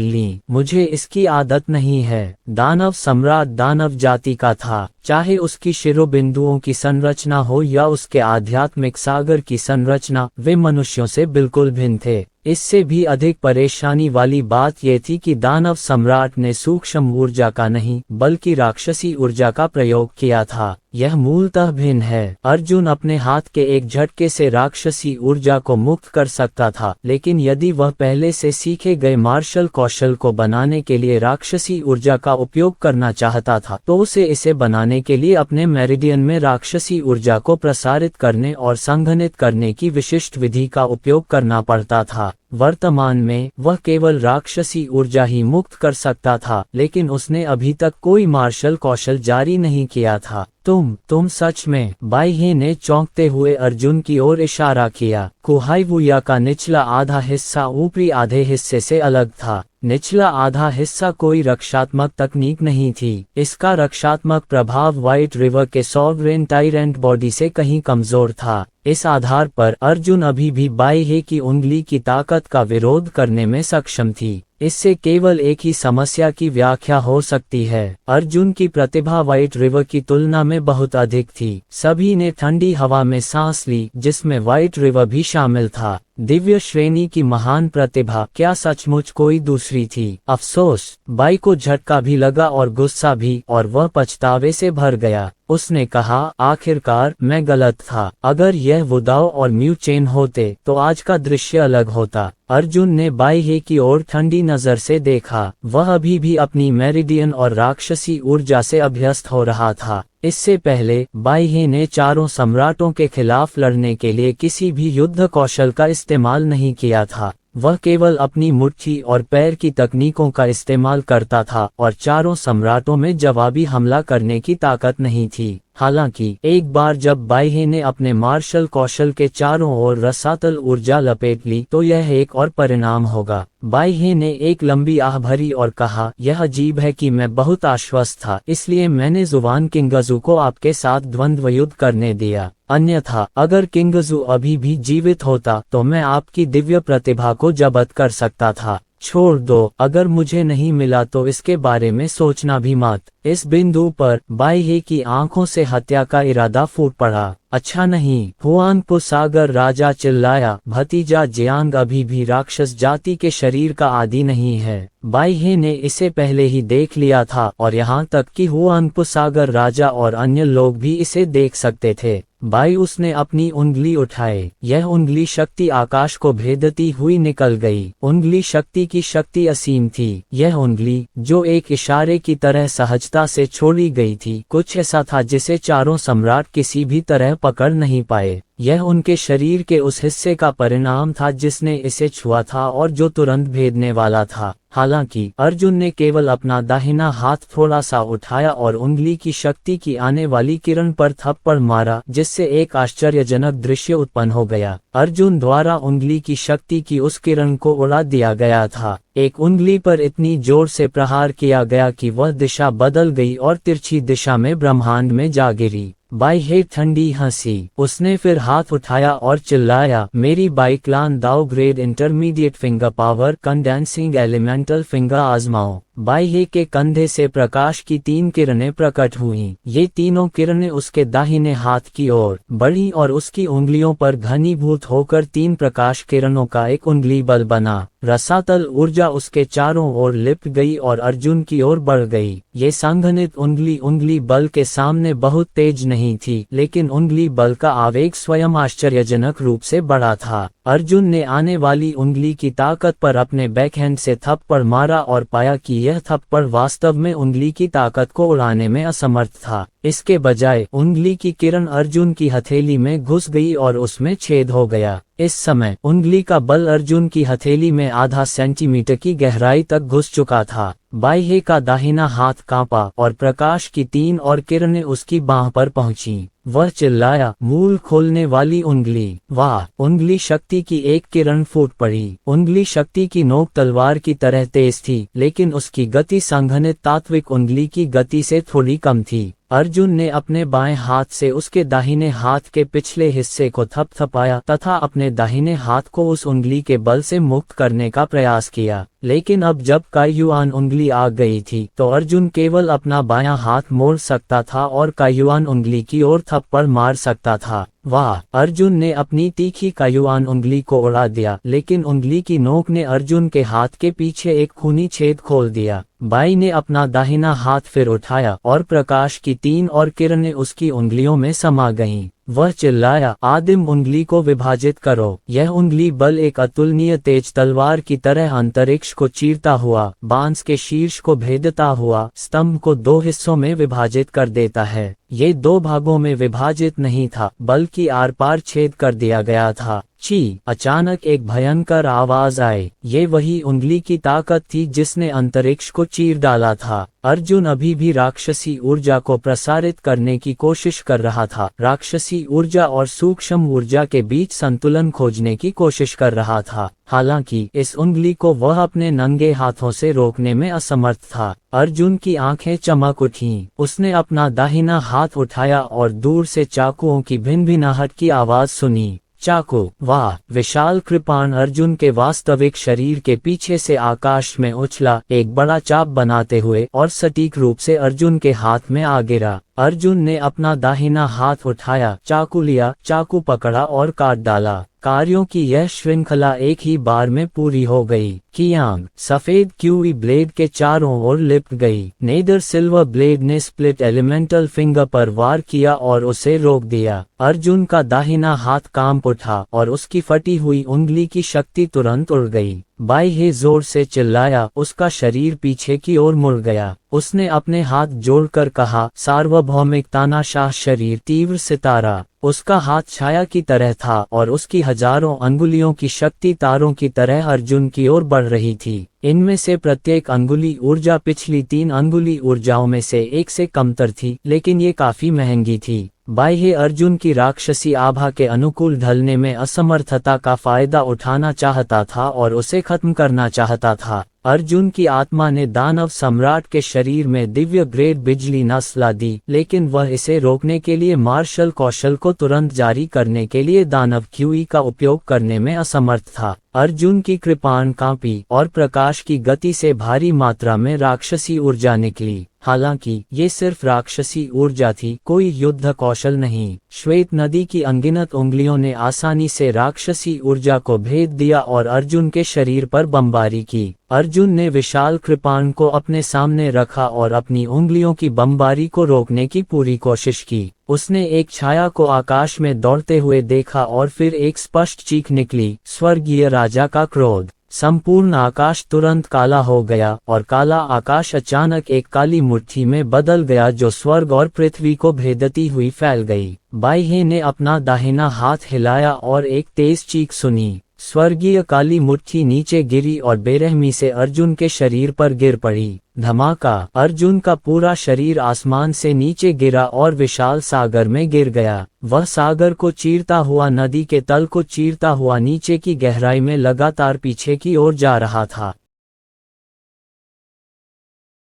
लीं। मुझे इसकी आदत नहीं है। दानव सम्राट दानव जाति का था। चाहे उसकी शिरोबिंदुओं की संरचना हो या उसके आध्यात्मिक सागर की संरचना, वे मनुष्यों से बिल्कुल भिन्न थे। इससे भी अधिक परेशानी वाली बात यह थी कि दानव सम्राट ने सूक्ष्म ऊर्जा का नहीं बल्कि राक्षसी ऊर्जा का प्रयोग किया था। यह मूलतः भिन्न है। अर्जुन अपने हाथ के एक झटके से राक्षसी ऊर्जा को मुक्त कर सकता था, लेकिन यदि वह पहले से सीखे गए मार्शल कौशल को बनाने के लिए राक्षसी ऊर्जा का उपयोग करना चाहता था, तो उसे इसे बनाने के लिए अपने मेरिडियन में राक्षसी ऊर्जा को प्रसारित करने और संघनित करने की विशिष्ट विधि का उपयोग करना पड़ता था। वर्तमान में वह केवल राक्षसी ऊर्जा ही मुक्त कर सकता था, लेकिन उसने अभी तक कोई मार्शल कौशल जारी नहीं किया था। तुम सच में? बाइहे ने चौंकते हुए अर्जुन की ओर इशारा किया। कुहाईवुया का निचला आधा हिस्सा ऊपरी आधे हिस्से से अलग था। निचला आधा हिस्सा कोई रक्षात्मक तकनीक नहीं थी। इसका रक्षात्मक प्रभाव व्हाइट रिवर के सॉवरेन टाइरेंट बॉडी से कहीं कमजोर था। इस आधार पर अर्जुन अभी भी बाई की उंगली की ताकत का विरोध करने में सक्षम थी। इससे केवल एक ही समस्या की व्याख्या हो सकती है, अर्जुन की प्रतिभा व्हाइट रिवर की तुलना में बहुत अधिक थी। सभी ने ठंडी हवा में सांस ली, जिसमें व्हाइट रिवर भी शामिल था। दिव्य श्रेणी की महान प्रतिभा क्या सचमुच कोई दूसरी थी? अफसोस, बाई को झटका भी लगा और गुस्सा भी, और वह पछतावे से भर गया। उसने कहा, आखिरकार मैं गलत था। अगर यह वुदाओ और म्यू चेन होते तो आज का दृश्य अलग होता। अर्जुन ने बाई की ओर ठंडी नजर से देखा। वह अभी भी अपनी मेरिडियन और राक्षसी ऊर्जा से अभ्यस्त हो रहा था। इससे पहले बाई ने चारों सम्राटों के खिलाफ लड़ने के लिए किसी भी युद्ध कौशल का इस्तेमाल नहीं किया था। वह केवल अपनी मुट्ठी और पैर की तकनीकों का इस्तेमाल करता था और चारों सम्राटों में जवाबी हमला करने की ताकत नहीं थी। हालांकि एक बार जब बाई ने अपने मार्शल कौशल के चारों ओर रसातल ऊर्जा लपेट ली तो यह एक और परिणाम होगा। बाई ने एक लंबी आह भरी और कहा, यह अजीब है कि मैं बहुत आश्वस्त था, इसलिए मैंने जुबान किंगजू को आपके साथ द्वंद्व युद्ध करने दिया। अन्यथा अगर किंगजू अभी भी जीवित होता तो मैं आपकी दिव्य प्रतिभा को जब्त कर सकता था। छोड़ दो, अगर मुझे नहीं मिला तो इसके बारे में सोचना भी मत। इस बिंदु पर बाई की आंखों से हत्या का इरादा फूट पड़ा। अच्छा नहीं, हुआंगपो सागर राजा चिल्लाया, भतीजा जियांग अभी भी राक्षस जाति के शरीर का आदि नहीं है। बाई ने इसे पहले ही देख लिया था और यहाँ तक कि हुआंगपो सागर राजा और अन्य लोग भी इसे देख सकते थे। बाई उसने अपनी उंगली उठाई। यह उंगली शक्ति आकाश को भेदती हुई निकल गई। उंगली शक्ति की शक्ति असीम थी। यह उंगली, जो एक इशारे की तरह सहजता से छोड़ी गई थी, कुछ ऐसा था जिसे चारों सम्राट किसी भी तरह पकड़ नहीं पाए। यह उनके शरीर के उस हिस्से का परिणाम था जिसने इसे छुआ था और जो तुरंत भेदने वाला था। हालांकि अर्जुन ने केवल अपना दाहिना हाथ थोड़ा सा उठाया और उंगली की शक्ति की आने वाली किरण पर थप्पड़ मारा, जिससे एक आश्चर्यजनक दृश्य उत्पन्न हो गया। अर्जुन द्वारा उंगली की शक्ति की उस किरण को उड़ा दिया गया था। एक उंगली पर इतनी जोर से प्रहार किया गया कि वह दिशा बदल गई और तिरछी दिशा में ब्रह्मांड में जा गिरी। बाई ठंडी हंसी। उसने फिर हाथ उठाया और चिल्लाया, मेरी बाइक्लान दाओ grade intermediate finger power condensing elemental finger आजमाओ। बाई के कंधे से प्रकाश की 3 किरणें प्रकट हुईं। ये तीनों किरणें उसके दाहिने हाथ की ओर बढ़ी और उसकी उंगलियों पर घनीभूत होकर 3 प्रकाश किरणों का एक उंगली बल बना। रसातल ऊर्जा उसके चारों ओर लिपट गई और अर्जुन की ओर बढ़ गई। ये संघनित उंगली बल के सामने बहुत तेज नहीं थी, लेकिन उंगली बल का आवेग स्वयं आश्चर्यजनक रूप से बड़ा था। अर्जुन ने आने वाली उंगली की ताकत पर अपने बैकहैंड से थप्पड़ मारा और पाया कि यह थप्पड़ वास्तव में उंगली की ताकत को उड़ाने में असमर्थ था। इसके बजाय उंगली की किरण अर्जुन की हथेली में घुस गई और उसमें छेद हो गया। इस समय उंगली का बल अर्जुन की हथेली में आधा सेंटीमीटर की गहराई तक घुस चुका था। बाई का दाहिना हाथ कांपा और प्रकाश की 3 और किरणें उसकी बांह पर पहुंची। वह चिल्लाया, मूल खोलने वाली उंगली। वाह! उंगली शक्ति की एक किरण फूट पड़ी। उंगली शक्ति की नोक तलवार की तरह तेज थी, लेकिन उसकी गति संघनित तात्विक उंगली की गति से थोड़ी कम थी। अर्जुन ने अपने बाएं हाथ से उसके दाहिने हाथ के पिछले हिस्से को थपथपाया तथा अपने दाहिने हाथ को उस उंगली के बल से मुक्त करने का प्रयास किया। लेकिन अब जब कायुआन उंगली आ गई थी तो अर्जुन केवल अपना बायां हाथ मोड़ सकता था और कायुआन उंगली की ओर थप्पड़ मार सकता था। वाह! अर्जुन ने अपनी तीखी कायुआन उंगली को उड़ा दिया, लेकिन उंगली की नोक ने अर्जुन के हाथ के पीछे एक खूनी छेद खोल दिया। बाई ने अपना दाहिना हाथ फिर उठाया और प्रकाश की 3 और किरणें उसकी उंगलियों में समा गईं। वह चिल्लाया, आदिम उंगली को विभाजित करो। यह उंगली बल एक अतुलनीय तेज तलवार की तरह अंतरिक्ष को चीरता हुआ, बांस के शीर्ष को भेदता हुआ, स्तंभ को 2 हिस्सों में विभाजित कर देता है। ये 2 भागों में विभाजित नहीं था, बल्कि आर पार छेद कर दिया गया था। ची! अचानक एक भयंकर आवाज आई। ये वही उंगली की ताकत थी जिसने अंतरिक्ष को चीर डाला था। अर्जुन अभी भी राक्षसी ऊर्जा को प्रसारित करने की कोशिश कर रहा था। राक्षसी ऊर्जा और सूक्ष्म ऊर्जा के बीच संतुलन खोजने की कोशिश कर रहा था। हालांकि इस उंगली को वह अपने नंगे हाथों से रोकने में असमर्थ था। अर्जुन की आंखें चमक उठीं। उसने अपना दाहिना हाथ उठाया और दूर से चाकुओं की भिनभिनाहट की आवाज सुनी। चाकू! वाह! विशाल कृपाण अर्जुन के वास्तविक शरीर के पीछे से आकाश में उछला, एक बड़ा चाप बनाते हुए और सटीक रूप से अर्जुन के हाथ में आ गिरा। अर्जुन ने अपना दाहिना हाथ उठाया, चाकू लिया, चाकू पकड़ा और काट डाला। कार्यों की यह श्रृंखला एक ही बार में पूरी हो गई। कियांग! सफेद क्यूई ब्लेड के चारों ओर लिपट गई। नेदर सिल्वर ब्लेड ने स्प्लिट एलिमेंटल फिंगर पर वार किया और उसे रोक दिया। अर्जुन का दाहिना हाथ कांप उठा और उसकी फटी हुई उंगली की शक्ति तुरंत उड़ गई। बाई जोर से चिल्लाया, उसका शरीर पीछे की ओर मुड़ गया। उसने अपने हाथ जोड़कर कहा, सार्वभौमिक तानाशाह शरीर तीव्र सितारा। उसका हाथ छाया की तरह था और उसकी हजारों अंगुलियों की शक्ति तारों की तरह अर्जुन की ओर बढ़ रही थी। इनमें से प्रत्येक अंगुली ऊर्जा पिछली 3 अंगुली ऊर्जाओं में से एक से कमतर थी, लेकिन ये काफी महंगी थी। बाह्य अर्जुन की राक्षसी आभा के अनुकूल ढलने में असमर्थता का फायदा उठाना चाहता था और उसे खत्म करना चाहता था। अर्जुन की आत्मा ने दानव सम्राट के शरीर में दिव्य ग्रेड बिजली न सुला दी, लेकिन वह इसे रोकने के लिए मार्शल कौशल को तुरंत जारी करने के लिए दानव क्यूई का उपयोग करने में असमर्थ था। अर्जुन की कृपाण कांपी और प्रकाश की गति से भारी मात्रा में राक्षसी ऊर्जा निकली। हालांकि ये सिर्फ राक्षसी ऊर्जा थी, कोई युद्ध कौशल नहीं। श्वेत नदी की अनगिनत उंगलियों ने आसानी से राक्षसी ऊर्जा को भेद दिया और अर्जुन के शरीर पर बमबारी की। अर्जुन ने विशाल कृपाण को अपने सामने रखा और अपनी उंगलियों की बमबारी को रोकने की पूरी कोशिश की। उसने एक छाया को आकाश में दौड़ते हुए देखा और फिर एक स्पष्ट चीख निकली, स्वर्गीय राजा का क्रोध। संपूर्ण आकाश तुरंत काला हो गया और काला आकाश अचानक एक काली मुट्ठी में बदल गया जो स्वर्ग और पृथ्वी को भेदती हुई फैल गई। बाह्य ने अपना दाहिना हाथ हिलाया और एक तेज चीख सुनी। स्वर्गीय काली मुट्ठी नीचे गिरी और बेरहमी से अर्जुन के शरीर पर गिर पड़ी। धमाका! अर्जुन का पूरा शरीर आसमान से नीचे गिरा और विशाल सागर में गिर गया। वह सागर को चीरता हुआ नदी के तल को चीरता हुआ नीचे की गहराई में लगातार पीछे की ओर जा रहा था।